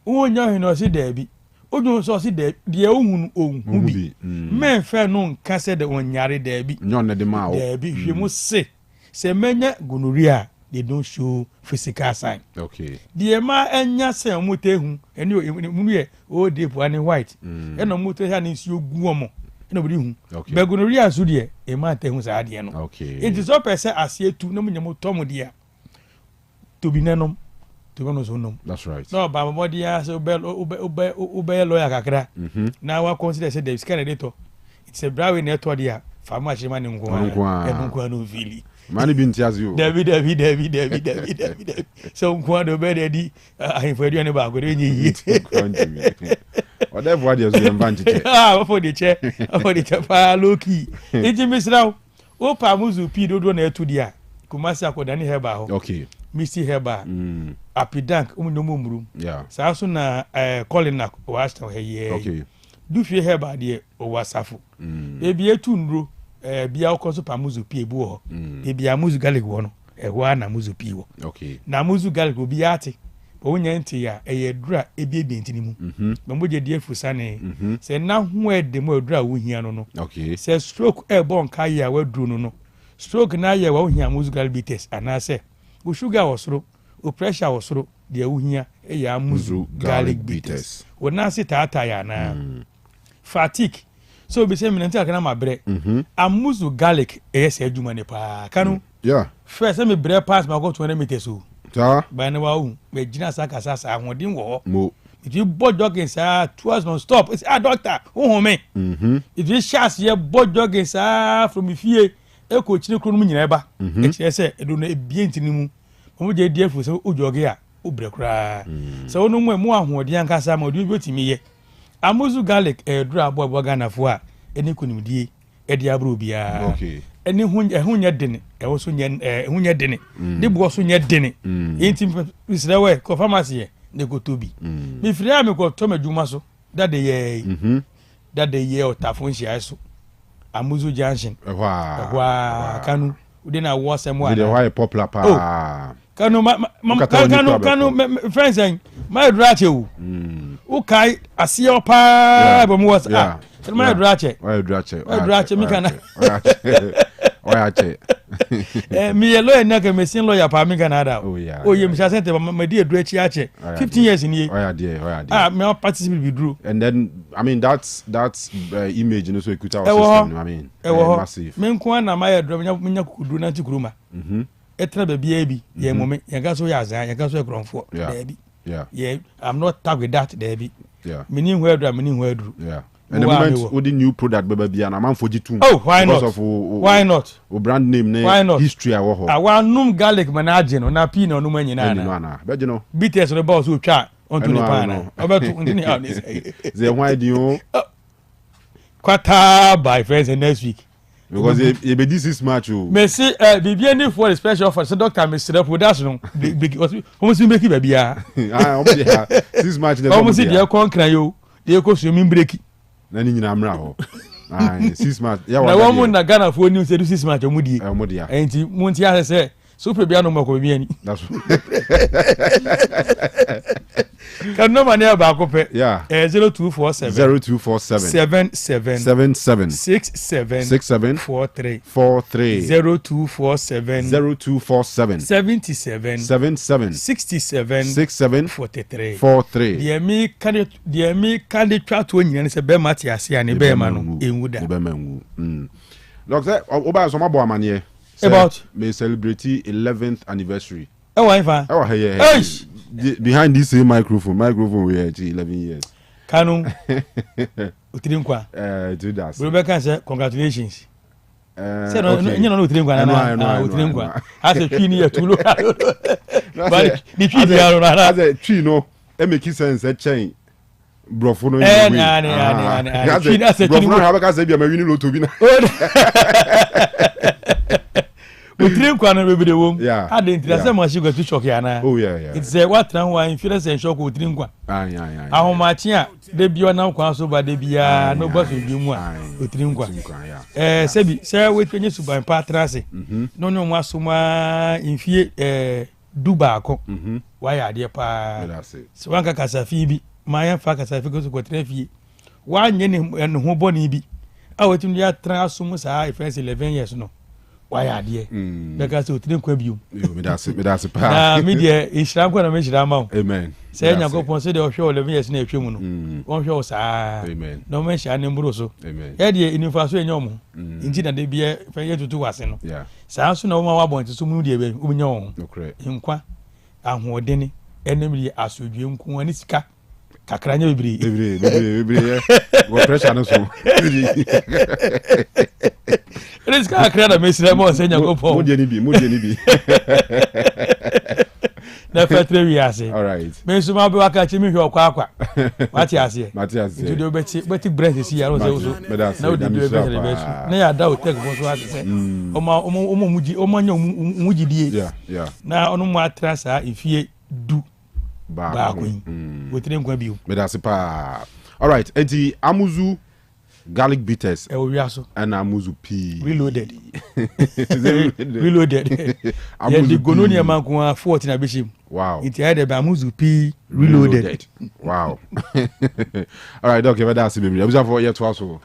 E: wonyo he no si da bi ojo so si da de ohun bi men fe no nka se de wonyare da bi
A: nyon ne de ma o
E: da bi hwemu se menya gonorrhea they don't show physical sign
A: okay
E: de ma enya se motehu eni mu ye o de po ani white eno motehu ani si ogu omo eno bri hu be gonorrhea so de e ma tehu sa de no
A: okay
E: it is up ese asietu no munyam tom de a to be nanom to go no so nom
A: that's right
E: no ba body ya so be lawyer kakra na wa consider say the scan editor it's a brawe network dia fama chima ni nko no fili
A: mani binti azio
E: David so nko do be dedi ahifo aduane ba go de nyi
A: whatever what you mvanche
E: for the chair pa loki iti misraw o pa muzu pi dodo na etu dia kumasi akodani heba ho
A: okay
E: misi heba apidank umnumumru
A: yeah
E: sa so na colina wasta he
A: okay
E: du fie heba de o wasafu ebi etu nro bia okoso pa muzu pi ebu ho ebi amuzu garlic wo no ehwa na muzu pi wo
A: okay
E: na muzu garlic obi ate onya nti ya dura ebi ntini mu mamoje die fusane se na ho ede mo dura wo hia no no
A: okay
E: se stroke bon ka ya wa duru no stroke na ya wa hia muzu garlic bitters anase o sugar osoro o pressure osoro de wo hia ya muzu garlic bitters o na se tata ya na fatigue so be say minute akana mabre amuzu garlic se adwuma ne pa kanu
A: yeah
E: first me bre pass ma go 20 meters o
A: ta
E: ba na wa me gina saka sasa ahodin wo
A: mo
E: if you bod jogging sa 2 hours non stop it's doctor who me if you chance ye bod jogging sa from fie e ko chini kro no nyina ba e che se e do na ebie ntini mu mo je die fu so o jogging a o bre kra so onu mu ahodin anka sa ma odi obetimi ye amuzu garlic dura abo Ghana fo a eni kunimdie e dia bro bia
A: okay
E: eni hunya dene e wo so hunya dene de bo so nya dene enti Israel ko pharmacy e ne go tobi mi firi am ko to madwuma so that dey otafon hia so amuzu junction wa Kanu udi na wo sem wa
A: de why popular pa
E: Kanu Kanu friends and my drache o kai asia pa ba mu was my drache mi kana
A: oya che
E: mi yelo na ke mesin lawyer pa mi kana da o yem sha sente ma di edrachi ache 15 years ni
A: oya die
E: me participate be drew
A: and then I mean that's image no so ekuta our system I mean massive
E: me nko na ma yedro nya kudu na tikuruma etra be bia bi ye momme ye ga so ya zan ye ga so ekronfo baby yeah I'm not tag with that baby mini hu adru
A: yeah and the moment with the new product baby and man for G2
E: oh why not
A: o brand name ne history a wo ho
E: awanum garlic manage no na pi na onum anyina
A: na be no
E: bitters no boss o twa onto the pan obeto ndini how this
A: they why do you
E: quarter by friends next week
A: because e be this match o
E: me see bibia ni for special offer so doctor me sire production no almost make it bia
A: this match
E: almost dey concrete yo dey ko so mi break
A: na ni nyina amra ho Aye, 6 months. Yeah,
E: na one na Ghana for new say 6 months omudi. Enti munti ya say super bia no mako bi ani.
A: That's
E: Can no man ba ko pe.
A: Yeah.
E: 0247
A: 77 67
E: 43
A: 0247
E: 77
A: 67
E: 43. The me can try to nyina se be mate ase ane be ma no enwuda.
A: Be ma nwu. Look, say oba so mabo amane.
E: About
A: may celebrate 11th anniversary.
E: Oh, why fa?
A: Oh, yeah. Behind this same microphone we here 11 years.
E: Kanu. Utirinkwa.
A: Do that.
E: Rebecca say congratulations. Say no, you know Utirinkwa na Utirinkwa. As a tree near to look. But the tree there na. As
A: a tree no, e make sense e chain. Brofo no.
E: As a tree no
A: have ka say bia ma wini loto bi na.
E: Utirinkwa na bebe de wom.
A: Yeah.
E: I didn't say much you go to shock ya na.
A: Oh yeah.
E: It's a what ran why influence and shock Utirinkwa.
A: Yeah.
E: Ahomachia de bia na kwa so ba de bia no boss bi mu a Utirinkwa. Sebi say we twenye suban patrase. No no asoma infie duba akọ. Why ade pa. So wanka kasafi bi, maya fa kasafi ko so ko trafie. Wa nye ne ho boni bi. A wetin dia tra asum sa ifense 11 years no. Why are they? Because you didn't quit you.
A: Me that's a power.
E: Media is Ramko and Mishram.
A: Amen.
E: Say, you go consider of show 11 years in a few months. One show,
A: amen.
E: No mention in Brusso.
A: Amen.
E: Eddie in Faso and Yomo. Indeed, they be a fair to do us.
A: Yeah.
E: Sounds no more want to sumu the Union.
A: No correct.
E: Inqua. And who Denny, enemy as you do, Kuaniska. Kakranya bibiri.
A: Go pressure no so.
E: This guy create mesra mo say nya go po.
A: Mo je ni bi.
E: Na fetre wi ase.
A: All right.
E: Me so ma be waka chi mi hwe okwa. Mati ase.
A: Nti
E: do beti breast si ya no say so. Na o de do be na ya da Otec bo so ase say. Omo muji nya muji die.
A: Yeah.
E: Na onu mu atrasa ifie du. Ba ko. Wotire nkwa biu.
A: Me that's pa. All right. Enti amuzu garlic bitters and amuzu P
E: reloaded. Yeah, the gononia man ko 14 na bishim.
A: Wow.
E: It had the amuzu P reloaded.
A: Wow. All right, okay, that's it baby. I'm for here to also.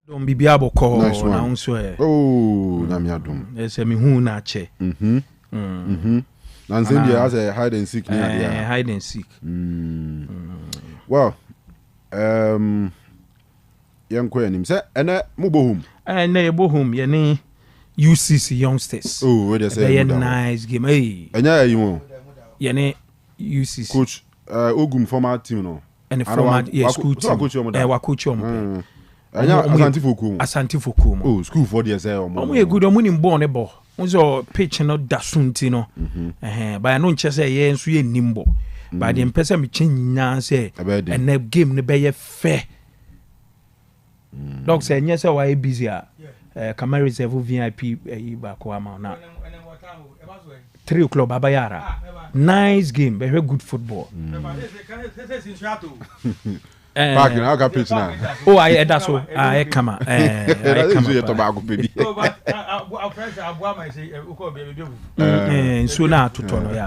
C: Don't be able to call
A: nice one. Oh, na mi adum.
C: Yes, me who na che.
A: Nanzendi has a hide and seek near there.
C: Hide and seek.
A: Well, young queen him say, and Mubohum.
C: And Bohum, your name UCC youngsters.
A: Oh, where they say
C: a nice game. Hey,
A: and yeah, you know,
C: your name UCC
A: coach Ogum former team, no,
C: and the format, yes, coach.
A: Coach,
C: Coach.
E: Asante Fokum.
A: Oh, school for the say
E: omo good omo nim ball ne ball. Unso pitch no da sunti no. But no nche say ye nso ye nimbo. But the person me change na say and game ne be ye fair. Dog say nye say why busy Camera reserve VIP ba ko ama na 3 o'clock Babayara. Nice game, very good football.
A: Parking, I got pitch now.
E: Oh, I that's so. I come. So now to turn,
A: yeah.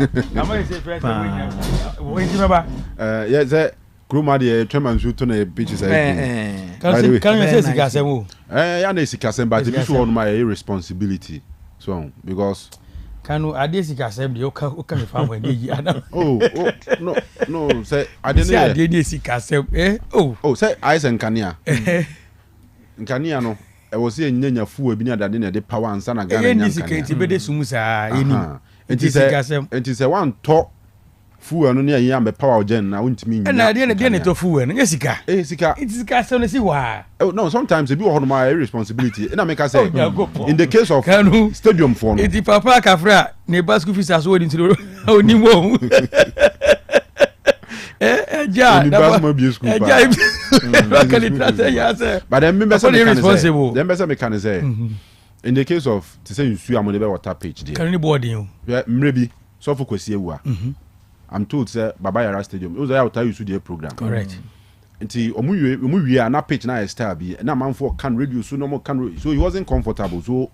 A: Kroma de Chairman shoot on a pitches.
E: Can you say Sikasemu?
A: I know Sikasem, but this one my irresponsibility. So because
E: Kanu Adesikasem, you can find when you no, say I didn't say Adesikasem, eh? Oh, say Ice and Kania. Kania, no, I was saying Nenya Fu, Bina, that didn't the power and Sana Gan. It is a one talk. Fu anu ne ya me power gen na untimi nya. Na de ne to fu enu sika.
A: Sika.
E: It is sika so na si wa.
A: Oh no, sometimes it be one of my responsibility. Na make say in the case of Kanu, stadium for no.
E: It papa kafra ne basku fees as we into oni mo. Ja,
A: na ba bi school ba. But then me say responsible. Then me say in the case of to say you sue am on the water page there.
E: Can you board you?
A: Yeah, maybe so for kwesi ewu. I'm told say Babayara Stadium. It was I will tell you to the program.
E: Correct.
A: Until omu na pitch na star bi na manfo can radio so no more can so he wasn't comfortable so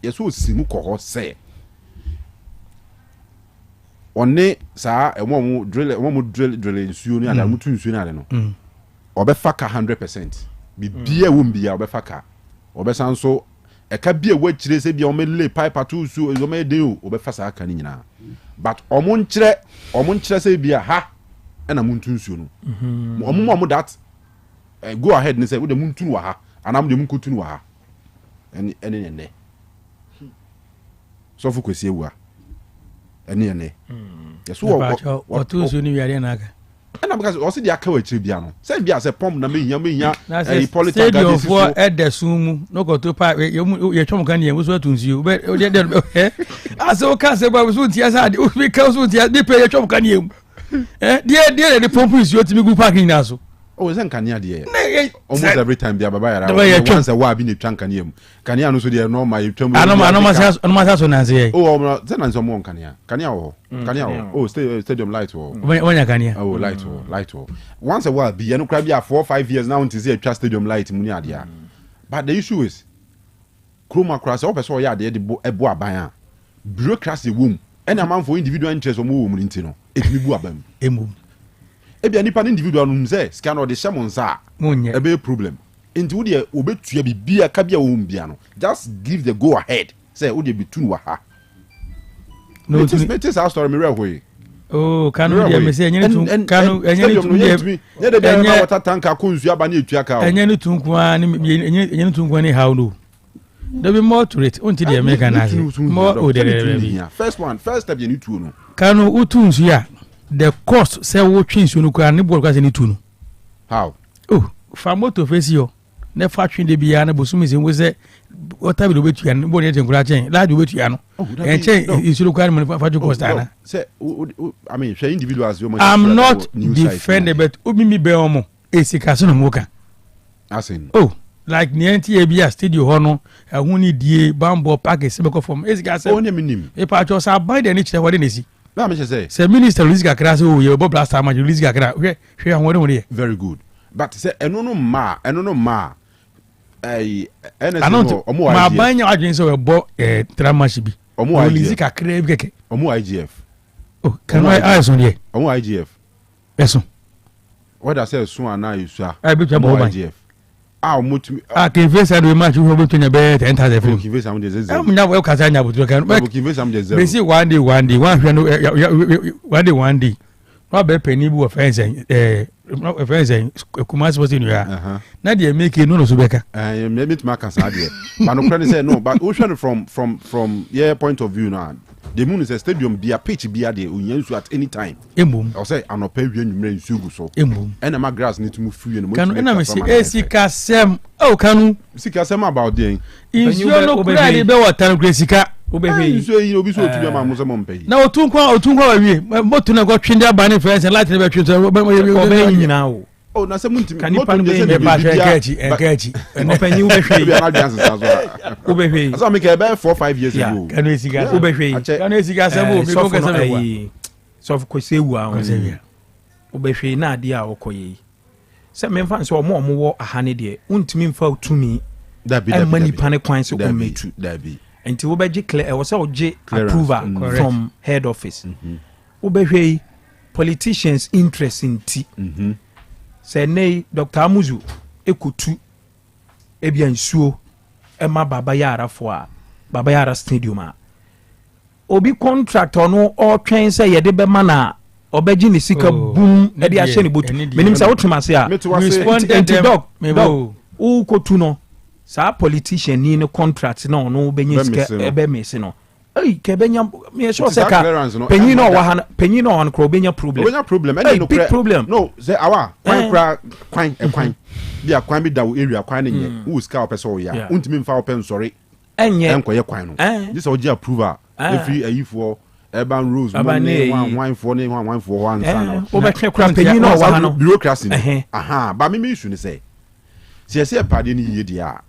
A: yes so simu ko say onne sa emo drill nsuo ni ada mutu nsuo ni ade no obefaka 100% bibia wo mbia obefaka obesan so eka bia wa kire se bia o me lay pipe atu so o me dey o obefasa aka ni nyina but omun kire say bia ha na muntu nsuo no omun that go ahead ni say we de muntu wa ha anam de munkutu wa ha ene ne so fu kwesi ewu a ene ne yeso
E: o tu nsuo ni wiare na aka
A: na because o se dia ka wa kire bia no say bia say pom na me nya
E: political garden for edesumu no go to pa ye twom kan ye wo so tu nsuo be aso ka se ba so tia sa de o be ka so tia de pe ye twom kan ye die de pompu nsuo ti mi gu parking na so
A: oh is nkania de almost every time bia Babayara once a wa bi ne twan kania mu kania no so de no ma ye twom
E: anoma so na se
A: oh ze na nso mo kania wo oh stadium light wo
E: wanya kania
A: oh light wo once a wa bi ye no kra bia 4-5 years now until say twa stadium light mu ni ade a but the issue is chroma cross o person ya de ebo aban a bureaucracy wom and a man for individual interest o mo wo mu nti no etimi bu abam
E: emu
A: ebia nipa individual no say scan or the shamonsa e be problem into we dey obetua bibia ka bia wo mbia no just give the go ahead say we dey between wa ha no it is our story me real
E: oh Kanu dey me say enye tun Kanu enye tun
A: ye dey water tank akonsu aba na etua ka
E: enye tun kwa enye tun kwa ni how no there be more to it until the American has more
A: first step you need to know
E: Kanu utunsu ya the cost say wo twinsu no kwa ne board kwa se ni tu no
A: how
E: oh fa moto face yo ne fa twin de bia na bosumi se wo se water bi do betua no bo ne tenkura chen la do betua no enche isuru kwa ne fa ju cost ana
A: say I mean share individuals you
E: I'm not defending but obimi be omo esika so no moka
A: asin
E: oh like nienti e bia studio ho no ahuni die bambo park se be ko form esika se
A: oh ne minim
E: e pa cho sa ban de ni chire wode nesi
A: na me say
E: say minister release kakra so ye bo blaster ma release kakra hwe ahun wode
A: very good but say eno no ma NSO omo
E: ma banya adwen so we bo tramash bi
A: omo
E: release kakra bi keke
A: omo IGF
E: oh can I so there
A: omo IGF
E: eso
A: what I say so ana isu
E: I be
A: omo IGF mutumi
E: can face and we match we be to be 10,000 free
A: can face am dey say
E: am na we kasa nya butu kan
A: can face am dey zero
E: we see one day one hwe no one day no be penny bu offense offense kuma suppose you na dey make no so beka
A: me to make am say dey but no credit say no but we from your point of view now the moon is a stadium be a pitch be at any time.
E: I'll
A: say I'm not paying you so. And my grass need to move free and
E: Sika Sem. Oh, Kanu.
A: Sika Sem about the
E: you no cry be water Gresica.
A: You'll be so to your mamma pay.
E: Now, what to go Trinda Banning friends and Latin now.
A: Oh, na se munti
E: can you pan be ba engage and open you be
A: hwe so make about 4-5 years ago
E: can you see guys be hwe can you see guys
C: so for say wu a say be hwe na ade a okoye se me fa so omo wo ahane de untimi mfa utumi da mani pane kwan so o metu
A: da bi
C: enti wo be gi clear e wo se o gi approval from head office wo be hwe politicians interest in tea say nay Dr. Amuzu ekutu ebia nsuo ema baba yara fo a baba yara stadium a obi contractor no o twen say ye de be mana obeji ni sika boom e de ahye ni botu menim say wotuma se a respond to dog o kotu no sa politician ni no contract no no benyi sika ebe mesi no Hey, kebenya me sure say ka penyin no wa penyin no on kro benya problem
A: any no
C: big problem
A: no say awa kwan bia kwan bi da area kwan ne who ska opese o ya untimi mfa open sorry
C: enye
A: enkoye kwan no this oji approval every ayifo urban rules one for one sana
C: o be twe kra penyin no wa no
A: bureaucracy aha ba me issue ni say say pade ni ye dia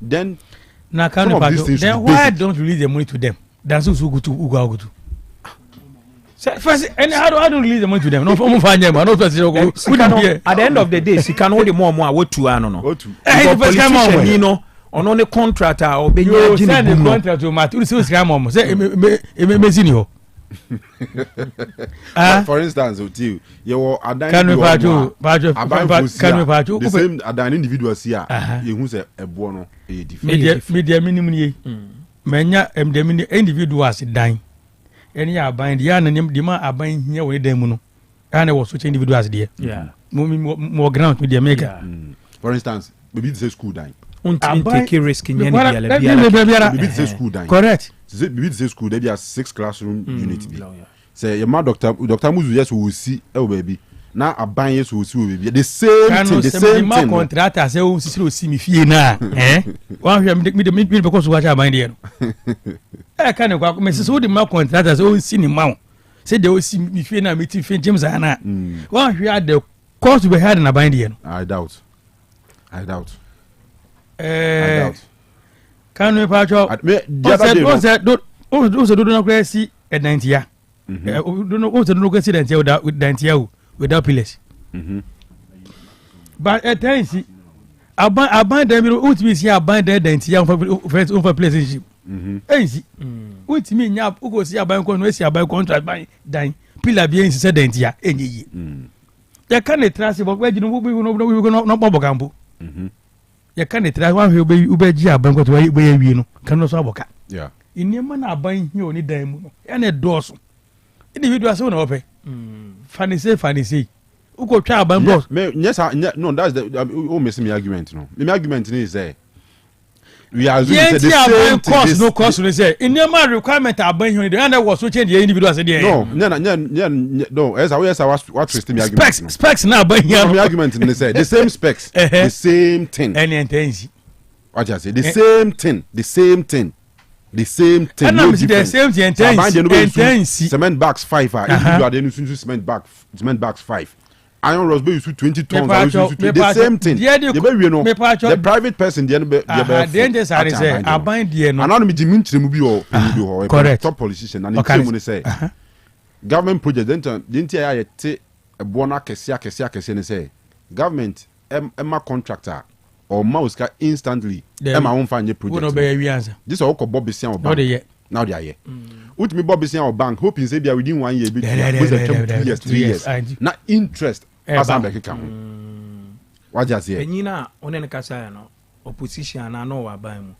A: then
E: now can you then why don't you release the money to them? That's also go to Uga. First, and how don't release the money to them? No, for find them. No, first,
C: at the end of the day, she can hold the more what to no.
E: Politician,
C: you know, on only contractor or be
E: you send the contract to Matthew. So scam say me
A: for instance, you
E: can we
A: the same an individual here. You who say a bono
E: media minimum menya individuals dying. Any are buying the anonym demand are buying here with them no. And I was such individuals there.
C: Yeah.
E: More ground with the maker.
A: For instance, maybe the school dying.
C: Take a risk in
A: any school dying.
E: Correct.
A: Maybe the school there be a 6 classroom unit be. Say your man Dr. Muzu yes we will see oh baby. Now a ban yes we will see baby. The same thing.
E: Contractor say oh see me fie na. One me because watch a ban there. Can you go me so the man contractor say oh see ni ma. Say they will see me fie na me fie James ana. One we had the cost we had na ban there.
A: I doubt.
E: Can we patch up? Also do not see at 90 ya. Also do not see that with 90 ya without pillars. But at times, I bind them with me. See, I bind them 90 ya for places. Easy. With me now, who go see a bank on see a bank contract by dying. Pillar being said 90 ya. Any. You can't trust about where you know we will not bubble campo. You can't try one who be Ubeja banquet where you know, cannot saboka.
A: Yeah.
E: In your man are buying you only them and a doors. Individuals on open. Funny say. Who go try buying boss?
A: Yes, no, that's the missing argument. No, the argument is there. We are
E: the cost, no cost. We say in your man requirement are buying you and I was switching the individuals. No, as I was twisting the argument. Specs now buying the
A: argument. They say the same specs, the same thing.
E: Any intention.
A: What I say, the same thing.
E: And I'm the same thing.
A: Cement bags 5. You are then using cement bags 5. Iron rods be used 20 tons. The same thing. The private person,
E: I bind the
A: correct. Top politician and they say government project didn't I take a bona kesia say government Emma contractor or mouse instantly Emma won't find your project. This all called Bobby Sian now they are here. With me Bobby Sian or bank hoping say they are within 1 year, 2 years. Not interest. What just here?
C: Penina on any casa no opposition I know about him.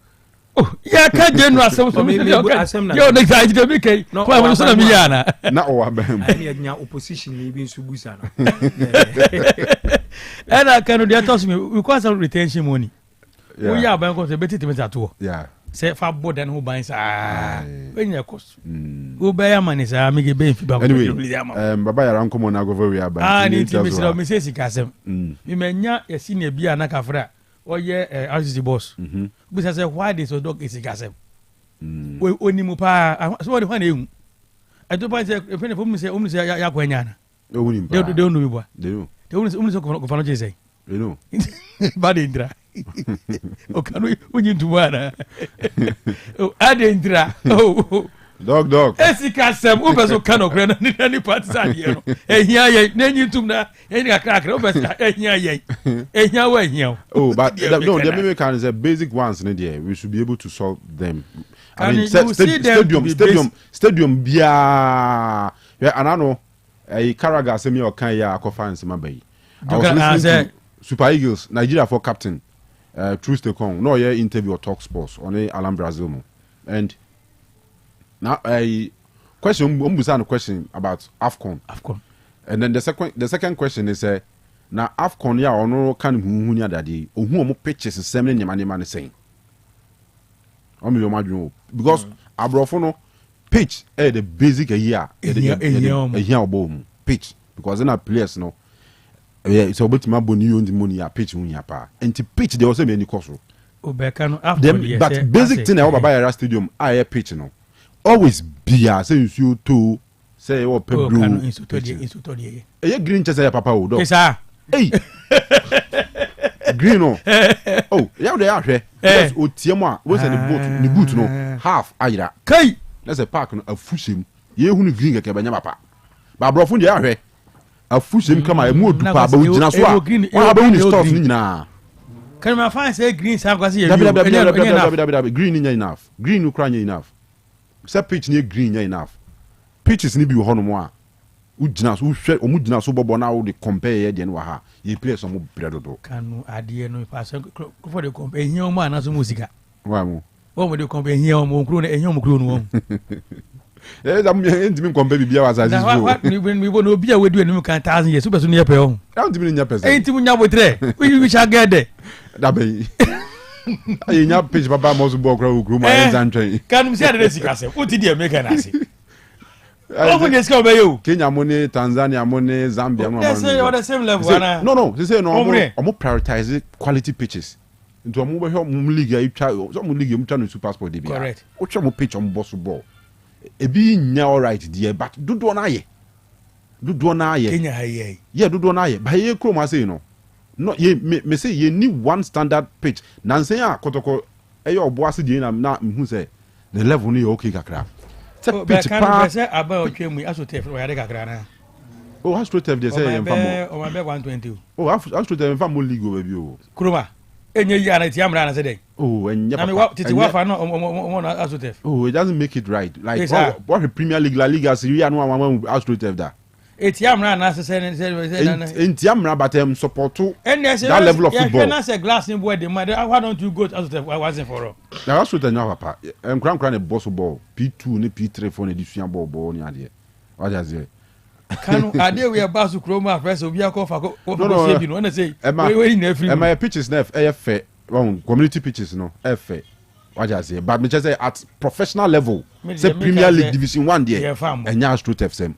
E: Oh, yeah, can't general assembly. You're the guy to make no not
C: our opposition maybe Subusana.
E: And I cannot tell me because of retention money. We are bank of the better to all.
A: Yeah.
E: say fa board no ban sa when you cost go buy am and say make be fi ba
A: anyway baba yara nkomo na go very aba
E: ni ti me say sikasem me manya ya senior bia na kafra oye RCC boss bi say why this dog is sikasem we onimu pa so what the one I do say if any say ya kwanya na they don't know bua they only say go fa no je say
A: you know
E: bad indra o Kanu unyi tumana o adendra o
A: dog
E: esikasem o beso Kanu kra na ni partisan ye no ehia ye na nyi tum na eni kakra o beso ehia wa ehia
A: oh but no the me can say basic ones in there we should be able to solve them. I mean stadium bia and I know a Karaga semi or kan ya akofans mabai. I was listening to Super Eagles Nigeria for captain True Stekong no yeah interview or talk sports on Alam Brazil and now a question question about AFCON and then the second question is now AFCON ya ono kan hunya dadi ohu omo pitches same ne nyama saying because abrofo no pitch the basic a year pitch because in our players no it's about my boni on the money pitch pa and to pitch there also many cost
E: but
A: basic thing about Bayera stadium I pitch no always be say you to say what Pedro green chese papa o do hey green no oh yeah they are here because otiemo we say the boot no half ayira
E: kai
A: let's say park no afushim ye hu no green keke banya papa ba brofo dey ahwe afushim kama emu odupa ba ugina so a wa ba uni stores ni nyina
E: kan ma fan say green sa kwase ye
A: green nya enough green no kra nya enough say pitch ni green nya enough pitches ni bi ho no mo a ugina so hwe omugina so bobo na wo de compare ye de no ha ye play some bredodo
E: Kanu adie no pass for the compare ehia mo anaso musika
A: wa mo
E: mo de compare ehia mo kro na ehia mo kro no wo
A: da me ndimi compare bibia wa za zizo
E: we bo no bia we do enu kan 1000 years super so ne pe ho
A: da ndimi nya pesa
E: enti nya botre we shall get there
A: da be ayi nya page baba mo so bo kra ogru ma enzantwen
E: Kanu si ade sikase uti die make na ase Open the scope you.
A: Kenya money, Tanzania money, Zambia money.
E: They say on the same level.
A: No. They say no. I'm prioritize quality pitches. Into a move here, league you try. Some league you try to super sport.
E: Correct.
A: Which I'm pitch on boss ball. E be now all right there, but do na ye.
E: Kenya haye.
A: Yeah, do na ye. But ye chroma say no. No ye me say ye need one standard pitch. Nanse ya kotoko. Eyo boase die na who say the level ni okay kakra.
E: Pitch pa say aba otwemu asotef o yade kakra na
A: oh asotef dey say em famo
E: o ma be 120
A: oh asotef em famo league o baby o
E: kroma enye yi ana ti amra na say dey
A: oh enye
E: papa na me titi wa fa no o na asotef
A: oh it doesn't make it right like what the Premier League La Liga Serie A no one asotef da
E: eti amra na say
A: enti amra but support that level of football
E: yeah na say glass in boy dey mad why don't you go to asotef wasn't for all
A: na asotef na papa kran na boss ball P2 ne P3 for na disuan ball ni ade what just there
E: Kanu ade we ba su kroma press obi akofa ko say bi no na say we na free
A: my pitches na fair community pitches no fair what just there but me just say at professional level say Premier League Division 1 there enya asotef sem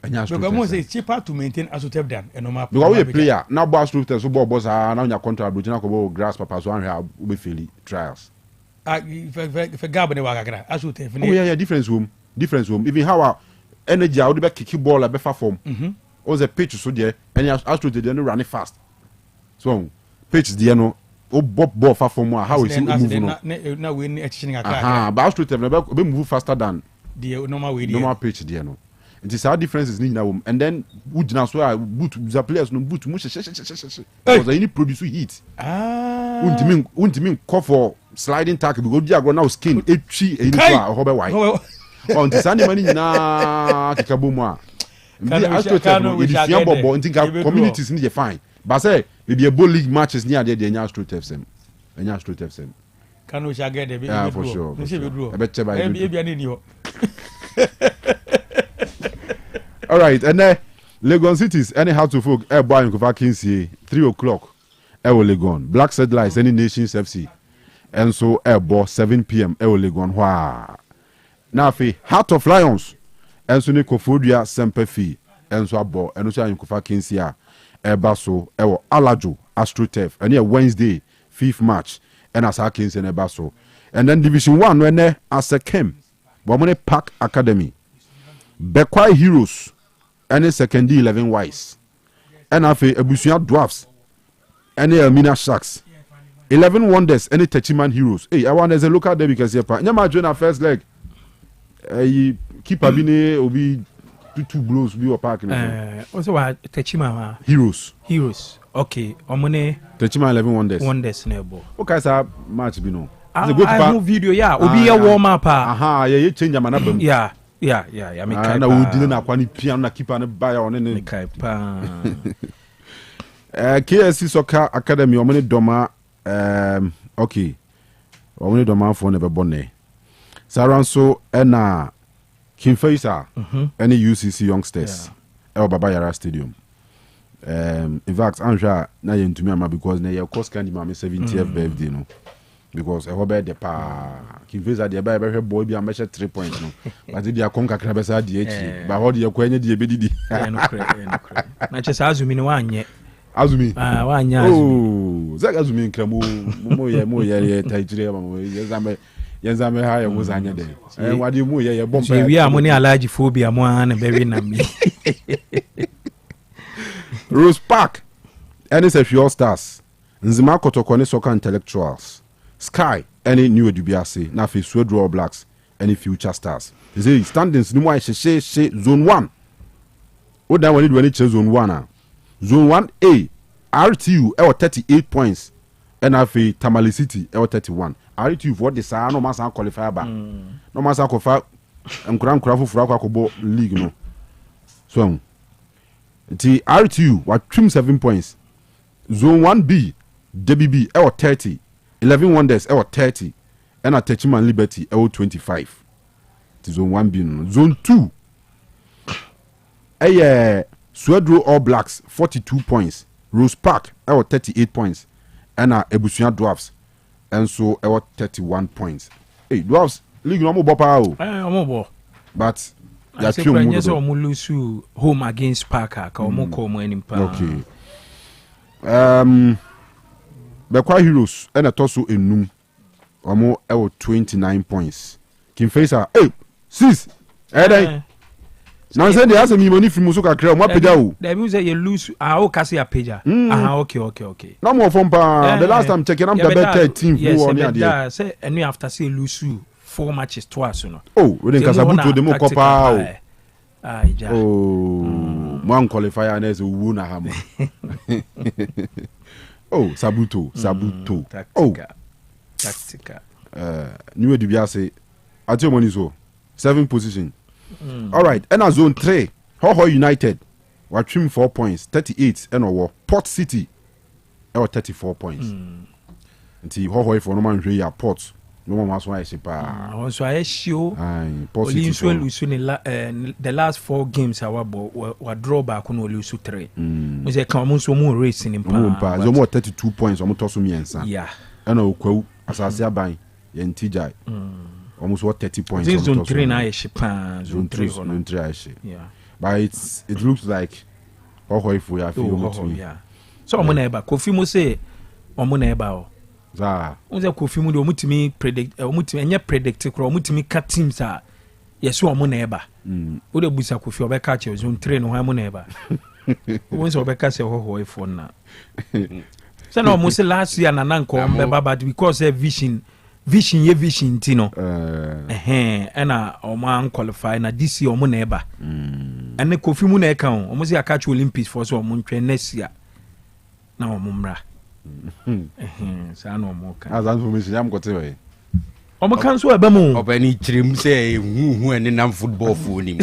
E: because it's cheaper to maintain asotef than a normal
A: because we player now boss asotef so ball boss now nya contract bro na ko grass papa so anhwe we fail trials
E: if gab ne wakakra asotef
A: ne yeah difference room even how our energy how the back kick ball be far form o the pitch so there and asotef dey no run fast so pitch there no o ball far form how is it move
E: na we ni etching akra
A: but asotef be move faster than
E: the normal
A: pitch there no. It is our differences in now, and then would now so boot the players no boot much because any produce heat. Wouldn't mean call for sliding tackle because they are now skin etchy any hobe white. On the Sunday money na kikabomo. The communities need to fine. But say maybe a ball league matches near there the Astro TFM. Astro TFM.
E: Kanu shall get
A: the for sure. I bet you all right, and then Legon cities, anyhow to folk, boy in Kofa Kinsey, 3 o'clock, Legon. Black Settlers, any Nations FC. and so ebo 7 p.m. Legon hwa na fe Heart of Lions and so ne Kofodua Sempefi and so abo and so Yankofa Kinsia eba so ewo Alajo AstroTurf and here Wednesday 5th March and as Kings and eba so and then Division 1 when there as a Kem Bomone Park Academy Bekwai Heroes and a second 11 Wise and afe Ebusuya Dwarfs and Elmina Sharks 11 Wonders any Techiman Heroes. Hey, I want as a local there because you're Nyama join first leg. Keep a bine obi two blows be parking.
E: Also what Techiman Heroes. Okay, omone
A: Techiman 11 Wonders.
E: Wonders nebo.
A: Okay, sir, match bino.
E: I have video yeah, obi a warm up.
A: Aha, yeah, change your man.
E: Yeah. Me kai.
A: Na we didn't na kwani piano na keeper na buy on ne.
E: Me kai pa.
A: KSC Soccer Academy omone doma okay. Omone doma for never bonne. Saranso ena Kimfaisa any UCC youngsters. El Baba Yara Stadium. In fact, I'm sure na yentumi ama because na your course can my 70th birthday no. Because I hope the pa Kimfaisa the ba boy be measure 3 points no. But if you conquer krabesa the echi, but how the kwanye the bedidi.
E: Na chesa azumi ni wanye.
A: Azumi.
E: Wanye azumi.
A: Oh, zaka azumi nkramo mo ye taijire ma mo yenzame ha ya muzanya de. Wadi mu ye bomba.
E: So we are money allergy phobia mo an be na me.
A: Rose Park. NSF All Stars. Nzima Kotokone Soccer Intellectuals. Sky any new edubiase na fe Swedro Blacks any Future Stars. They say standings ni mo she zone 1. O da wani do any zone 1 ah. Zone 1A RTU 38 points and afi Tamale City 31. RTU for the sa no masa qualify ba. No masa qualify nkura fufura akobo league no. So the RTU what trim 7 points. Zone 1B DBB 30. 11 Wonders 30 and a Techiman Liberty 25. It is zone 1B no. Zone 2 Swedro All Blacks 42 points. Rose Park 38 points. And Ebusuya Dwarfs and so 31 points. Hey, Dwarfs league no mo bopa o. But
E: ya trim mo do. So mo lose home against Parker ka mo ko mo enim pa.
A: Okay. Bekwa Heroes and a tosso enum. Omo 29 points. Kimfaisa sis. Now say they ask me money from Musuka Kra mo peda o.
E: They mean say you lose o kasi a page. Okay.
A: No more from the last time checking am the better team who on here.
E: Yes, say any after say lose 4 matches twice no.
A: Oh, we dey Kasabuto de mo kopa o.
E: Ja.
A: Oh, mo qualifier na say wu na ha mo. Oh, Sabuto.
E: Tactica.
A: New Edubia say at your money so 7th position. All right, and a zone 3 Ho United were trim 4 points 38 and over Port City 34 points. Nti Ho for no man hwe ya Port no man was why shepa.
E: Also I show
A: Port City
E: the last 4 games were draw back on lose 3. We say come so more racing in pa.
A: So more 32 points almost toss me ensa.
E: Yeah.
A: And okwu asase aban ye ntijai. Almost what 30 points.
E: This zone 3 na shepa zone 3
A: yeah. But it looks like if we are feeling
E: yeah. So omo na eba Kofi mo say omo na eba o.
A: Za.
E: Unze Kofi mu de omutimi predict omutimi enye predict kro omutimi ka teams a yeso omo na eba. Wo de busa Kofi obeka che zone 3 no ho omo na eba. Wonse obeka se ifo na. So na omo say last year na nanko mbeba but because vision tino ena oman qualify na this year omo na eba ene Kofi mu na eka omo say aka che Olympics for so omo ntwe next year na omo mra sa no omo ka
A: as information am gote we
E: omo kan so eba mu
B: obani chirim say hu ene nam football fu ni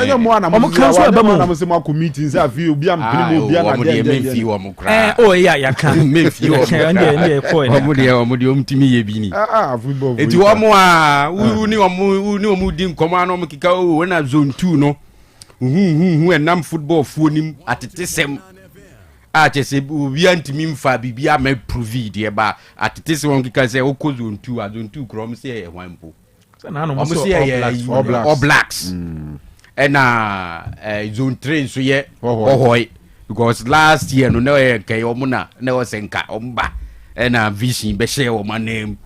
A: ya mo ana
E: omo kan so eba mu
A: na mo say mo meeting say afi obi am pini mo obi na
B: de me fi wo mo kra
E: ya kan
B: me fi wo
E: ende ko
B: omo de omtimi ye bi ni
A: football
B: eti wo mo a uni omo di nkoma no mo kika o na zone 2 no hu enam football fu ni atete sem kyese obi antimi mfa bibia ma prove de ba atete se won kika se zone 2 a zone 2 krom se ye hwan mpo all blacks zone 3 so ye hohoi because last year no na ke omuna na o senka omba vision be share o manem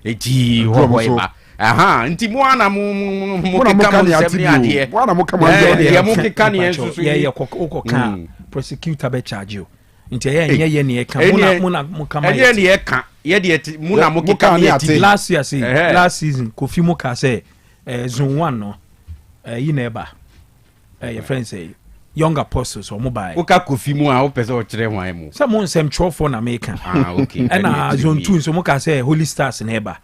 B: eti hohoi ba nti mo ana mo keka mo semni ade
A: wana mo kama
B: ya mo keka ne enso so
C: ye kokoka prosecutor be charge you nti ye ne eka mo kama
B: ye ne eka ye de mo na mo keka ne
C: last year say last season Kofi mo ka say zone 1 no yi na eba your friend say young apostles or mobile
B: o ka Kofi mu a o pese o kire hwan mu
C: some on sem chro for na America
B: okay
C: and zone 2 so mo ka say Holy Stars na eba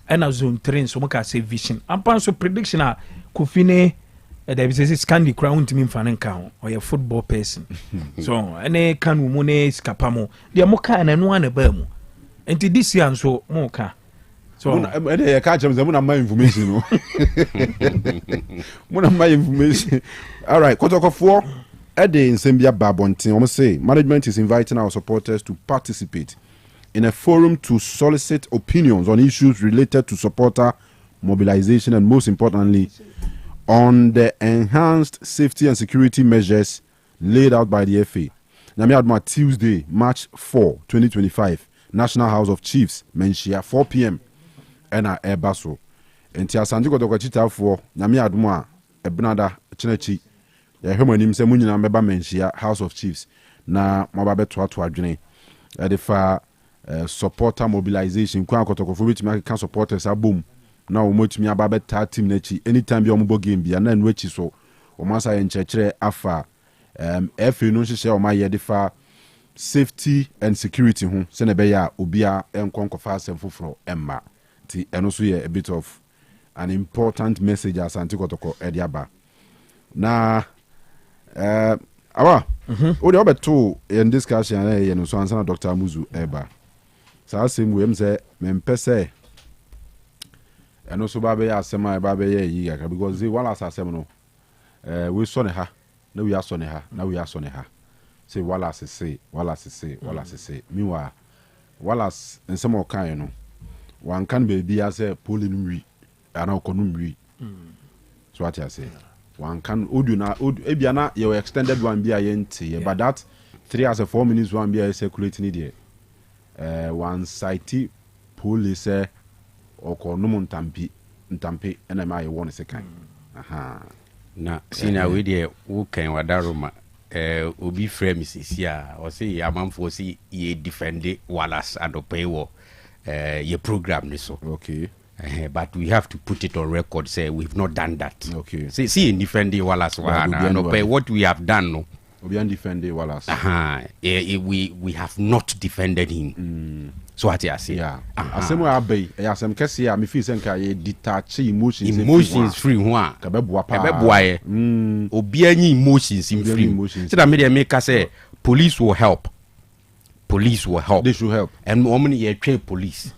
C: and zone 3 so mo ka say Vision ampan so prediction a Kofi ne there be say Scandi crown ntimi mfa ne nka ho or your football person so ene Kanu mu ne skapa mo de mo ka na no ana ba mu enti this year so mo ka so
A: ene ka chem ze mo na my information no mo na my information. All right, Kotokofo ede nsembia babontin o say management is inviting our supporters to participate in a forum to solicit opinions on issues related to supporter mobilization and most importantly on the enhanced safety and security measures laid out by the FA. Nyame adma Tuesday, March 4, 2025, National House of Chiefs, Menchia, 4 p.m. Ena Ebaso. Enti asanti Kotoko chitafo, Nyame adma ebnada chinechi. Ya hemo nim se munyina meba Menchia House of Chiefs na mababe to adwene. Edefa supporter mobilization kwa Kotoko fo bitimi kan supporters abom. Na o motumi ababe ta team nachi anytime bi ombo game bia na nwachi so o masa ye nchekere afa FA no hyehyɛ o ma ye defa safety and security ho se na be ya obia enkonkofa asem foforo emma ti eno so ye a bit of an important message asante Kotoko ediaba na awa o de obeto in discussion ye no so ansa na Dr. Amuzu eba sa asem we mse mempese and also babe ya sema babe ye yi aka because Wallace asem no we so ne ha na we aso ne ha na we aso ne ha say Wallace say meanwhile Wallace nsem o kan no wan kan be bia say polin wi ana okonum wi so what I say wan kan odu na e bia na your extended one bia ye nti but that 3 as a 4 minutes one bia circulating there one site police oko no ntampi ena ma ye won second
B: na sina we de wo kan wadaroma obi frame sisia o say amanfo si ye defend Wallace adope wo ye program ni so
A: okay
B: but we have to put it on record say we've not done that
A: okay
B: see defend Wallace wa no pay what we have done no
A: we can defend Wallace
B: we have not defended him so what I say
A: asem wa bay asem kese ya me feel say nka ye detach
B: emotions free ho a
A: ka be boa pa
B: be boa ye obi anyi emotions in free so that make say police will help
A: they should help
B: and omni ye train police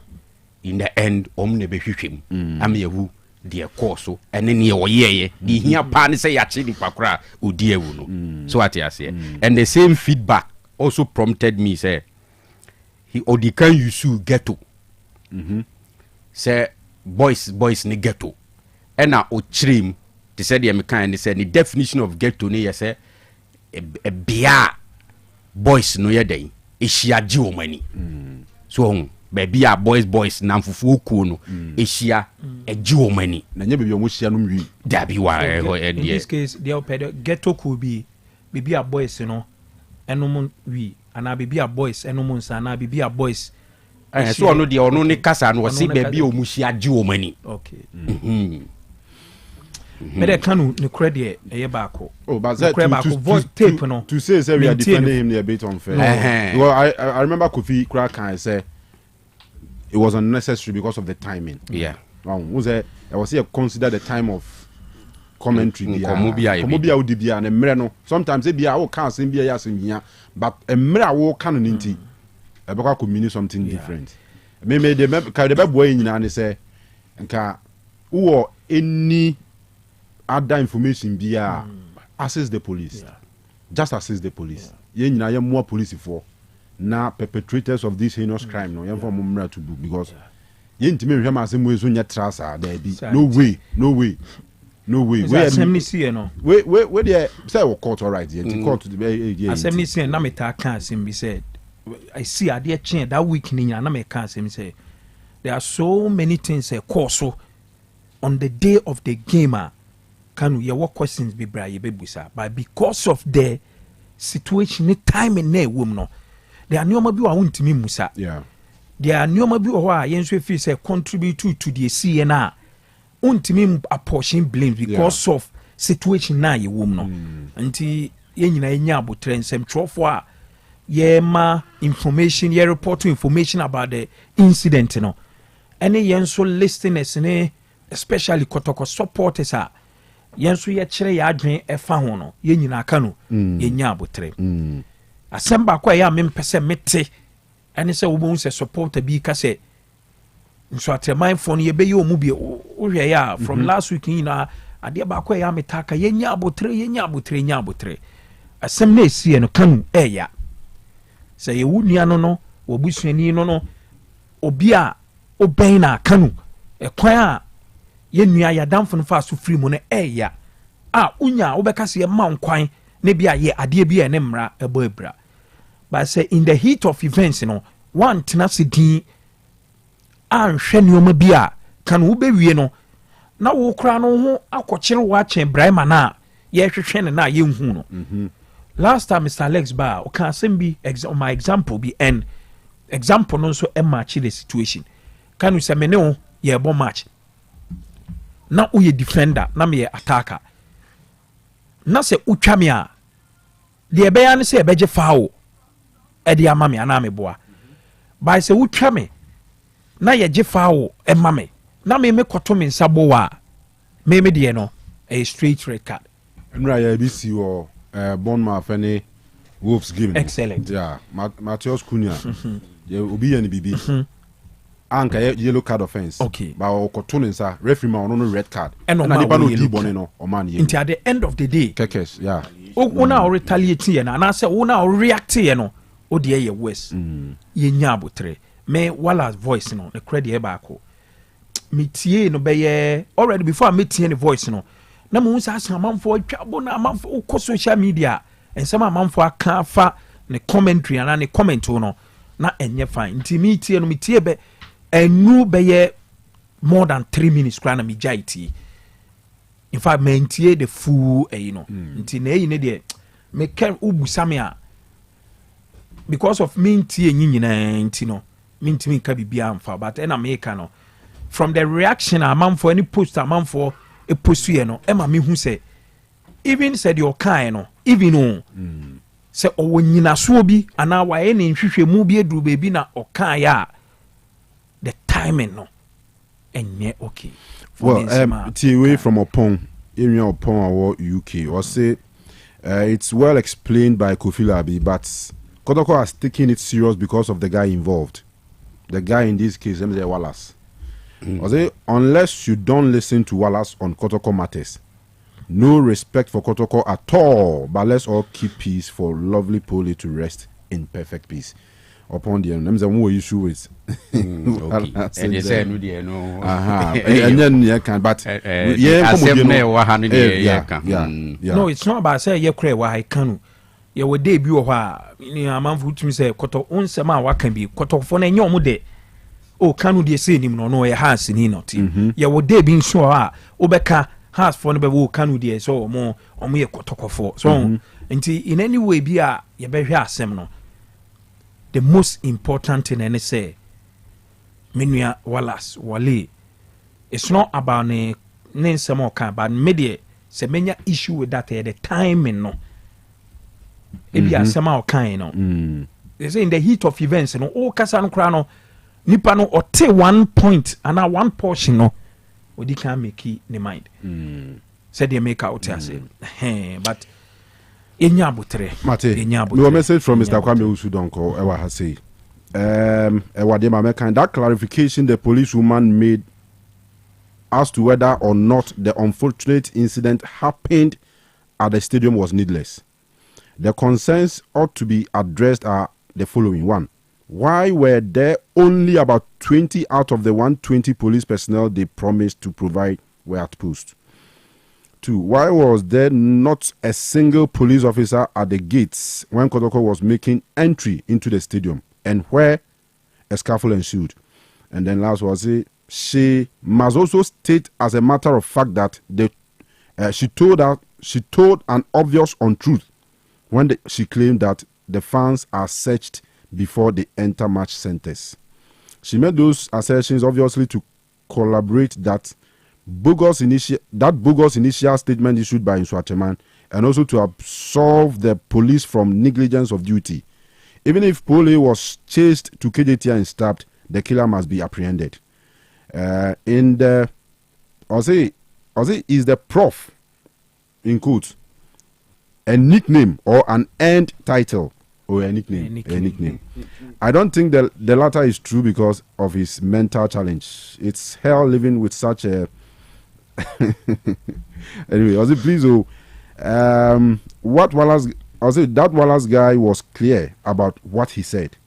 B: in the end omni be hwehwem am ye hu de course so and then ye oyeye the here pa ne say ya chi ni kwakra odi ewu no so what I say and the same feedback also prompted me say he odikan yusu ghetto say boys ni ghetto ena o chrim they said the mekan they said the definition of ghetto ni ye say a bia boys no ye den e hia ji o mani so baby a boys na mfufu oku no e hia e ji o mani
A: na nya baby o mo hia no mwi
B: da bi wa
C: in this case the ghetto could be baby a boys no enum wi ana baby a boys enum nsa ana baby a boys
B: so ono de ono ne kasa no si baby o mu hia ji o mani
C: okay But Kanu ne credit e baako.
A: Oh, but that tape no. To say we are defending him a bit unfair. Well, I remember Kofi Krakan say it was unnecessary because of the timing.
B: Yeah.
A: Was I was here consider the time of commentary.
B: Komobia
A: udibia and emre no. Sometimes e bia o kan se bia ya se bia, but emre wo kan no nti e beka could mean something different. Me the be boy nyina ne say nka wo any other information bia access the police just assist the police. You know, more police for now perpetrators of this heinous crime. No, you have more to book because you intimate him as him with your trasa. There be no way. Where they say court all right? Court to the
E: assembly say na me ta can be said. I see a dear change that week in na me can say there are so many things course on the day of the game. Can you what questions be bra busa? But because of the situation, the time in there, woman, there are no more be want to me musa.
A: Yeah,
E: there are no more be why Yensu feel say contribute to the CNR. Untimi apportion blame because of situation na ye woman nti ye nyina enya abotre nsem trofo a ye ma information ye report information about the incident no ene yen so listeners ne especially kotoko supporters a yen so ye kire ya adwen efa ho no ye nyina aka no ye nya abotre asem ba kwa ya mempese mete ene se wo bo se supporter bi ka se so at my phone ye be yo mu bi ya from last week na ade ba kwa ya metaka ye nya abotre asem na esi no Kanu ya se ye wunua no obusuani no obi a oben na Kanu ekwan a ye nua ya damfo no fa so free mu no ya a unya obeka se ye ma nkwan ne bia ye ade bia ne mra ebo ebra but say in the heat of events no one tenacity din anhwe nioma bia Kanu be wie no na wo kra no ho akokyere wa chen Brahma na ye hwehwe ne na ye hu no last time Mr. Alex Ba o can send be my example be an example no so e match the situation Kanu se me ne o ye bo match na o ye defender na me ye attacker na se utwa me a de be ya ne se e beje foul e de ama me ana me boa by se utwa me na ye je foul e ma me na me koto me nsabo wa me de no a straight red card
A: nra ya bc or Bournemouth any Wolves game
E: excellent
A: yeah Matheus Cunha ye obi ya ni bibi anka yellow card offense
E: okay
A: ba koto ne nsa referee ma no red card
E: na
A: ni ba no di bone no o man ye
E: into at the end of the day
A: kekes yeah
E: una retaliate ye na na say una react ye no o de ye worse ye nya abotre me Wallace voice no the credit e ba ko me tie no be ye already before me tie the voice no na mo nsa asan amanfo atwabo na amanfo ko social media ensema amanfo aka fa ne commentary ana ne comment no na enye fine nti me tie no me tie be enu be ye more than 3 minutes kra na me jaiti in fact me tie the full nti na yi ne de me kan ubusa me a because of me tie nyina nti no me ntimi ka bibia amfa but na me ka no from the reaction amanfo any post amanfo e postu ye no e ma me hu se even said your kind no even no se o nyina so bi ana wa ye ne nhwehwe mu bi eduru be bi na o kan ya the timing no enye okay
A: well away from Opon area Opon our UK or say it's well explained by Kofi Labi but Kotoko has taken it serious because of the guy involved. The guy in this case, M. Wallace. Unless you don't listen to Wallace on Kotoko matters, no respect for Kotoko at all, but let's all keep peace for lovely Polly to rest in perfect peace. Upon the end, more issue with and they say no, and then you can, but
B: yeah,
E: no, it's not about say you cry why Kanu. Ye wo debut o ha ni amanfo tumi say Koto onsema a waka bi Koto fo na enye omo de o Kanu de say nim no ye has ni not ye wo debut nso a obeka has fo no be wo Kanu de so omo ye Kotokofo so nti in any way bi a ye be hwe asem no the most important thing any say menua Wallace Wale it's not about ne nsem o kan but me de se menya issue with that at the timing no ebi asema o kan no they say in the heat of events no o kasa no kra no nipa no o te 1 point and one portion no odi kan make ne mind said they make out say but enya abotre
A: no message from Mr. Kwame Usudonko ewa ha say ewa de ma kan that clarification the police woman made as to whether or not the unfortunate incident happened at the stadium was needless. The concerns ought to be addressed are the following. 1. Why were there only about 20 out of the 120 police personnel they promised to provide were at post? 2. Why was there not a single police officer at the gates when Kotoko was making entry into the stadium, and where a scuffle ensued? And then last was she must also state as a matter of fact that she told an obvious untruth when she claimed that the fans are searched before they enter match centers. She made those assertions obviously to collaborate that bogus initial statement issued by Nswacheman, and also to absolve the police from negligence of duty. Even if Pole was chased to KJT and stabbed, the killer must be apprehended. In the Osei is the prof, in quotes, a nickname or an end title. Or a nickname. I don't think the latter is true because of his mental challenge. It's hell living with such a... Anyway, Ozzy, please, that Wallace guy was clear about what he said.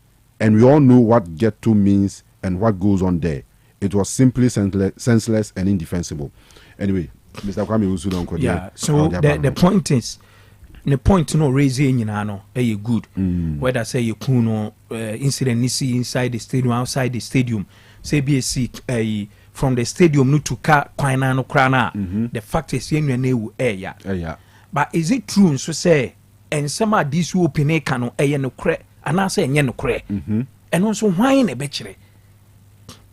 A: And we all know what ghetto means and what goes on there. It was simply senseless and indefensible. Anyway, Mr. Kwame Usu,
E: yeah, so the point is, the point no raising you good. Whether say you kuno incident you see inside the stadium, outside the stadium, say BSC from the stadium no to car no krana. The fact is you yeah. But is it true so say and some of these who open a cano no cre and I say no cre and also why in a betchere.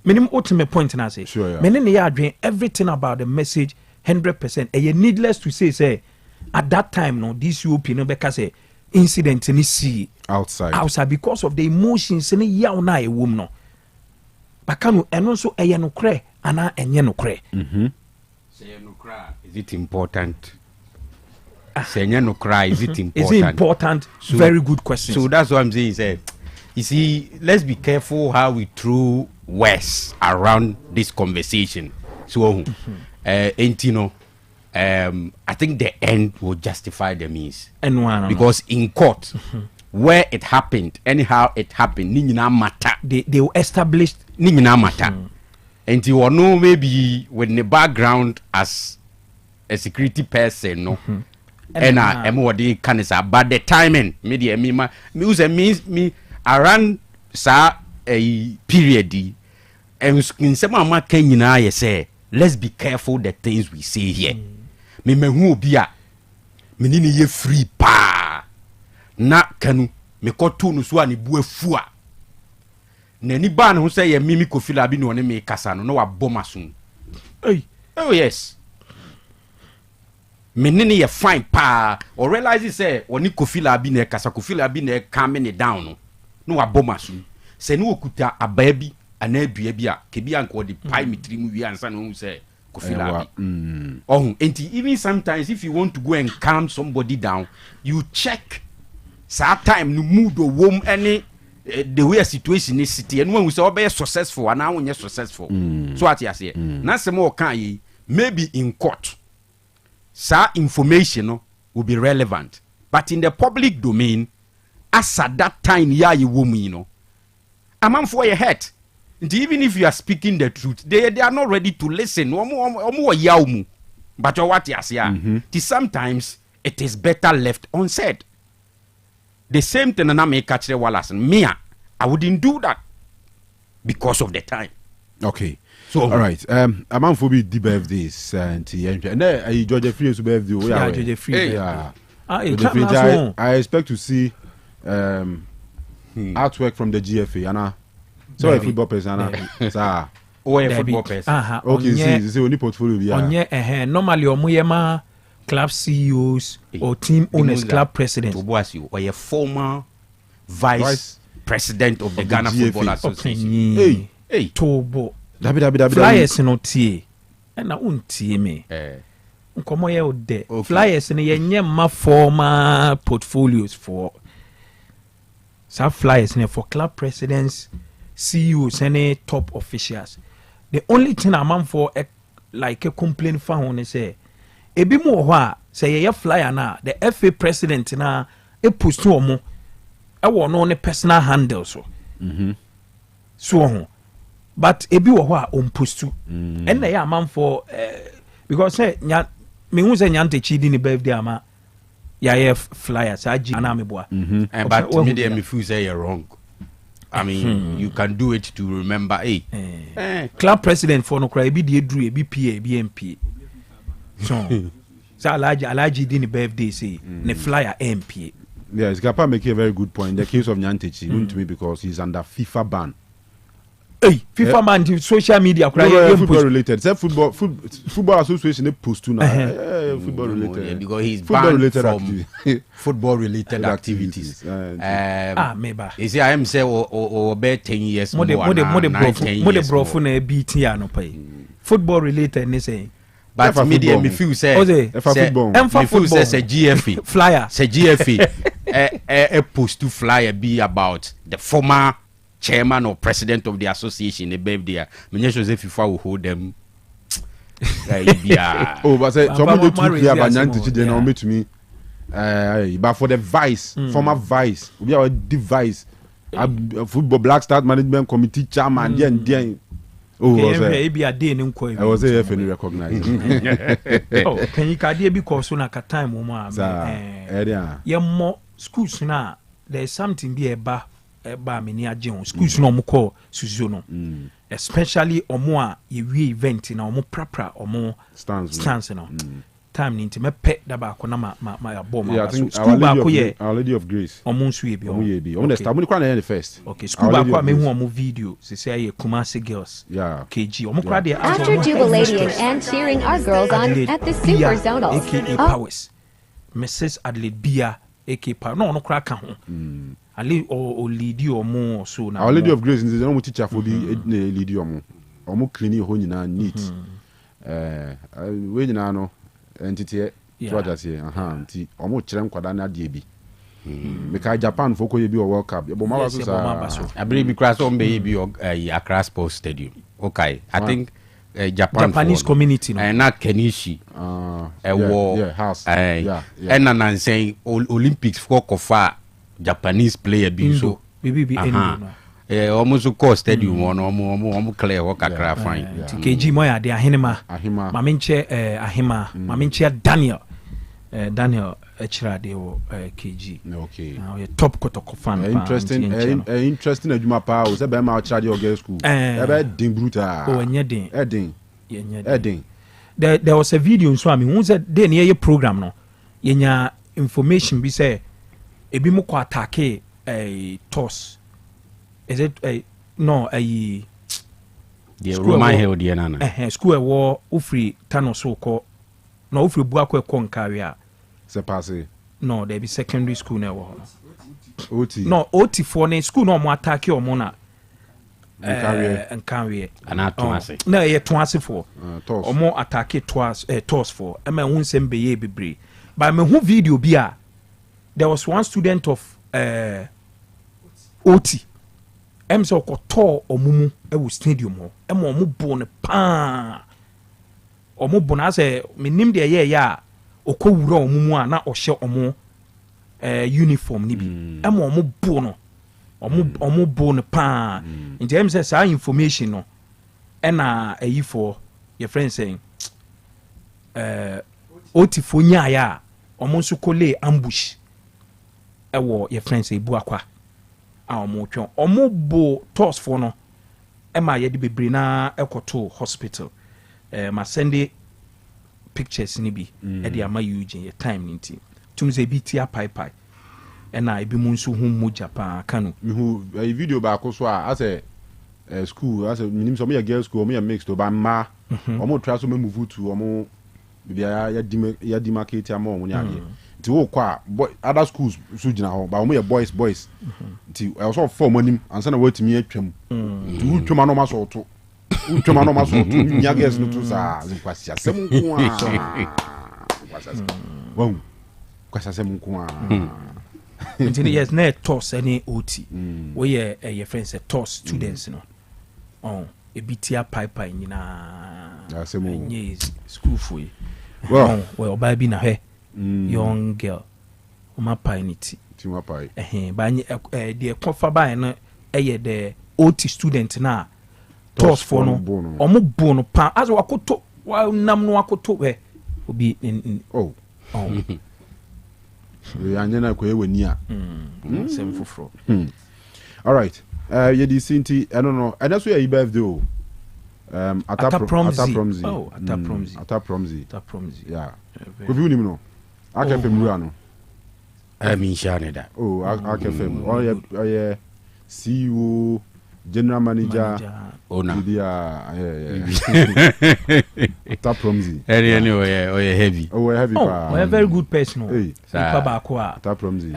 E: Minimum ultimate point and I say
A: sure, yeah.
E: Many are doing everything about the message 100%. And needless to say at that time, no, this UP no because a incident in see outside because of the emotions in a yauna a woman. No. But Kanu and also a no cre and a no cre.
B: Say no cry. Is it important? Say no cry. Is it important?
E: Is it important? So, very good question.
B: So that's what I'm saying. Say, you see, let's be careful how we throw words around this conversation. So, I think the end will justify the means. Because in court, where it happened, anyhow it happened,
E: they will establish
B: matter. And you know maybe with the background as a security person, no. And I'm what they can say, but the timing, media means me around a period. And in some of my Kenya, say, let's be careful the things we say here. Me hu bia me ni ye free pa na Kanu me koto no so ani bu afua na ni ba ne ho say ye mimi kofila bi no ne me kasa no na wa bomasun oh yes me ni ye fine pa or realize say oni kofila bi na kasa kofila bi na calm me down no wa bomasun se ni okuta ababi ana adua bi a kebi anko de pai mitri mu wi ansa no say even sometimes if you want to go and calm somebody down, you check that time no mood or warm any the way a situation is city and when we say be successful and now when you're successful. So what you say na some more can maybe in court information will be relevant, but in the public domain as at that time you woman a man for your head. And even if you are speaking the truth, they are not ready to listen. But what you say, sometimes it is better left unsaid. The same thing I make catch the Wallace. Me, I wouldn't do that because of the time.
A: Okay. So all right. A man for be the birthdays and Georgia Free to birthday.
E: Yeah, Georgia Free.
A: Yeah. I expect to see artwork from the GFA and so a football person, sir.
B: Or a football person.
A: Okay, see only portfolio.
E: Normally, Omuyema club CEOs or team owners, club presidents.
B: Or a former vice president of the Ghana Football Association.
E: Hey, Tobo. Flyers no tie. And na untie me. Nkomo ye ode. Flyers ne ye ma former portfolios for. Some flyers ne for club presidents. CEOs and top officials. The only thing I'm for like a complaint for one is say, a bit more say a flyer now, the FA president now
F: post omo e wo no ne personal handle so so ho but ebi wo ho a on postu and na ya man for because say nya me hu say Nyantechi di ni birthday ama ya flyers agi ana meboa
B: but me dey me feel say you're wrong. I mean, you can do it to remember.
F: Club president for no cry be the edru be PA be MP. So Alaji did the birthday say ne flyer MP.
A: Yes, Gapa make a very good point. The case of Nyantechi to me because he's under FIFA ban.
F: Hey, FIFA ban to social media
A: football related. Say football association they post to now. Football related.
B: Because he's
A: football
B: banned
A: related
B: from football related activities.
F: Maybe.
B: You see, I am say or about 10 years
F: more brofu na beat ya no pay. Football related ne say.
B: But media me feel say
A: football.
B: Me feel say GFA
F: flyer.
B: Say GFA a post to flyer be about the former chairman or president of the association. The birthday. Me sure say FIFA will hold them.
A: But say someone dey too clear about Nyantechi dey now me to me. But for the vice, former vice, we are device. Football Black Stars Management Committee chairman then. Oh,
F: maybe a day in
A: I was a FN recognized.
F: Oh, can you carry because on a time woman? Yeah, more schools now. There's something be a bar many a John schools no more call Suzuno, especially or more event in our more proper or more stance no. Time into me pet the back on my bomb.
A: Yeah, I think Our Lady of Grace.
F: Almost we be.
A: First.
F: Okay, school back me who video. Say Kumasi girls.
A: Yeah.
F: KG.
G: After jubilating and cheering our girls on at the Super Zonal.
F: AKA Powers. Mrs. Adelaide Bia. AKA Power. No crack home. Ali or lead you or more so now.
A: Our Lady of Grace is no teacher for be lead you or more clean your home in neat. We know. Entity what say nti omo kyerem kwada na de bi meka Japan foko ye bi o World Cup bo ma so
B: abri bi cross on be bi Accra Sports Stadium. Okay, I think
F: Japanese community
B: no na Kenichi
A: house
B: and nan saying Olympics for kofa Japanese player bi so
F: bibi no
B: almost call stadium on clear work akra fine.
F: KG moya de ahima maminche ahima maminche Daniel Echira de KG.
A: Okay.
F: Now you top kotoko fan.
A: Interesting adwuma pa o se be ma Echira de girl school. E be din brutal.
F: O enye din.
A: Edin.
F: There was a video so I mean who said dey near your program no. Yenya information be say ebi mo ko attack toss. Is it no the
B: Roman Hill the nana
F: school war ufri tano so ko no ufri buako ko nkaria
A: se passe
F: no there be secondary school na wo
A: OT
F: no OT for na school no mo attack o mo na nkaria
B: ana toase
F: na ye toase for
A: toss
F: o mo attack toss for e ma hun sem be ye bebre but me hu video bi a there was one student of OT so ko to omumu e wo stadium ho e mo omu bo ne pa omu bo na se menim de ye ya okowura omumu a na ohye omu uniform ni bi e mo omu bo no omu bo ne pa nti em say sa information no e na ayi for your friend saying otifo nya ya omu so kole ambush e wo your friend say bu akwa omo bo toss for no e ma ye de bebre na ekoto hospital ma send pictures ni bi e de ama Eugene ye time ni nti tum ze bi tia pai e na ebi mu nso hu mu Japan Kanu
A: mi hu video ba ko so a say school as minim so me girls school me mixed to ba ma omo try so me move to omo bia ya demarcate am omo ni ade ti wo kwa other schools so gina ho ba omo ye boys ti also form anim ansa na watimi atwam ti wo twam no ma so to wo twam no ma so to nya girls no to sa kwasi asem nko a kwasi asem nko a
F: nti yes na toss any OT we ye your friends toss students no ebitia pipe nyina
A: asem
F: school for
A: well
F: oba bi na he young girl uma pinity
A: team up I.
F: But the cofa by no the OT student na toss for no omo bono pa as wakoto wa nam no wakoto we obi
A: oh we anyana ko ewani a
F: sem foforo
A: all right ye di sinti I don't know and that's where your birthday oh Atapromzi.
F: Oh,
A: Atapromzi. Yeah. Ko vi unim no. Akefem ru ano.
B: Mi shane da.
A: Oh, Akefem. Oh yeah. CEO, general manager.
B: Owner.
A: Yeah. Atapromzi.
B: Anyway, heavy.
A: Oh, heavy pa.
F: Oh, a very good person.
A: Hey.
F: Papa kwa.
A: Atapromzi.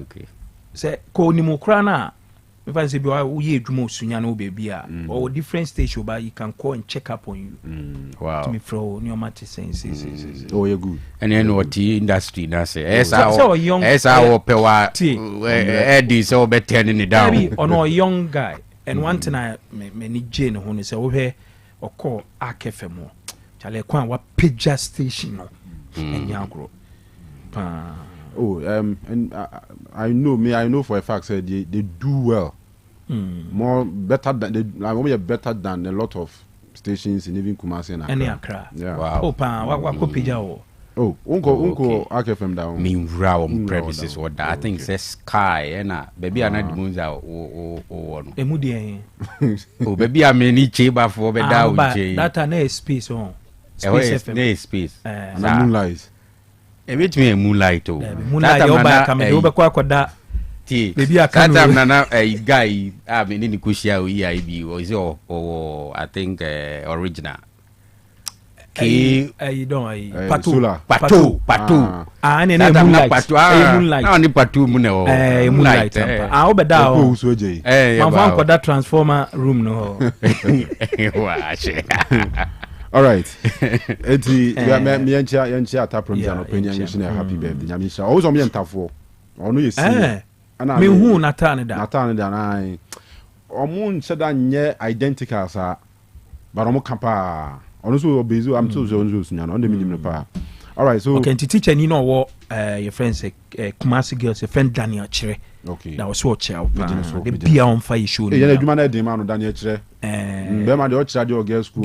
B: Okay.
F: Say ko ni mo kra na if I say be we adwuma osunya no baby a or different station but you can call and check up on you.
B: Wow.
F: To me from your matter sense.
A: Oh, yeah good.
B: And then what the industry na say
F: So young
B: pewa Eddie so be turning it down.
F: Maybe on a young guy and one thing I me Jane who say we or call Akefemo. Chale kwa wa Pija station no. Enyagro.
A: Oh, and I know for a fact that they do well. Better than a lot of stations in even Kumasi and Accra.
F: Any Accra.
A: Yeah.
B: Wow.
F: Oh, pa, what Pija?
A: Oh, uncle, Akefem down.
B: Mean raw premises what that. I think says sky and baby are not the moons out or
F: Emudi.
B: Oh, baby, I mean each chamber for be down.
F: That an space on.
B: Space.
A: And moonlight.
B: E bit me moonlight oh.
F: Moonlight yo ba ka me obe kwa koda. Baby a Kanu.
B: That time na a guy I mean ni kushia we IB was or I think original.
F: You don't
B: Patu.
F: And
B: moonlight.
F: Moonlight.
B: Na ni patu mu na
F: moonlight. Obeda o. Man for that transformer room no.
A: All right. Eti me yancha Atapromzi an opinion wish na happy birthday. Nyamisha. Always on me ntafo. Onu ye see.
F: Me hu Nathan da.
A: Nathan da na. Omo nche da nye identical sa. But omo kampa. Onu so bezu am so sunya no. On the minimum pa. All right, so
F: okay, teacher ni no wo your friends Kumasi girls, your friend Daniel Chire.
A: Okay.
F: That was what child. The beer on fire show.
A: Yeah, the man dey man Daniel Chire. Be man dey chire the girls school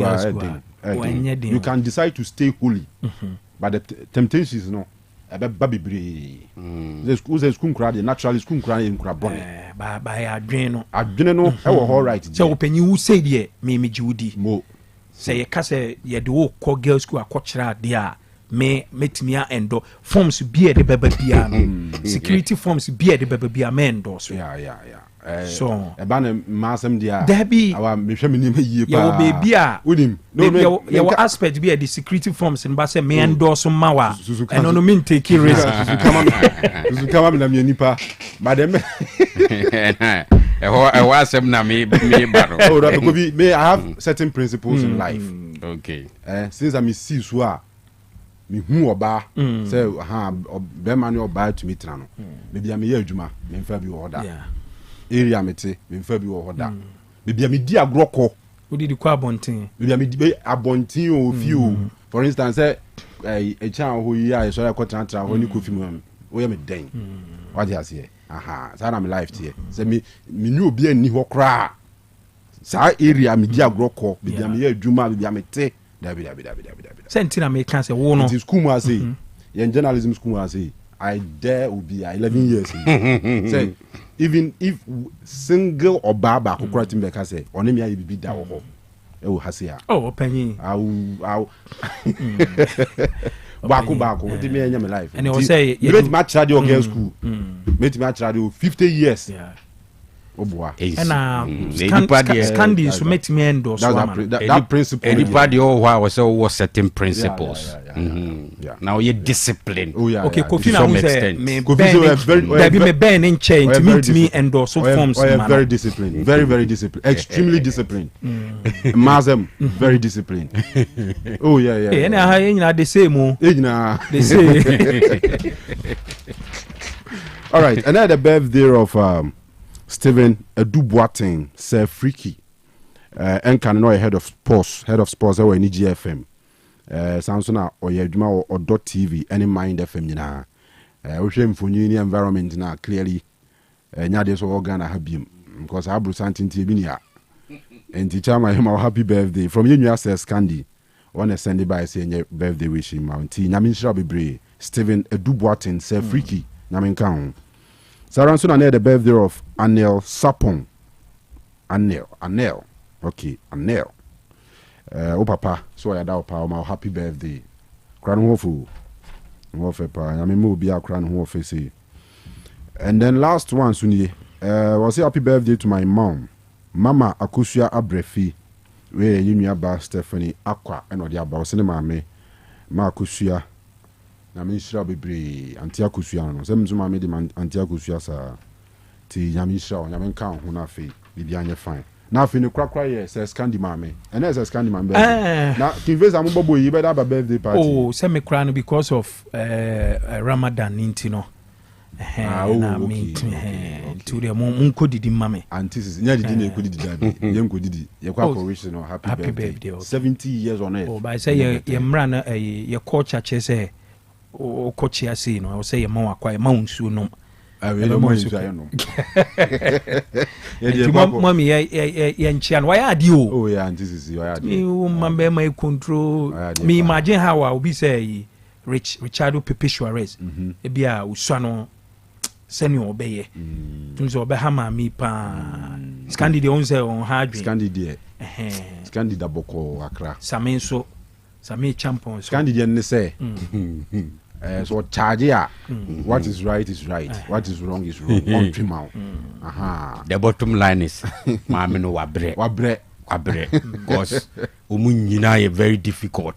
A: you can decide to stay holy. But the temptations no eba bebre. The school crowd, naturally school crowd in crowd bonne.
F: Ba adwene
A: no e wo all right.
F: So open you say there me Judi.
A: Mo.
F: Say you kase ye de wo call girls school akọchira there. Me metimia endo forms be the baba bia security forms be the baba bia me endorse.
A: Yeah.
F: So
A: eba na masem dia
F: Debbie
A: awa me hwe me nim yie pa
F: ya baby a
A: unim
F: no your aspect be the security forms in ba say me endorse mawa and no mean take risk
A: kama na me nipa but dem
B: I was na me baro.
A: Oh that could be me I have certain principles in life.
B: Okay.
A: Since I see so me hu oba say be man oba to me tra no me bia me ye adwuma me mfa bi wo da area mete me mfa bi wo da me bia me di agroko
F: odi di kwa abontin
A: me bia me di abontin o fi o for instance say e chan ho yi a so ya ko tra ho ni kofi mu o ye me den what you say sa na me life tie say me nyu obi ani ho kra sa area me di agroko me bia me ye adwuma me bia me te dabi
F: sentina me can say wo no
A: school mu say yen journalism school mu say I dare obi 11 years say even if single or baba ko kwati me ka say oni me ayi bibi da wo ho e wo hase a
F: opanyin
A: aw bako ti me enya me life
F: and he say
A: you bet match radio girls school met match radio 50 years Obwa.
F: And Scandi so make me endorse
A: that principle.
B: Anybody was certain principles. Now you're disciplined.
F: Okay, Kofi na say me Ben in chain to meet me endorse forms.
A: Very disciplined. Very disciplined. Extremely disciplined. Mazem very disciplined. Oh yeah.
F: And I they say mo. They say.
A: All right, another birthday of Stephen Eduboatin, Sir Freaky, and Kanu head of sports over in GFM. Samsung or Yeduma or .tv, any Mind FM, we shame for new environment now clearly nyade so organa habim because I brought something to be here and teacher my happy birthday from you access candy on a Sunday by saying your birthday wish him mountain I mean shall be brave Stephen Eduboatin say freaky namin kan Saran so na the birthday of Anel Sapon Anel okay Anel papa so I da pa my happy birthday kran hofu mo fe pa I mean mo bia kran ho fe say and then last one suni was happy birthday to my mama Akosua Abrefi we yinua ba Stephanie Akwa and odi aba o se ne maame ma Akosua na me shira bebre anti Akosua no se mzo maame de anti Akosua sa ti nyame shira o nyame kan ho na fe bibia anye fine na afi ne kwakwa ye se scandi maame and se scandi maame na kinveza mo bobo yi be da birthday party
F: oh se me kra no because of Ramadan intino
A: okay.
F: To the munko didi mame
A: antisis nya didi na ekodi didi abi yenko didi ye kwa correction happy birthday okay. 70 years on earth
F: oh by say ye mra na ye culture che say o kochia say no say ye ma wakwa ye ma unsu no
A: really mo unsu ayo no
F: mami ye nchia no ya adi o
A: oh yeah antisis ya adi
F: me mambe ma control me imagine how I will be say Richardo Pepe Suarez ebia usua no seni obeye tunzo obe hama mi pa scandi de onze on hadwe
A: scandi de scandi da boko akra
F: samenso same champion
A: scandi de ne say so charge ya what is right what is wrong on trim
B: the bottom line is maame no wabre because omunyina ye very difficult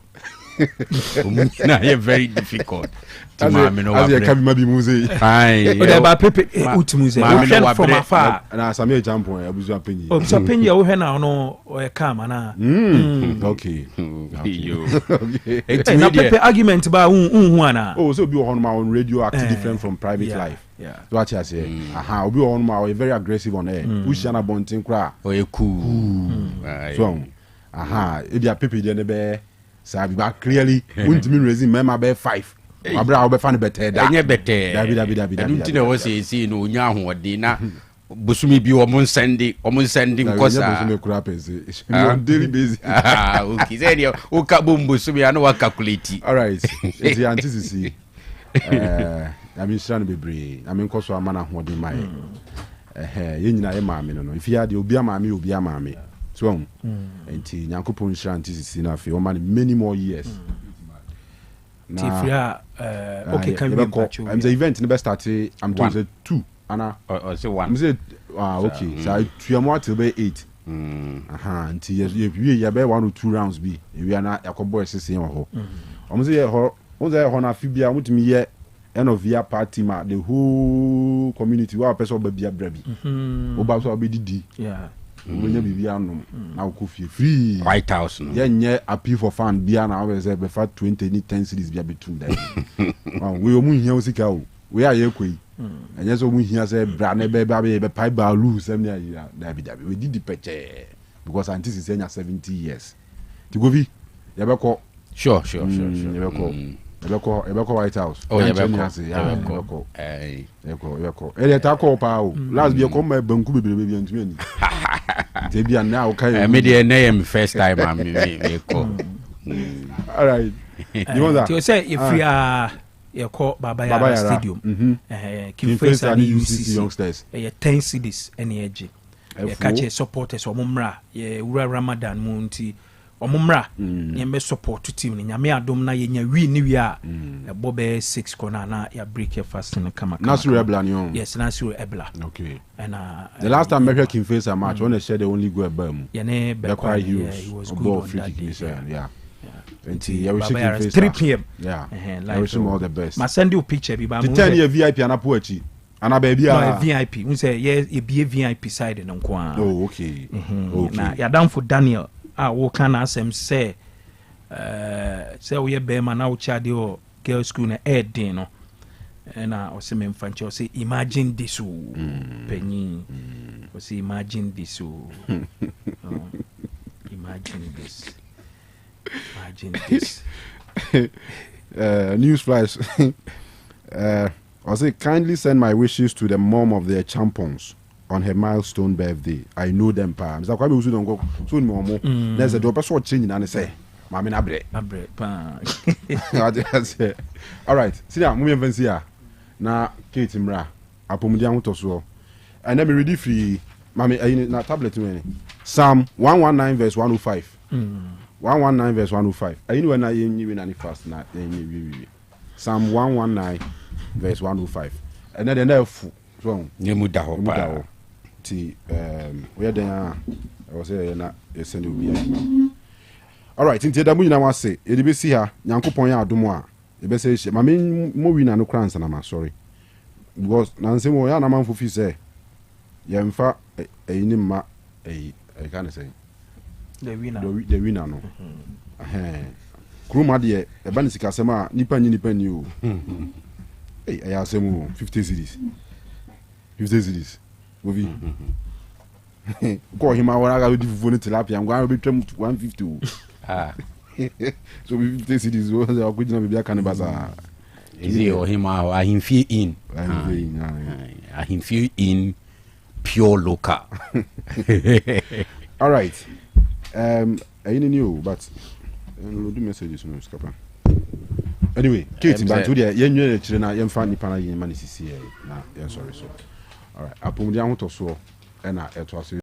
B: very difficult to mama no
A: wabre as you muze
B: ai
F: o ba pepe utumuze o from afar
A: na same champion abuzu apenyi
F: o so penyi o he na no o come na
A: okay
F: na pepe argument ba hu ana
A: oh so be on my own radio act different from private life what you say obi on my very aggressive on air ushana bontin kra
B: o e cool
A: so e dia pepe de ne be sabi ba clearly untimi reason mema be 5 abra wo be fa ne better da
B: enye better dabi ntine wo se no onya ahoɔden na busumi bi wo mun sending nkosa
A: busumi kura pese on daily basis
B: okay say dia o ka bom busumi ana wa calculate
A: all right it's anticisi I mean shran bebre I mean koso amana ahoɔden mai ye nyina ye maame no if ya de obi amaame so enti nyankopon shran anticisi na fe o man many more years
F: Tifia okay can we go
A: I'm the event in the start I'm told say 2 ana
B: or say 1
A: I'm say okay so tuamo till be 8 nti ye be 1 or 2 rounds bi we na yakobo esese ho ho I'm say ho na fibia mutimi ye end of year party ma the whole community wa person ba bia bra bi oba so obedidi wenya bibia no na ukofie free
B: White House no
A: yenye appeal for fan bia na we say be fa 20 ni 10 cities bia between them we omu hia osika o we aye kwei enye so omu hia say bra na be pai ba lu sem na ya dabi we did peche because antis is 70 years ti go vi ya be ko
B: sure
A: ya be ko White House
B: ya be ko
A: ele ta ko pa o last bi ko ma banku bebrebe bi antumi ani te bia na o kai
B: me dey na am first time am me ko
A: all right you want that
F: you say if we are you call Baba Stadium King Faisal and UCC
A: youngsters
F: 10 cities energy you catch supporters omumra ye wura Ramadan munti omumra nyembe support team ni nyame adom na yenya wi ni wi a bobe 6 corner na ya break your fast na kama
A: Nasru Ebla ni
F: yes Nasru Ebla
A: okay
F: and
A: the last time America King Faisal match when they said they only go abam
F: yeah ne be quite he was good on that day
A: and yeah we should
F: 3 p.m.
A: I wish him all the best
F: ma send you picture bi ba
A: mo 10 year VIP anapo achi ana ba bia
F: VIP we say yeah e be VIP side no nko a
A: oh okay
F: na ya down for Daniel wo kan asem say we be man na wo chade o girl school na din no na o se me mfanche o say imagine this penny o say imagine this imagine this
A: news flash I say kindly send my wishes to the mom of the Champons on her milestone birthday. I know them pa. Mr. Kwabi Usu don't go soon more. There's a drop of change and say, Mammy Nabre. All right. See that movie events here. Na Kate Mra. Apumudian Toso. And then me ready free. Mammy na tablet me. Psalm 119 verse 105. 119 verse 105. I know when I win any fast na Psalm 119 verse 105. And then the so
B: Nemuda ho.
A: Ti we den I was say na send you. All right, nti da mu nyina wa say e de be si ha Nyankopon ya adomo a e be say she ma me mo wi na no kran sana ma sorry because na nsem wo ya na man fofi say ye mfa eyini ma I can say the winner no kroma de e ba ni sika sema nipa ni o eh I asem 50 cities ovi ko hima wona ga di fufu ni tilapia ngwa be twam 150 so 50 cities o za ko jina bibia kan baza
B: easy o hima I him feel in I him feel in pure local.
A: All right. I knew, but no do messages no skapa. Anyway, Kate, but to the yenye children yem fan nipa na yen man is here. Na sorry so. All right. Apumudia ho to so e na eto